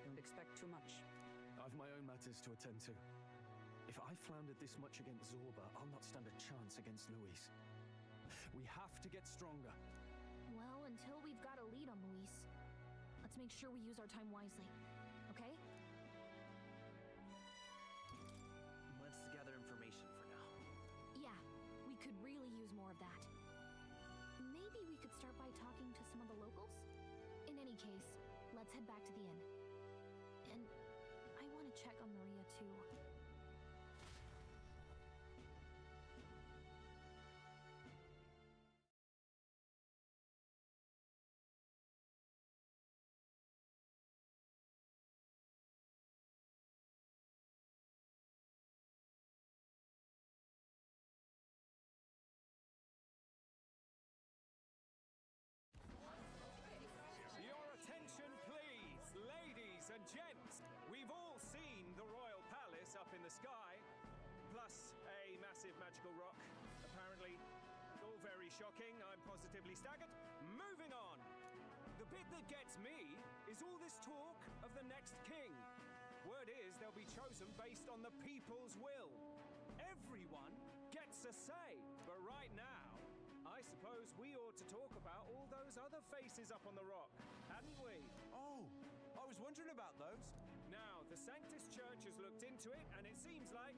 Don't expect too much. I've my own matters to attend to. If I floundered this much against Zorba, I'll not stand a chance against Luis. We have to get stronger. Well, until we've got a lead on Luis, let's make sure we use our time wisely. Okay? Let's gather information for now. Yeah, we could really use more of that. Maybe we could start by talking to some of the locals? In any case, let's head back to the inn. And I want to check on Maria too. Your attention, please, ladies and gents. We've all seen the royal palace up in the sky, plus a massive magical rock. Apparently, all very shocking. I'm positively staggered. Moving on. The bit that gets me is all this talk of the next king. Word is they'll be chosen based on the people's will. Everyone gets a say, but right now, I suppose we ought to talk about all those other faces up on the rock, hadn't we? Oh, I was wondering about those. Now, the Sanctus Church has looked into it, and it seems like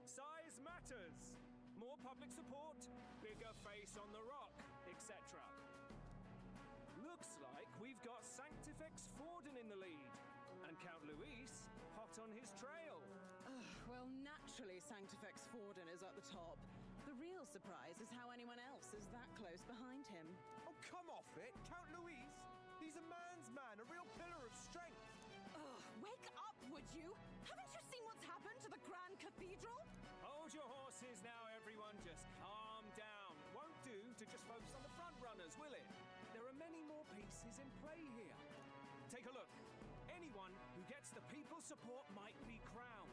size matters. More public support, bigger face on the rock, etc. Looks like we've got Sanctifex Forden in the lead, and Count Luis hot on his trail. Well, naturally, Sanctifex Forden is at the top. The real surprise is how anyone else is that close behind him. Oh, come off it, Count Luis. He's a man's man, a real pillar of strength. Ugh, wake up, would you? Haven't you seen what's happened to the Grand Cathedral? Hold your horses now, everyone. Just calm down. Won't do to just focus on the front runners, will it? There are many more pieces in play here. Take a look. Anyone who gets the people's support might be crowned.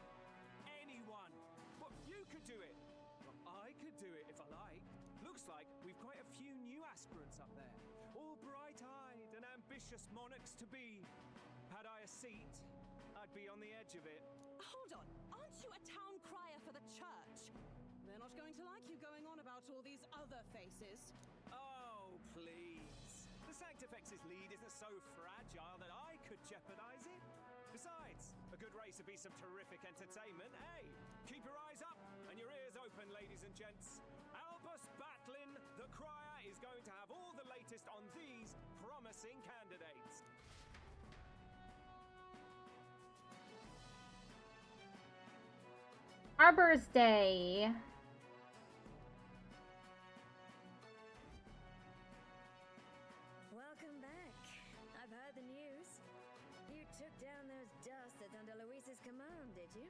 Anyone. Well, you could do it. Well, I could do it if I like. Looks like we've quite a few new aspirants up there. All bright-eyed and ambitious monarchs to be. Had I a seat, I'd be on the edge of it. Hold on, aren't you a town crier for the church? They're not going to like you going on about all these other faces. Oh, please. The Sanctifex's lead isn't so fragile that I could jeopardize it. Besides, a good race would be some terrific entertainment, eh? Keep your eyes up and your ears open, ladies and gents. Albus Batlin, the crier, is going to have all the latest on these promising candidates. Arbor's Day. Welcome back. I've heard the news. You took down those dastards under Luis's command, did you?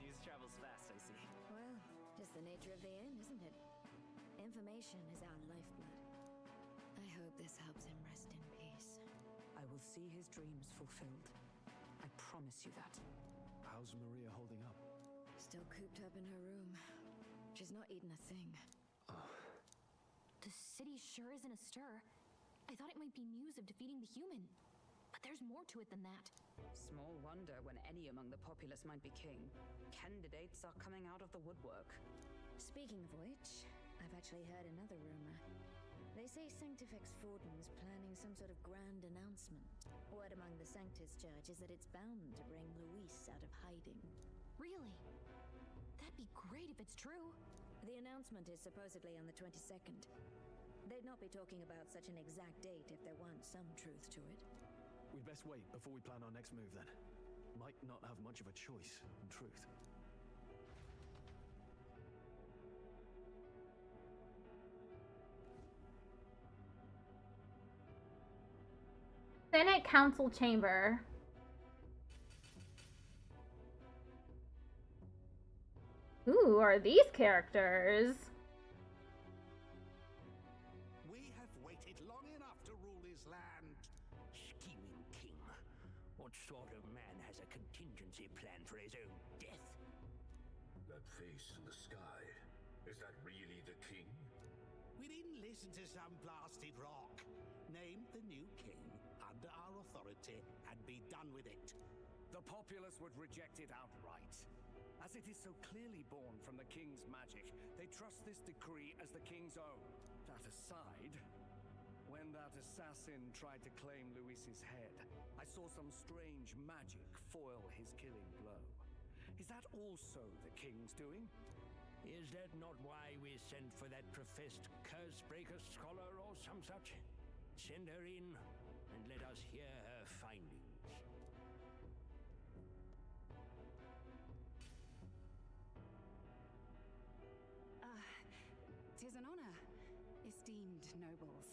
News travels fast, I see. Well, just the nature of the inn, isn't it? Information is our lifeblood. I hope this helps him rest in peace. I will see his dreams fulfilled. I promise you that. How's Maria holding up? Still cooped up in her room. She's not eaten a thing. The city sure isn't astir. I thought it might be news of defeating the human. But there's more to it than that. Small wonder when any among the populace might be king. Candidates are coming out of the woodwork. Speaking of which, I've actually heard another rumor. They say Sanctifex Forden is planning some sort of grand announcement. Word among the Sanctus Church is that it's bound to bring Luis out of hiding. Really? That'd be great if it's true. The announcement is supposedly on the 22nd. They'd not be talking about such an exact date if there weren't some truth to it. We'd best wait before we plan our next move then. Might not have much of a choice, in truth. Senate Council Chamber. Who are these characters? We have waited long enough to rule his land. Scheming king. What sort of man has a contingency plan for his own death? That face in the sky, is that really the king? We didn't listen to some blasted rock. Name the new king under our authority and be done with it. The populace would reject it outright. As it is so clearly born from the king's magic, they trust this decree as the king's own. That aside, when that assassin tried to claim Luis's head, I saw some strange magic foil his killing blow. Is that also the king's doing? Is that not why we sent for that professed curse-breaker scholar or some such? Send her in, and let us hear her findings. Tis an honor, esteemed nobles.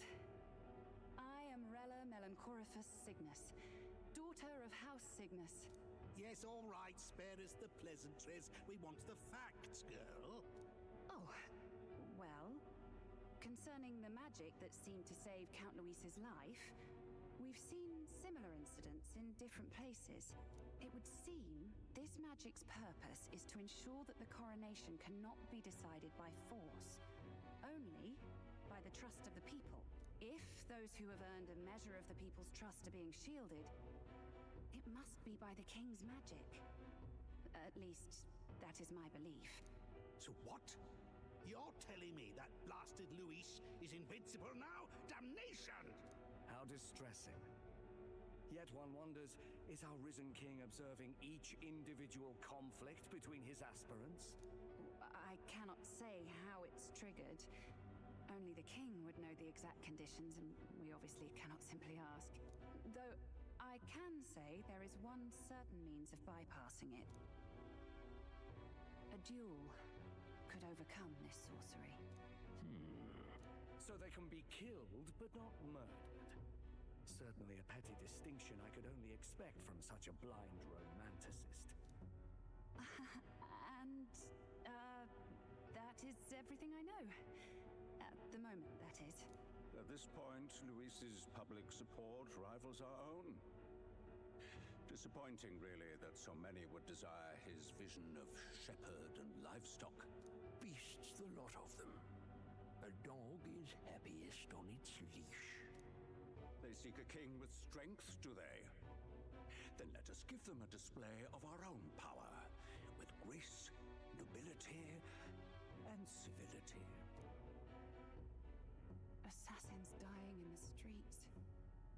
I am Rella Melanchorophus Cygnus, daughter of House Cygnus. Yes, all right, spare us the pleasantries. We want the facts, girl. Oh, well, concerning the magic that seemed to save Count Luis's life, we've seen similar incidents in different places. It would seem this magic's purpose is to ensure that the coronation cannot be decided by force, only by the trust of the people. If those who have earned a measure of the people's trust are being shielded, it must be by the king's magic. At least, that is my belief. So what? You're telling me that blasted Luis is invincible now? Damnation! How distressing. Yet one wonders, is our risen king observing each individual conflict between his aspirants? I cannot say how it's triggered. Only the king would know the exact conditions, and we obviously cannot simply ask. Though I can say there is one certain means of bypassing it. A duel could overcome this sorcery. So they can be killed, but not murdered. Certainly a petty distinction I could only expect from such a blind romanticist. And, that is everything I know. At the moment, that is. At this point, Luis's public support rivals our own. Disappointing, really, that so many would desire his vision of shepherd and livestock. Beasts, the lot of them. A dog is happiest on its leash. They seek a king with strength, do they? Then let us give them a display of our own power, with grace, nobility, and civility. Assassins dying in the streets.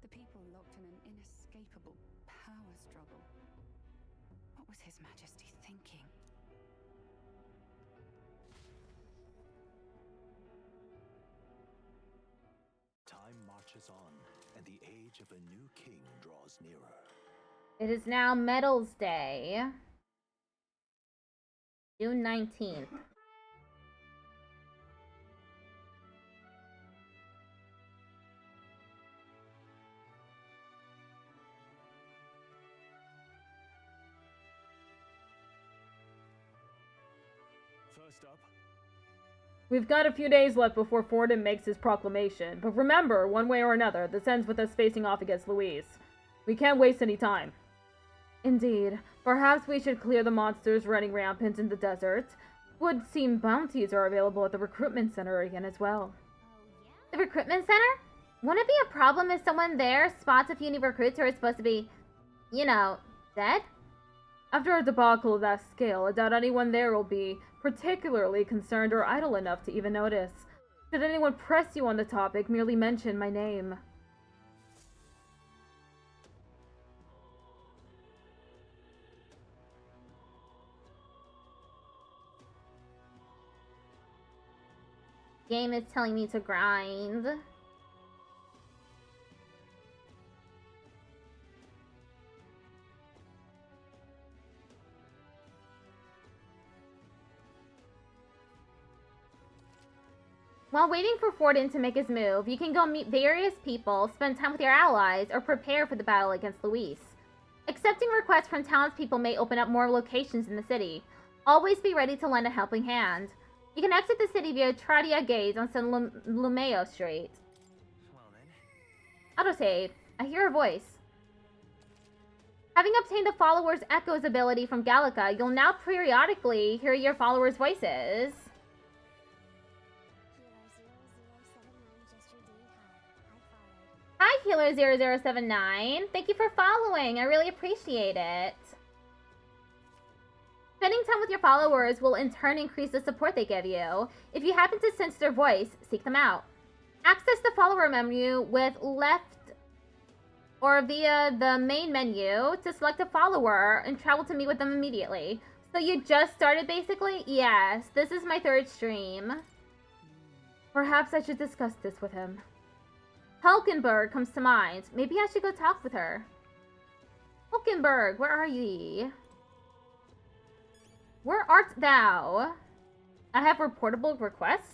The people locked in an inescapable power struggle. What was His Majesty thinking? Time marches on, and the age of a new king draws nearer. It is now Medals Day, June 19th. First up, We've got a few days left before Forden makes his proclamation, but remember, one way or another, this ends with us facing off against Louise. We can't waste any time. Indeed. Perhaps we should clear the monsters running rampant in the desert. Would seem bounties are available at the recruitment center again as well. The recruitment center? Wouldn't it be a problem if someone there spots a few new recruits who are supposed to be, you know, dead? After a debacle of that scale, I doubt anyone there will be particularly concerned or idle enough to even notice. Should anyone press you on the topic, merely mention my name. Game is telling me to grind. While waiting for Forden to make his move, you can go meet various people, spend time with your allies, or prepare for the battle against Luis. Accepting requests from townspeople may open up more locations in the city. Always be ready to lend a helping hand. You can exit the city via Tradia Gates on San Lumeo Street. Well then. Autosave. I hear a voice. Having obtained the follower's echoes ability from Gallica, you'll now periodically hear your followers' voices. Hi, Healer0079. Thank you for following. I really appreciate it. Spending time with your followers will in turn increase the support they give you. If you happen to sense their voice, seek them out. Access the follower menu with left or via the main menu to select a follower and travel to meet with them immediately. So you just started basically? Yes, this is my 3rd stream. Perhaps I should discuss this with him. Hulkenberg comes to mind. Maybe I should go talk with her. Hulkenberg, where are ye? Where art thou? I have reportable requests.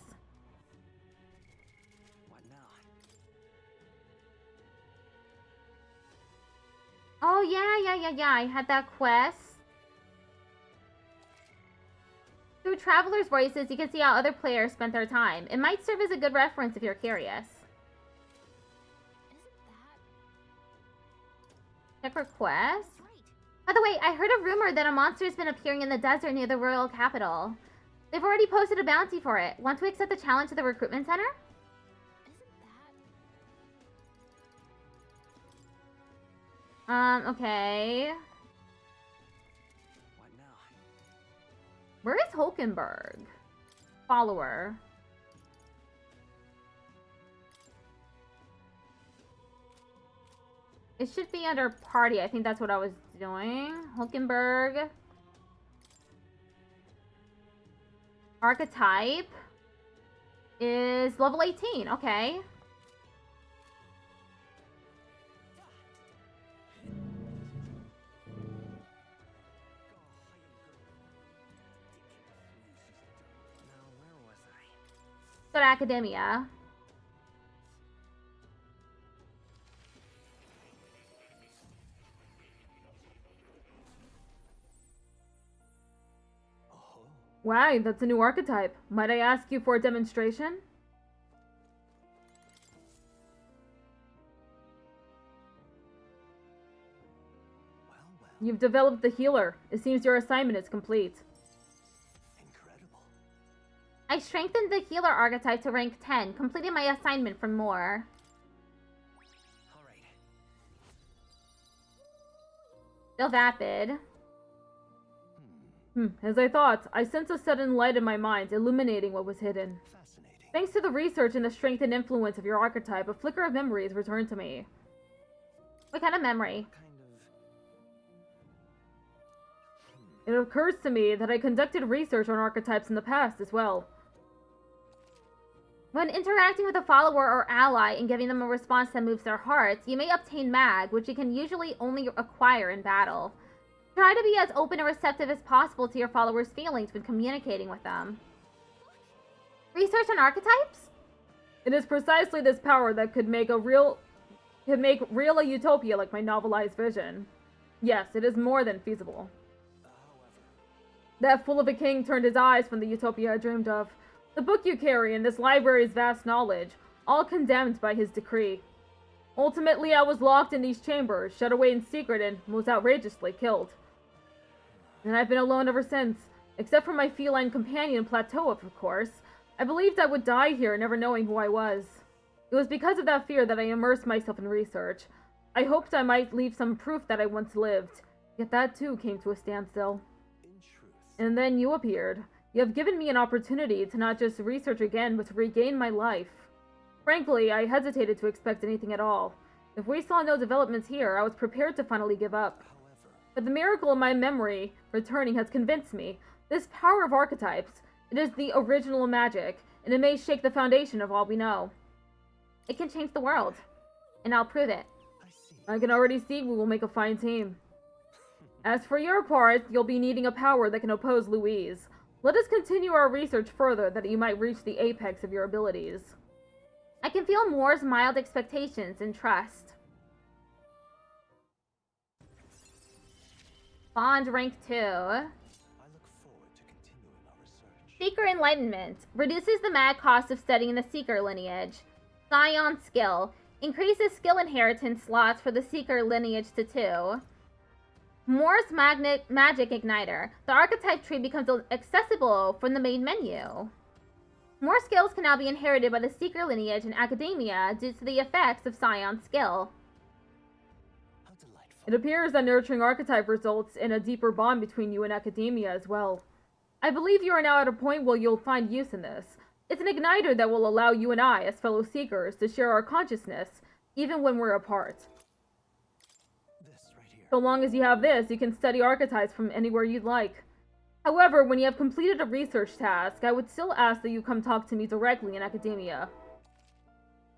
Oh, yeah. I had that quest. Through Traveler's Voices, you can see how other players spent their time. It might serve as a good reference if you're curious. Check requests. By the way, I heard a rumor that a monster has been appearing in the desert near the royal capital. They've already posted a bounty for it. Want to accept the challenge at the recruitment center? Okay. What now? Where is Hulkenberg? Follower. It should be under party. I think that's what I was doing. Hulkenberg. Archetype is level 18. Okay. Go to Academia. Wow, that's a new archetype. Might I ask you for a demonstration? You've developed the healer. It seems your assignment is complete. I strengthened the healer archetype to rank 10, completing my assignment for more. Still vapid. As I thought, I sense a sudden light in my mind, illuminating what was hidden. Thanks to the research and the strength and influence of your archetype, a flicker of memory has returned to me. What kind of memory? It occurs to me that I conducted research on archetypes in the past as well. When interacting with a follower or ally and giving them a response that moves their hearts, you may obtain mag, which you can usually only acquire in battle. Try to be as open and receptive as possible to your followers' feelings when communicating with them. Research on archetypes? It is precisely this power that could make real a utopia like my novelized vision. Yes, it is more than feasible. That fool of a king turned his eyes from the utopia I dreamed of. The book you carry and this library's vast knowledge, all condemned by his decree. Ultimately, I was locked in these chambers, shut away in secret, and most outrageously killed. And I've been alone ever since, except for my feline companion Plateau, of course. I believed I would die here, never knowing who I was. It was because of that fear that I immersed myself in research. I hoped I might leave some proof that I once lived, yet that too came to a standstill. And then you appeared. You have given me an opportunity to not just research again, but to regain my life. Frankly, I hesitated to expect anything at all. If we saw no developments here, I was prepared to finally give up. But the miracle of my memory returning has convinced me. This power of archetypes, it is the original magic, and it may shake the foundation of all we know. It can change the world, and I'll prove it. I can already see we will make a fine team. As for your part, you'll be needing a power that can oppose Louise. Let us continue our research further that you might reach the apex of your abilities. I can feel Moore's mild expectations and trust. Bond rank 2. Seeker Enlightenment. Reduces the mag cost of studying the Seeker lineage. Scion Skill. Increases skill inheritance slots for the Seeker lineage to 2. Morse Magic Igniter. The archetype tree becomes accessible from the main menu. More skills can now be inherited by the Seeker lineage in academia due to the effects of Scion's skill. It appears that nurturing archetype results in a deeper bond between you and academia as well. I believe you are now at a point where you'll find use in this. It's an igniter that will allow you and I, as fellow Seekers, to share our consciousness, even when we're apart. So long as you have this, you can study archetypes from anywhere you'd like. However, when you have completed a research task, I would still ask that you come talk to me directly in academia.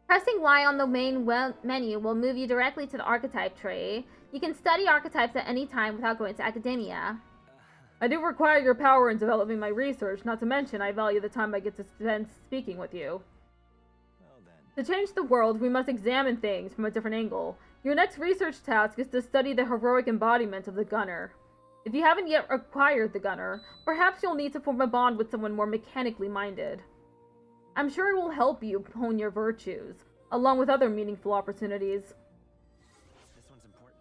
Pressing Y on the main menu will move you directly to the archetype tree. You can study archetypes at any time without going to academia. I do require your power in developing my research, not to mention I value the time I get to spend speaking with you. To change the world, we must examine things from a different angle. Your next research task is to study the heroic embodiment of the gunner. If you haven't yet acquired the gunner, perhaps you'll need to form a bond with someone more mechanically minded. I'm sure it will help you hone your virtues, along with other meaningful opportunities.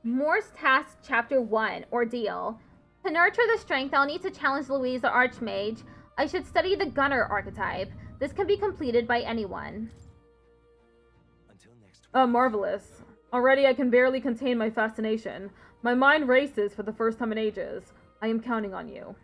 Morse Task Chapter 1, Ordeal. To nurture the strength, I'll need to challenge Louise the Archmage. I should study the gunner archetype. This can be completed by anyone. Marvelous. Already I can barely contain my fascination. My mind races for the first time in ages. I am counting on you.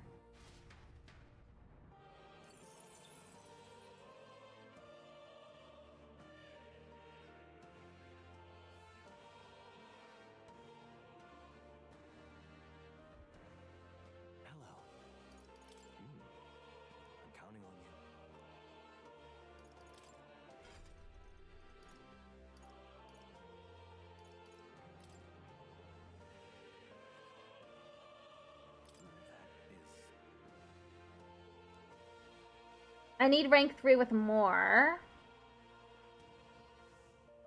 I need rank 3 with more.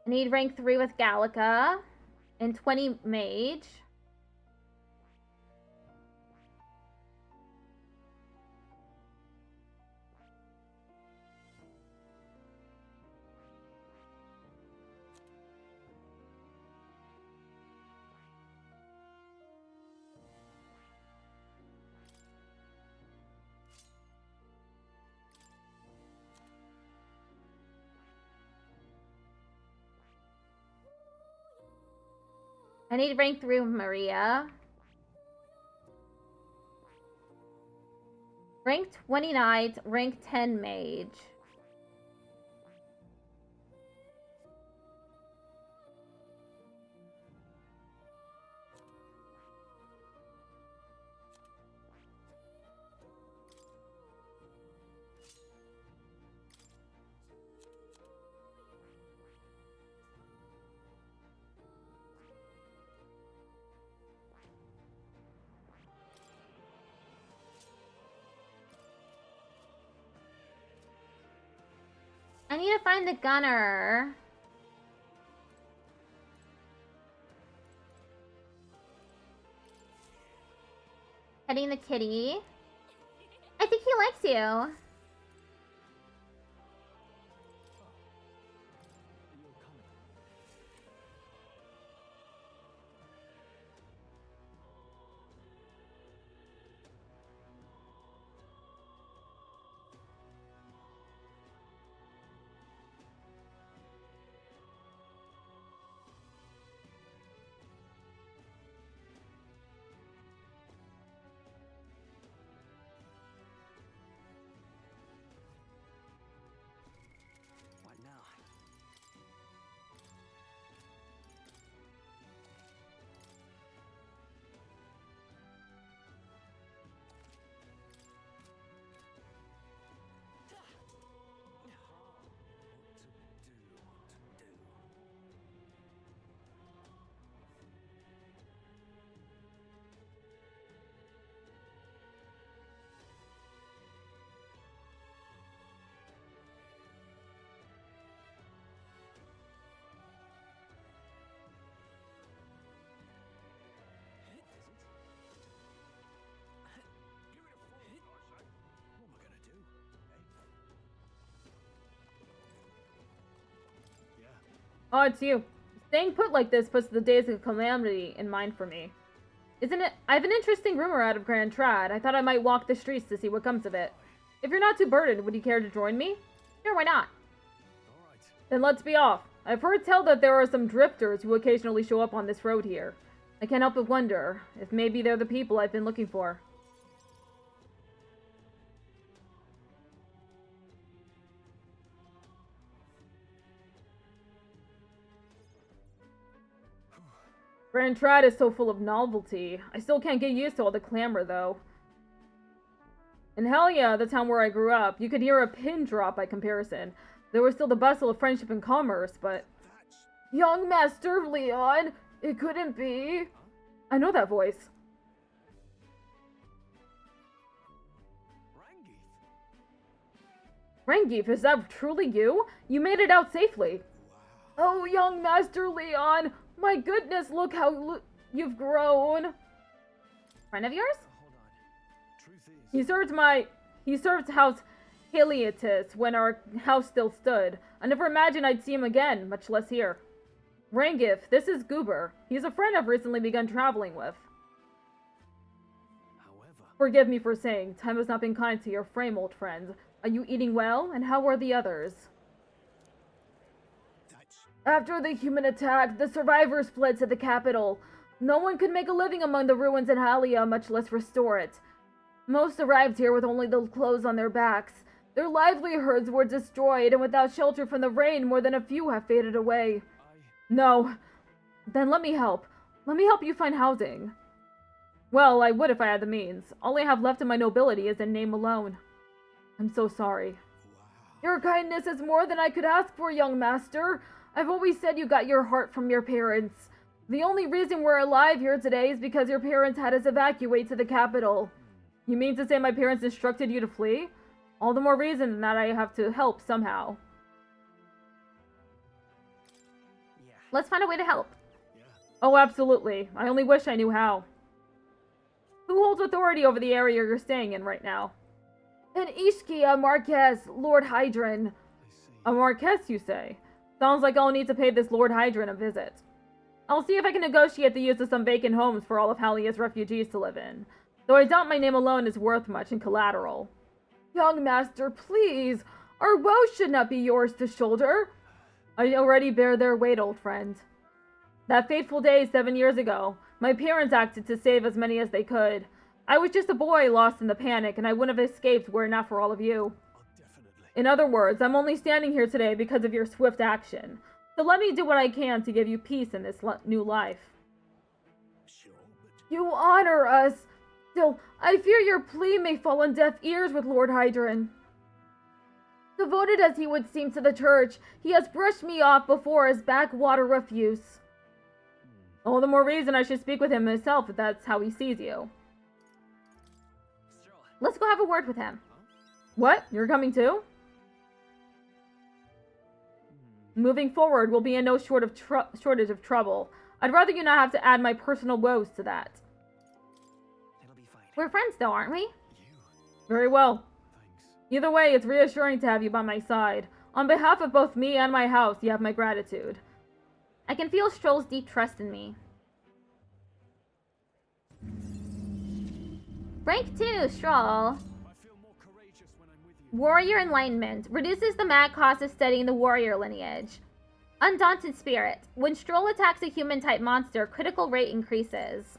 I need rank 3 with Gallica. And 20 mage. I need rank 3 with Maria. Rank 20 knight, rank 10 mage. I need to find the gunner. Petting the kitty. I think he likes you. Oh, it's you. Staying put like this puts the days of calamity in mind for me. Isn't it? I have an interesting rumor out of Grand Trad. I thought I might walk the streets to see what comes of it. If you're not too burdened, would you care to join me? Sure, why not? Alright. Then let's be off. I've heard tell that there are some drifters who occasionally show up on this road here. I can't help but wonder if maybe they're the people I've been looking for. Grand Trad is so full of novelty. I still can't get used to all the clamor, though. In Helia, the town where I grew up, you could hear a pin drop by comparison. There was still the bustle of friendship and commerce, but... Young Master Leon! It couldn't be! I know that voice. Rangeef, is that truly you? You made it out safely. Oh, young Master Leon! My goodness, look how you've grown! Friend of yours? Hold on. Truth is... He served House Heliotis when our house still stood. I never imagined I'd see him again, much less here. Rangeef, this is Goober. He's a friend I've recently begun traveling with. However... Forgive me for saying, time has not been kind to your frame, old friend. Are you eating well, and how are the others? After the human attack, the survivors fled to the capital. No one could make a living among the ruins in Halia, much less restore it. Most arrived here with only the clothes on their backs. Their livelihoods were destroyed, and without shelter from the rain, more than a few have faded away. No. Then let me help. Let me help you find housing. Well, I would if I had the means. All I have left of my nobility is in name alone. I'm so sorry. Your kindness is more than I could ask for, young master. I've always said you got your heart from your parents. The only reason we're alive here today is because your parents had us evacuate to the capital. You mean to say my parents instructed you to flee? All the more reason that I have to help somehow. Yeah. Let's find a way to help. Yeah. Oh, absolutely. I only wish I knew how. Who holds authority over the area you're staying in right now? An Ishkia Marquez, Lord Hydron. I see. A Marquez, you say? Sounds like I'll need to pay this Lord Hydron a visit. I'll see if I can negotiate the use of some vacant homes for all of Halia's refugees to live in. Though I doubt my name alone is worth much in collateral. Young master, please! Our woes should not be yours to shoulder. I already bear their weight, old friend. That fateful day 7 years ago, my parents acted to save as many as they could. I was just a boy lost in the panic, and I wouldn't have escaped were it not for all of you. Oh, definitely. In other words, I'm only standing here today because of your swift action. So let me do what I can to give you peace in this new life. Sure, but... You honor us! Still, I fear your plea may fall on deaf ears with Lord Hydron. Devoted as he would seem to the church, he has brushed me off before as backwater refuse. All the more reason I should speak with him myself if that's how he sees you. Stroll. Let's go have a word with him. What? You're coming too? Moving forward will be in no shortage of trouble. I'd rather you not have to add my personal woes to that. It'll be fine. We're friends though, aren't we? You. Very well. Thanks. Either way, it's reassuring to have you by my side. On behalf of both me and my house, you have my gratitude. I can feel Stroll's deep trust in me. Rank 2, Stroll. I feel more courageous when I'm with you. Warrior Enlightenment. Reduces the mad cost of studying the warrior lineage. Undaunted Spirit. When Stroll attacks a human-type monster, critical rate increases.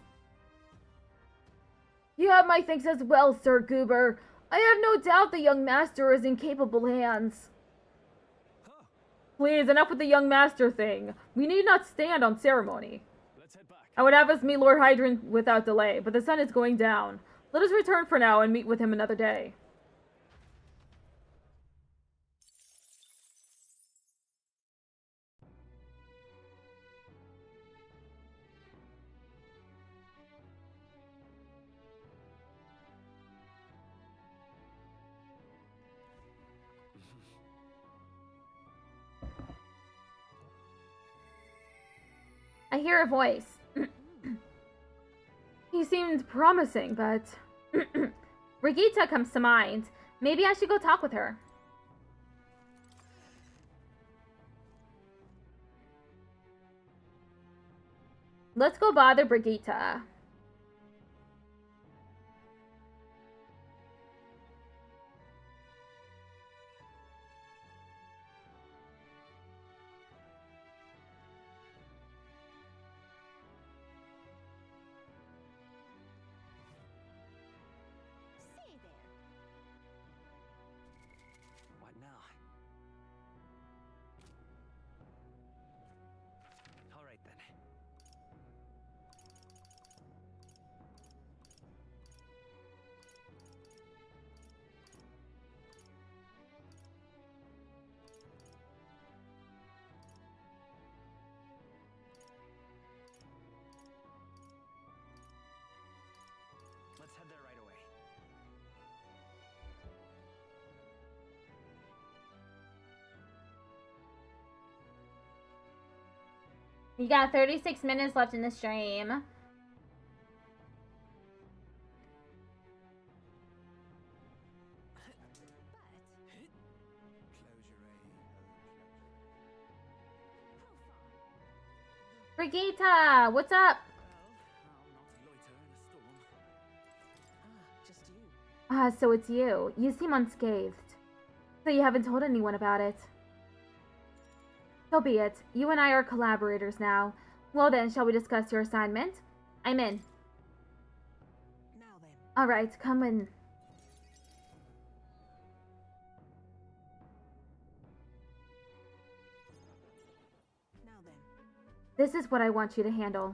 You have my thanks as well, Sir Goober. I have no doubt the young master is in capable hands. Huh. Please, enough with the young master thing. We need not stand on ceremony. Let's head back. I would have us meet Lord Hydron without delay, but the sun is going down. Let us return for now and meet with him another day. I hear a voice. He seemed promising, but... Brigitte comes to mind. Maybe I should go talk with her. Let's go bother Brigitte. You got 36 minutes left in the stream. Brigitte, what's up? Ah, so it's you. You seem unscathed. So you haven't told anyone about it. So be it. You and I are collaborators now. Well then, shall we discuss your assignment? I'm in. Now then. Alright, come in. Now then. This is what I want you to handle.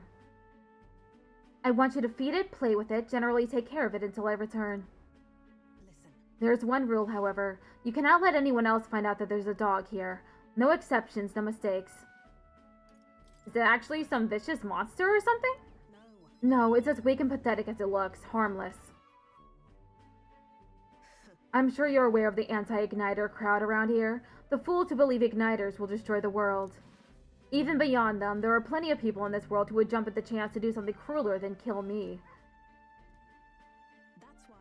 I want you to feed it, play with it, generally take care of it until I return. Listen. There's one rule, however. You cannot let anyone else find out that there's a dog here. No exceptions, no mistakes. Is it actually some vicious monster or something? No, it's as weak and pathetic as it looks. Harmless. I'm sure you're aware of the anti-igniter crowd around here. The fools who believe igniters will destroy the world. Even beyond them, there are plenty of people in this world who would jump at the chance to do something crueler than kill me.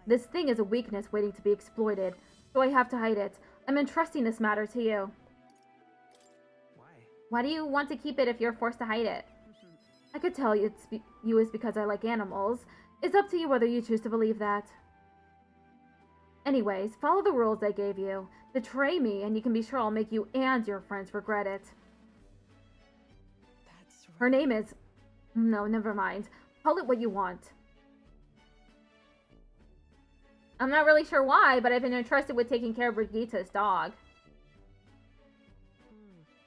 This thing is a weakness waiting to be exploited, so I have to hide it. I'm entrusting this matter to you. Why do you want to keep it if you're forced to hide it? I could tell you it's because I like animals. It's up to you whether you choose to believe that. Anyways, follow the rules I gave you. Betray me, and you can be sure I'll make you and your friends regret it. Her name is... No, never mind. Call it what you want. I'm not really sure why, but I've been entrusted with taking care of Brigitte's dog.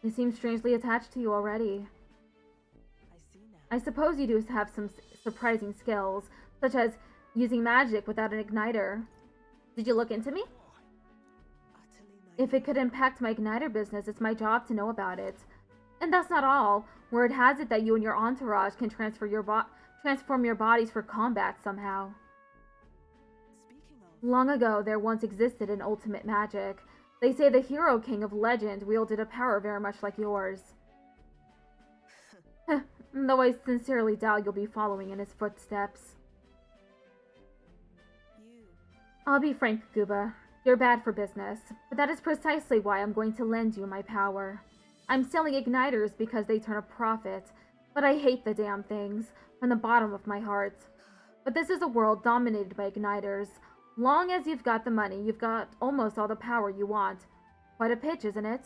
It seems strangely attached to you already. I see now. I suppose you do have some surprising skills, such as using magic without an igniter. Did you look into me? If it could impact my igniter business, it's my job to know about it. And that's not all. Word has it that you and your entourage can transform your bodies for combat somehow. Long ago, there once existed an ultimate magic. They say the hero king of legend wielded a power very much like yours. Though I sincerely doubt you'll be following in his footsteps. I'll be frank, Gooba. You're bad for business, but that is precisely why I'm going to lend you my power. I'm selling igniters because they turn a profit, but I hate the damn things from the bottom of my heart. But this is a world dominated by igniters. Long as you've got the money, you've got almost all the power you want. Quite a pitch, isn't it?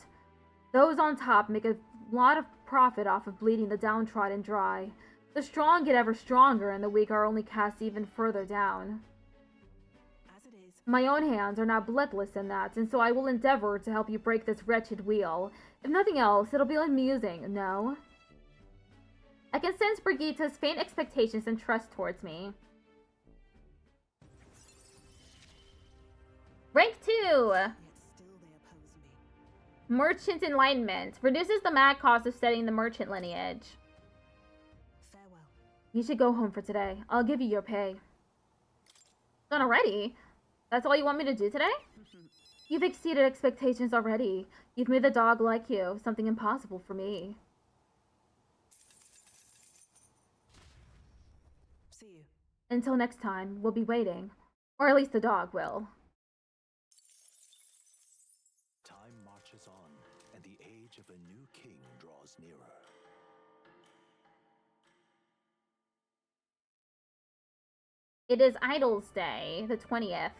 Those on top make a lot of profit off of bleeding the downtrodden dry. The strong get ever stronger, and the weak are only cast even further down. As it is. My own hands are not bloodless in that, and so I will endeavor to help you break this wretched wheel. If nothing else, it'll be amusing, no? I can sense Brigitte's faint expectations and trust towards me. Rank 2! Yet still they oppose me. Merchant Enlightenment. Reduces the mad cost of studying the merchant lineage. Farewell. You should go home for today. I'll give you your pay. Done already? That's all you want me to do today? You've exceeded expectations already. You've made the dog like you, something impossible for me. See you. Until next time, we'll be waiting. Or at least the dog will. Time marches on, and the age of a new king draws nearer. It is Idol's Day, the 20th.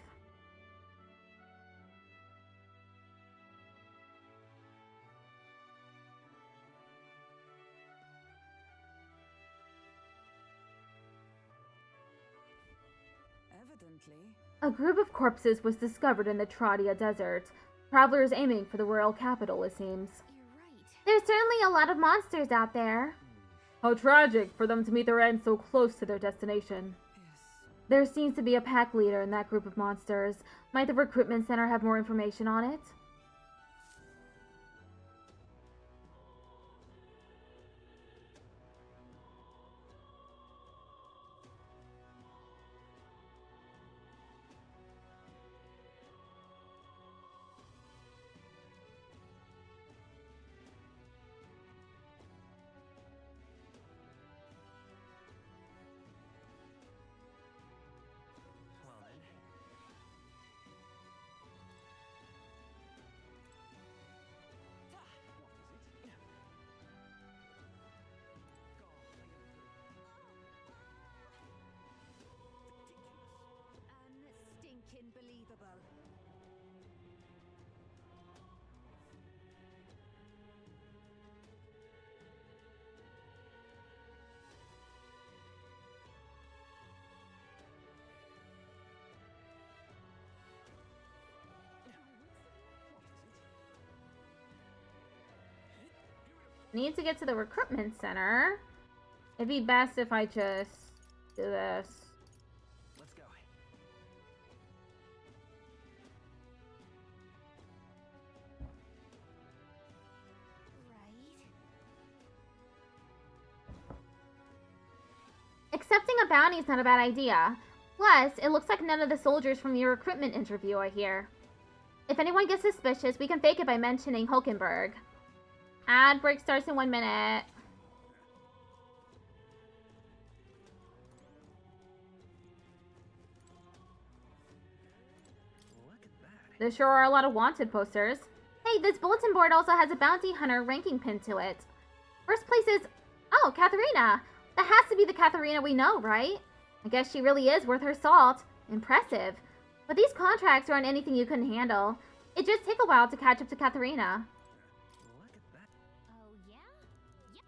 Evidently. A group of corpses was discovered in the Trodia Desert. Travelers aiming for the royal capital, it seems. You're right. There's certainly a lot of monsters out there. How tragic for them to meet their end so close to their destination. Yes. There seems to be a pack leader in that group of monsters. Might the recruitment center have more information on it? Need to get to the recruitment center. It'd be best if I just do this. Let's go. Accepting a bounty is not a bad idea. Plus, it looks like none of the soldiers from your recruitment interview are here. If anyone gets suspicious, we can fake it by mentioning Hulkenberg. Ad break starts in 1 minute. There sure are a lot of wanted posters. Hey, this bulletin board also has a bounty hunter ranking pinned to it. First place is... Oh, Katharina! That has to be the Katharina we know, right? I guess she really is worth her salt. Impressive. But these contracts aren't anything you couldn't handle. It just take a while to catch up to Katharina. Oh, yeah? Yep.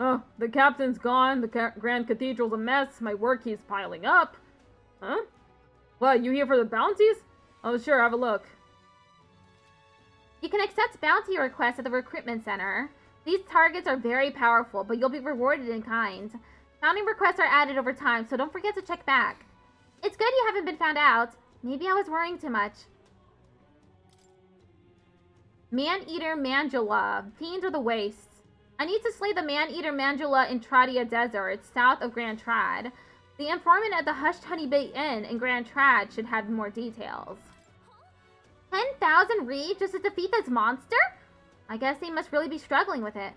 Oh, the captain's gone. The Grand Cathedral's a mess. My work keeps piling up. Huh? What, you here for the bounties? Oh, sure, have a look. You can accept bounty requests at the recruitment center. These targets are very powerful, but you'll be rewarded in kind. Bounty requests are added over time, so don't forget to check back. It's good you haven't been found out. Maybe I was worrying too much. Man-Eater Mandula. Fiend of the Wastes. I need to slay the Man-Eater Mandula in Tradia Desert, south of Grand Trad. The informant at the Hushed Honey Bay Inn in Grand Trad should have more details. 10,000 reed just to defeat this monster? I guess they must really be struggling with it.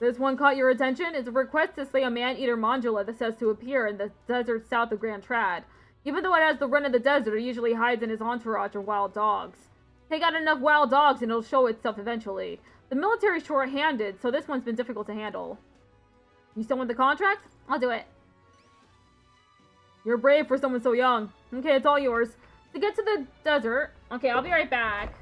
This one caught your attention? It's a request to slay a man-eater mandula that says to appear in the desert south of Grand Trad. Even though it has the run of the desert, it usually hides in his entourage of wild dogs. Take out enough wild dogs and it'll show itself eventually. The military's short-handed, so this one's been difficult to handle. You still want the contract? I'll do it. You're brave for someone so young. Okay, it's all yours. To get to the desert... Okay, I'll be right back.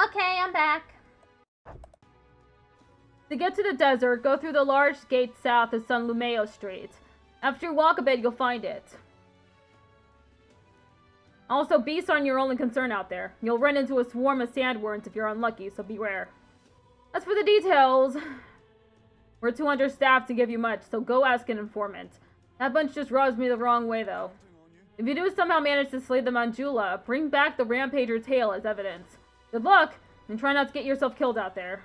Okay, I'm back. To get to the desert, go through the large gate south of San Lumeo Street. After you walk a bit, you'll find it. Also, beasts aren't your only concern out there. You'll run into a swarm of sandworms if you're unlucky, so beware. As for the details, we're too understaffed to give you much, so go ask an informant. That bunch just rubs me the wrong way, though. If you do somehow manage to slay the Manjula, bring back the Rampager tail as evidence. Good luck, and try not to get yourself killed out there.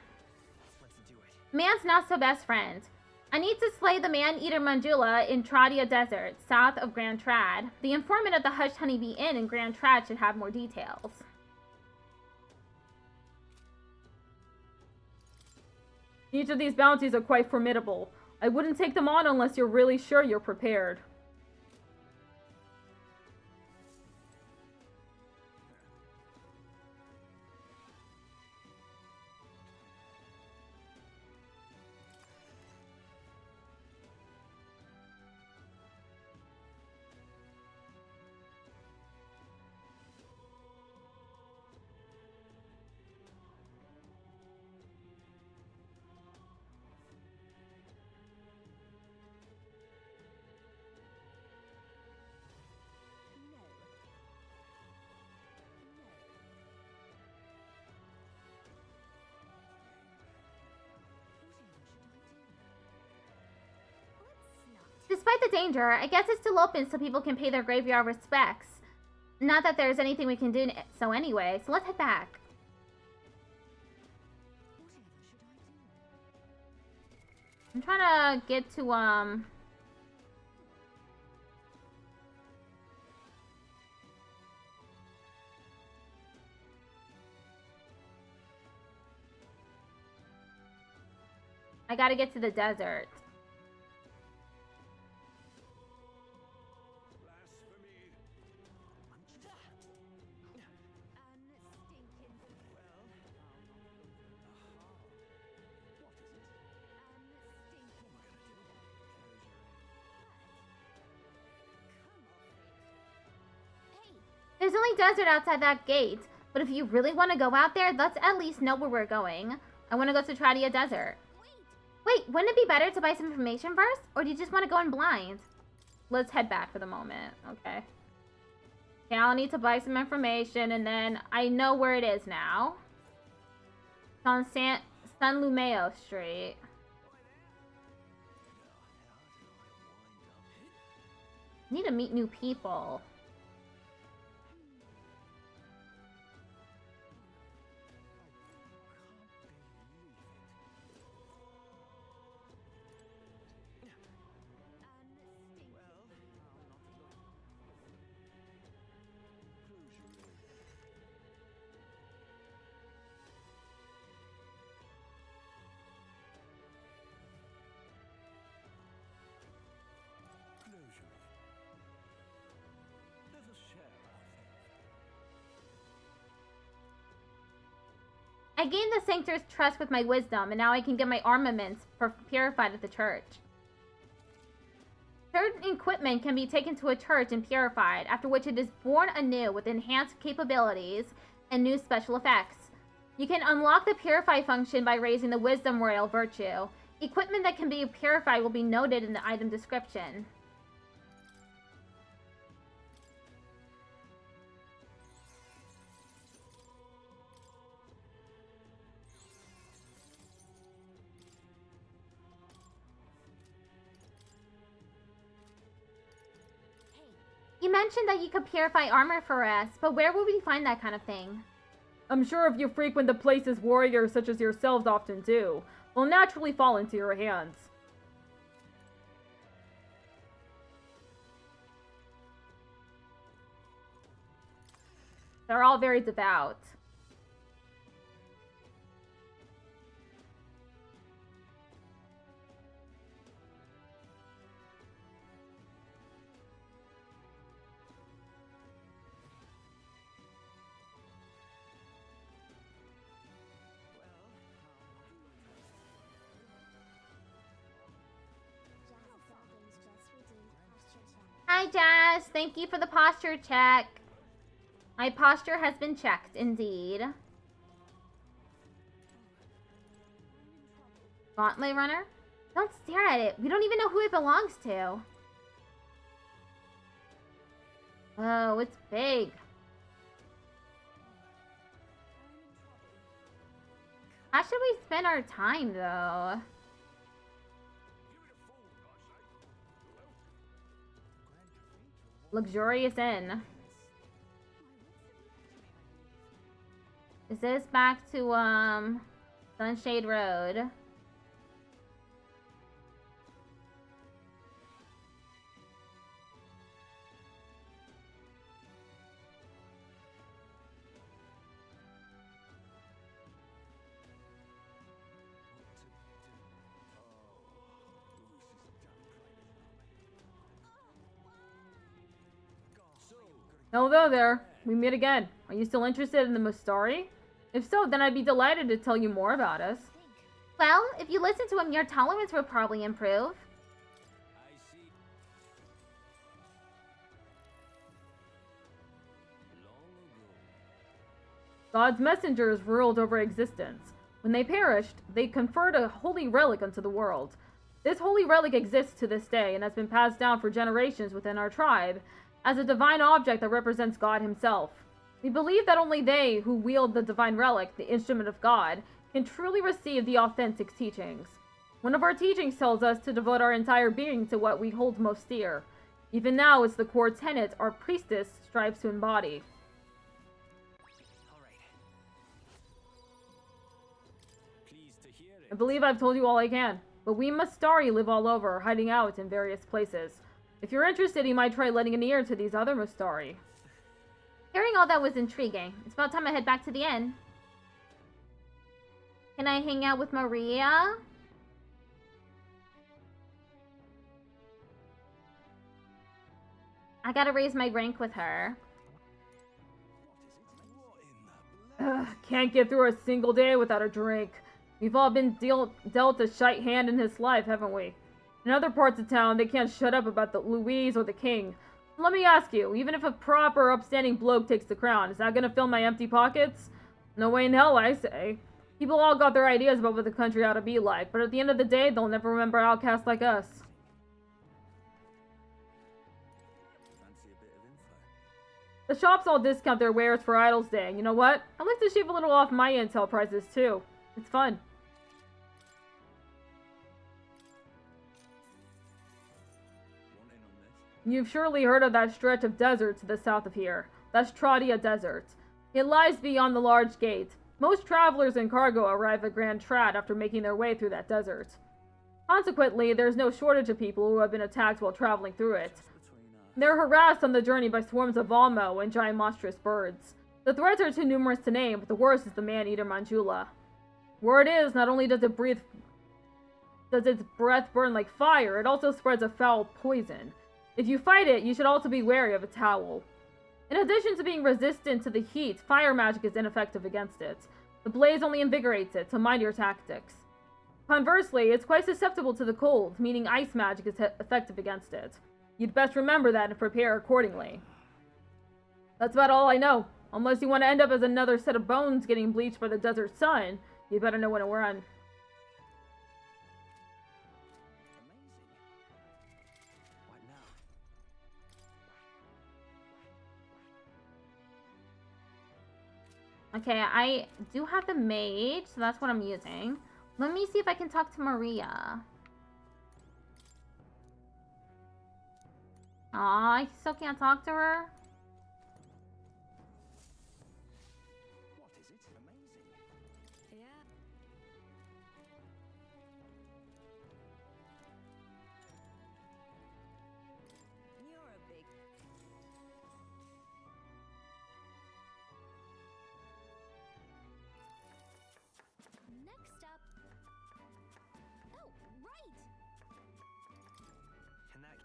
Man's not so best friend. I need to slay the man-eater Manjula in Tradia Desert, south of Grand Trad. The informant at the Hushed Honeybee Inn in Grand Trad should have more details. Each of these bounties are quite formidable. I wouldn't take them on unless you're really sure you're prepared. Despite the danger, I guess it's still open so people can pay their graveyard respects. Not that there's anything we can do so anyway, so let's head back. I'm trying to get to, I gotta get to the desert. There's only desert outside that gate, but if you really want to go out there, let's at least know where we're going. I want to go to Tradia Desert. Wait, wouldn't it be better to buy some information first? Or do you just want to go in blind? Let's head back for the moment, okay? Okay, I'll need to buy some information, and then I know where it is now. It's on San Lumeo Street. Need to meet new people. I gained the Sanctor's trust with my wisdom, and now I can get my armaments purified at the church. Certain equipment can be taken to a church and purified, after which it is born anew with enhanced capabilities and new special effects. You can unlock the purify function by raising the wisdom royal virtue. Equipment that can be purified will be noted in the item description. You mentioned that you could purify armor for us, but where would we find that kind of thing? I'm sure if you frequent the places warriors such as yourselves often do, will naturally fall into your hands. They're all very devout. Hi, Jazz. Thank you for the posture check. My posture has been checked, indeed. Gauntlet runner? Don't stare at it. We don't even know who it belongs to. Oh, it's big. How should we spend our time, though? Luxurious inn. Is this back to, Sunshade Road? Hello there. We meet again. Are you still interested in the Mustari? If so, then I'd be delighted to tell you more about us. Well, if you listen to him, your tolerance will probably improve. God's messengers ruled over existence. When they perished, they conferred a holy relic unto the world. This holy relic exists to this day and has been passed down for generations within our tribe as a divine object that represents God himself. We believe that only they who wield the divine relic, the instrument of God, can truly receive the authentic teachings. One of our teachings tells us to devote our entire being to what we hold most dear. Even now, it's the core tenet our priestess strives to embody. I believe I've told you all I can, but we Mustari live all over, hiding out in various places. If you're interested, you might try lending an ear to these other Mustari. Hearing all that was intriguing. It's about time I head back to the inn. Can I hang out with Maria? I gotta raise my rank with her. Can't get through a single day without a drink. We've all been dealt a shite hand in this life, haven't we? In other parts of town, they can't shut up about the Louise or the king. Let me ask you, even if a proper, upstanding bloke takes the crown, is that gonna fill my empty pockets? No way in hell, I say. People all got their ideas about what the country ought to be like, but at the end of the day, they'll never remember outcasts like us. The shops all discount their wares for Idol's Day, and you know what? I like to shave a little off my intel prices, too. It's fun. You've surely heard of that stretch of desert to the south of here. That's Trodia Desert. It lies beyond the large gate. Most travelers and cargo arrive at Grand Trad after making their way through that desert. Consequently, there's no shortage of people who have been attacked while traveling through it. They're harassed on the journey by swarms of Valmo and giant monstrous birds. The threats are too numerous to name, but the worst is the man-eater Manjula. Word is, not only does its breath burn like fire, it also spreads a foul poison. If you fight it, you should also be wary of its howl. In addition to being resistant to the heat, fire magic is ineffective against it. The blaze only invigorates it, so mind your tactics. Conversely, it's quite susceptible to the cold, meaning ice magic is effective against it. You'd best remember that and prepare accordingly. That's about all I know. Unless you want to end up as another set of bones getting bleached by the desert sun, you better know when to run. Okay, I do have the mage, so that's what I'm using. Let me see if I can talk to Maria. Aw, I still can't talk to her? What is it? Amazing. Yeah. You're a big... Next up. Oh, right. Can that...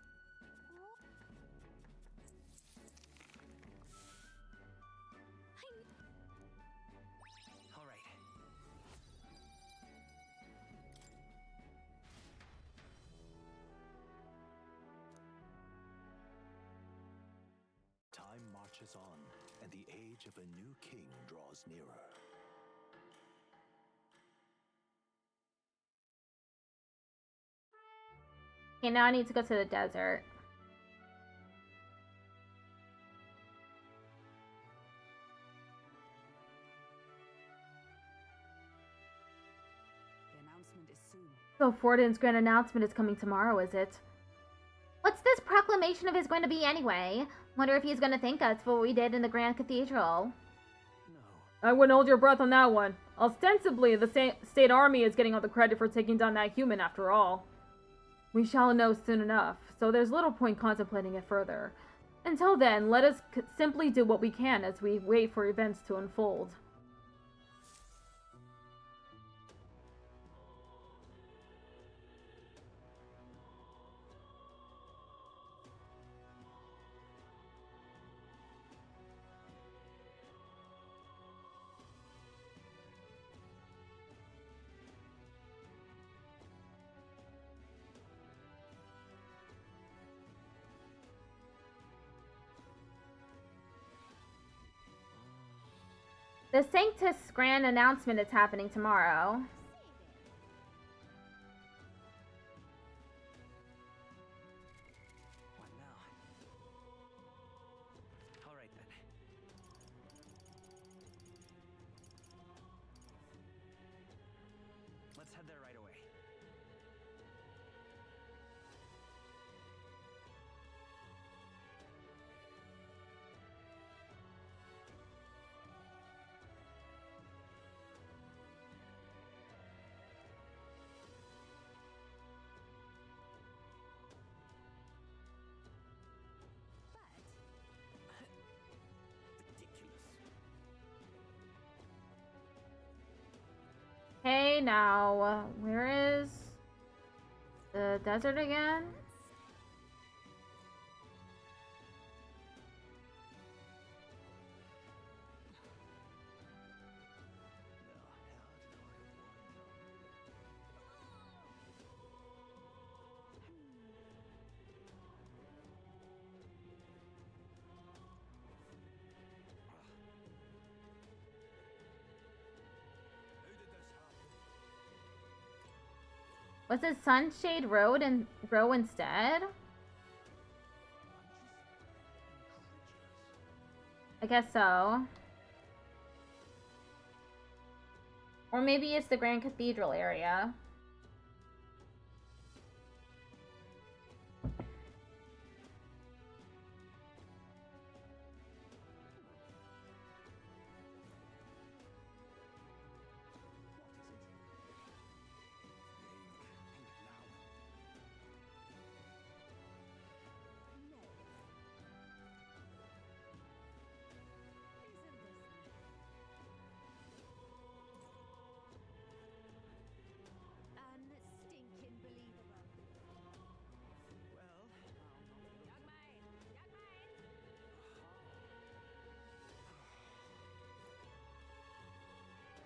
All right. Time marches on, and the age of a new king draws nearer. Okay, now I need to go to the desert. So Fortin's grand announcement is coming tomorrow, is it? What's this proclamation of his going to be anyway? Wonder if he's going to thank us for what we did in the Grand Cathedral. I wouldn't hold your breath on that one. Ostensibly, the state army is getting all the credit for taking down that human after all. We shall know soon enough, so there's little point contemplating it further. Until then, let us simply do what we can as we wait for events to unfold. The Sanctus grand announcement is happening tomorrow. What now? All right then. Let's head there right away. Hey, now, where is the desert again? Was it Sunshade Road and Row instead? I guess so. Or maybe it's the Grand Cathedral area.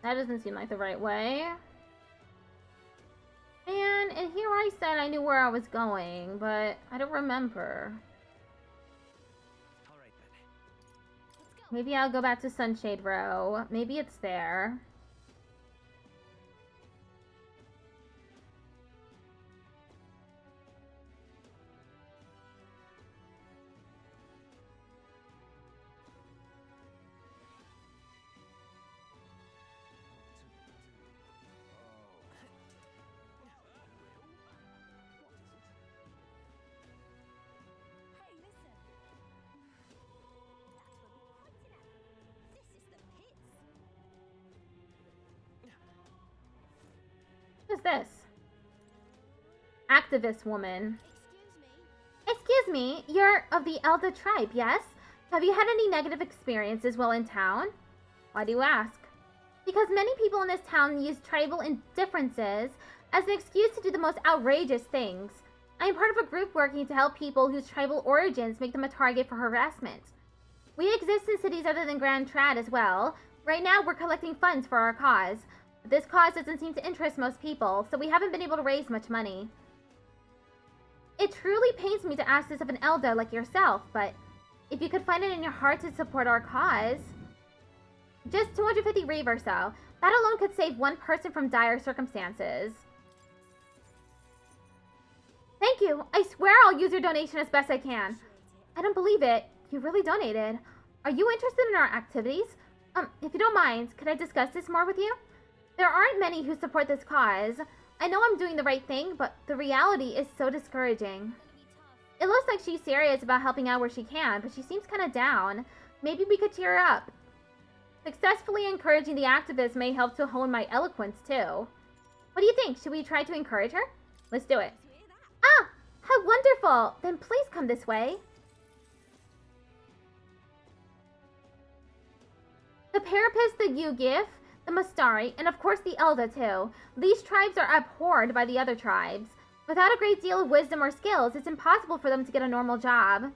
That doesn't seem like the right way. And here I said I knew where I was going, but I don't remember. All right then. Let's go. Maybe I'll go back to Sunshade Row. Maybe it's there. Hey, listen. That's what we're pointing at. This is the pits. Who's this? Activist woman. Excuse me. Excuse me, you're of the Elda tribe, yes? Have you had any negative experiences while in town? Why do you ask? Because many people in this town use tribal indifferences as an excuse to do the most outrageous things. I am part of a group working to help people whose tribal origins make them a target for harassment. We exist in cities other than Grand Trad as well. Right now, we're collecting funds for our cause. But this cause doesn't seem to interest most people, so we haven't been able to raise much money. It truly pains me to ask this of an elder like yourself, but if you could find it in your heart to support our cause... Just 250 reeve or so. That alone could save one person from dire circumstances. Thank you. I swear I'll use your donation as best I can. I don't believe it. You really donated. Are you interested in our activities? If you don't mind, could I discuss this more with you? There aren't many who support this cause. I know I'm doing the right thing, but the reality is so discouraging. It looks like she's serious about helping out where she can, but she seems kind of down. Maybe we could cheer her up. Successfully encouraging the activist may help to hone my eloquence, too. What do you think? Should we try to encourage her? Let's do it. Ah! How wonderful! Then please come this way. The Parapis, the Yugif, the Mastari, and of course the Elda, too. These tribes are abhorred by the other tribes. Without a great deal of wisdom or skills, it's impossible for them to get a normal job.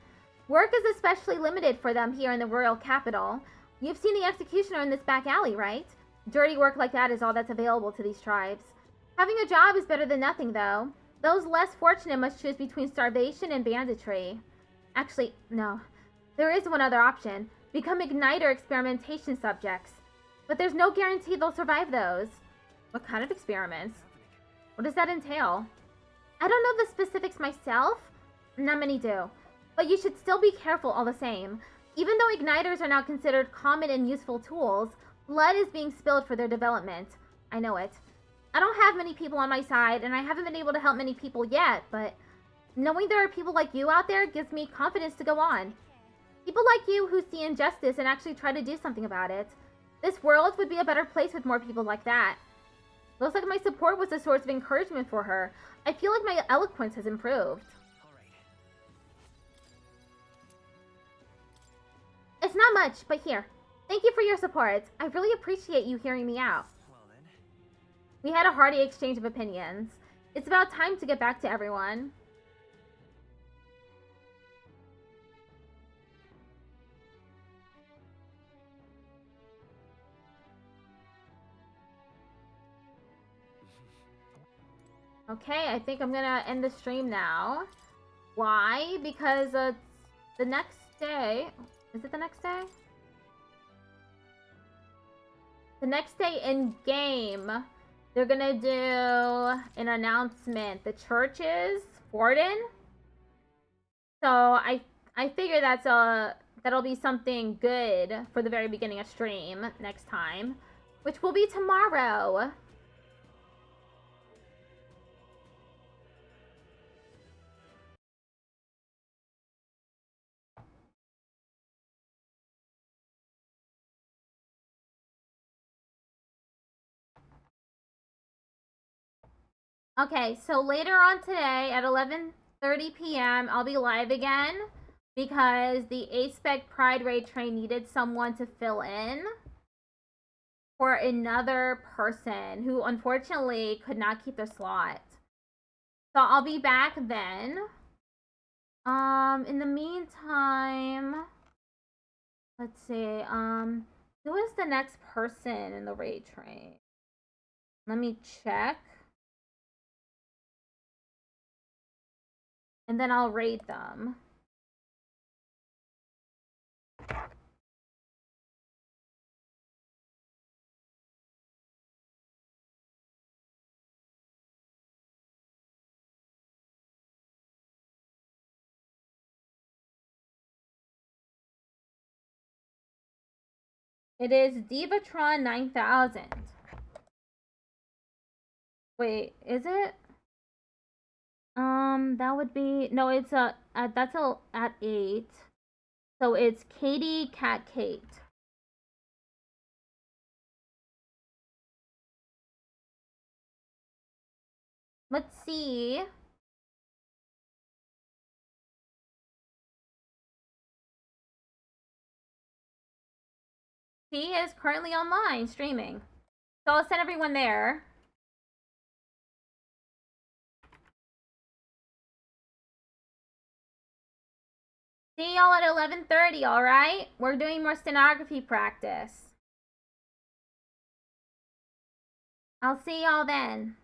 Work is especially limited for them here in the royal capital. You've seen the executioner in this back alley, right? Dirty work like that is all that's available to these tribes. Having a job is better than nothing, though. Those less fortunate must choose between starvation and banditry. Actually, no. There is one other option. Become igniter experimentation subjects. But there's no guarantee they'll survive those. What kind of experiments? What does that entail? I don't know the specifics myself. Not many do. But you should still be careful all the same. Even though igniters are now considered common and useful tools, blood is being spilled for their development. I know it. I don't have many people on my side, and I haven't been able to help many people yet, but knowing there are people like you out there gives me confidence to go on. People like you who see injustice and actually try to do something about it. This world would be a better place with more people like that. Looks like my support was a source of encouragement for her. I feel like my eloquence has improved. It's not much, but here. Thank you for your support. I really appreciate you hearing me out. Well then. We had a hearty exchange of opinions. It's about time to get back to everyone. Okay, I think I'm gonna end the stream now. Why? Because the next day... Is it the next day? The next day in game, they're gonna do an announcement. The churches, Forden. So I figure that'll be something good for the very beginning of stream next time, which will be tomorrow. Okay, so later on today at 11:30 p.m. I'll be live again because the A-Spec Pride Raid train needed someone to fill in for another person who unfortunately could not keep their slot. So I'll be back then. In the meantime, let's see, who is the next person in the raid train? Let me check. And then I'll rate them. It is Divatron 9000. Wait, is it? That would be, no, it's that's at 8. So it's Katie Cat Kate. Let's see. She is currently online streaming. So I'll send everyone there. See y'all at 11:30, alright? We're doing more stenography practice. I'll see y'all then.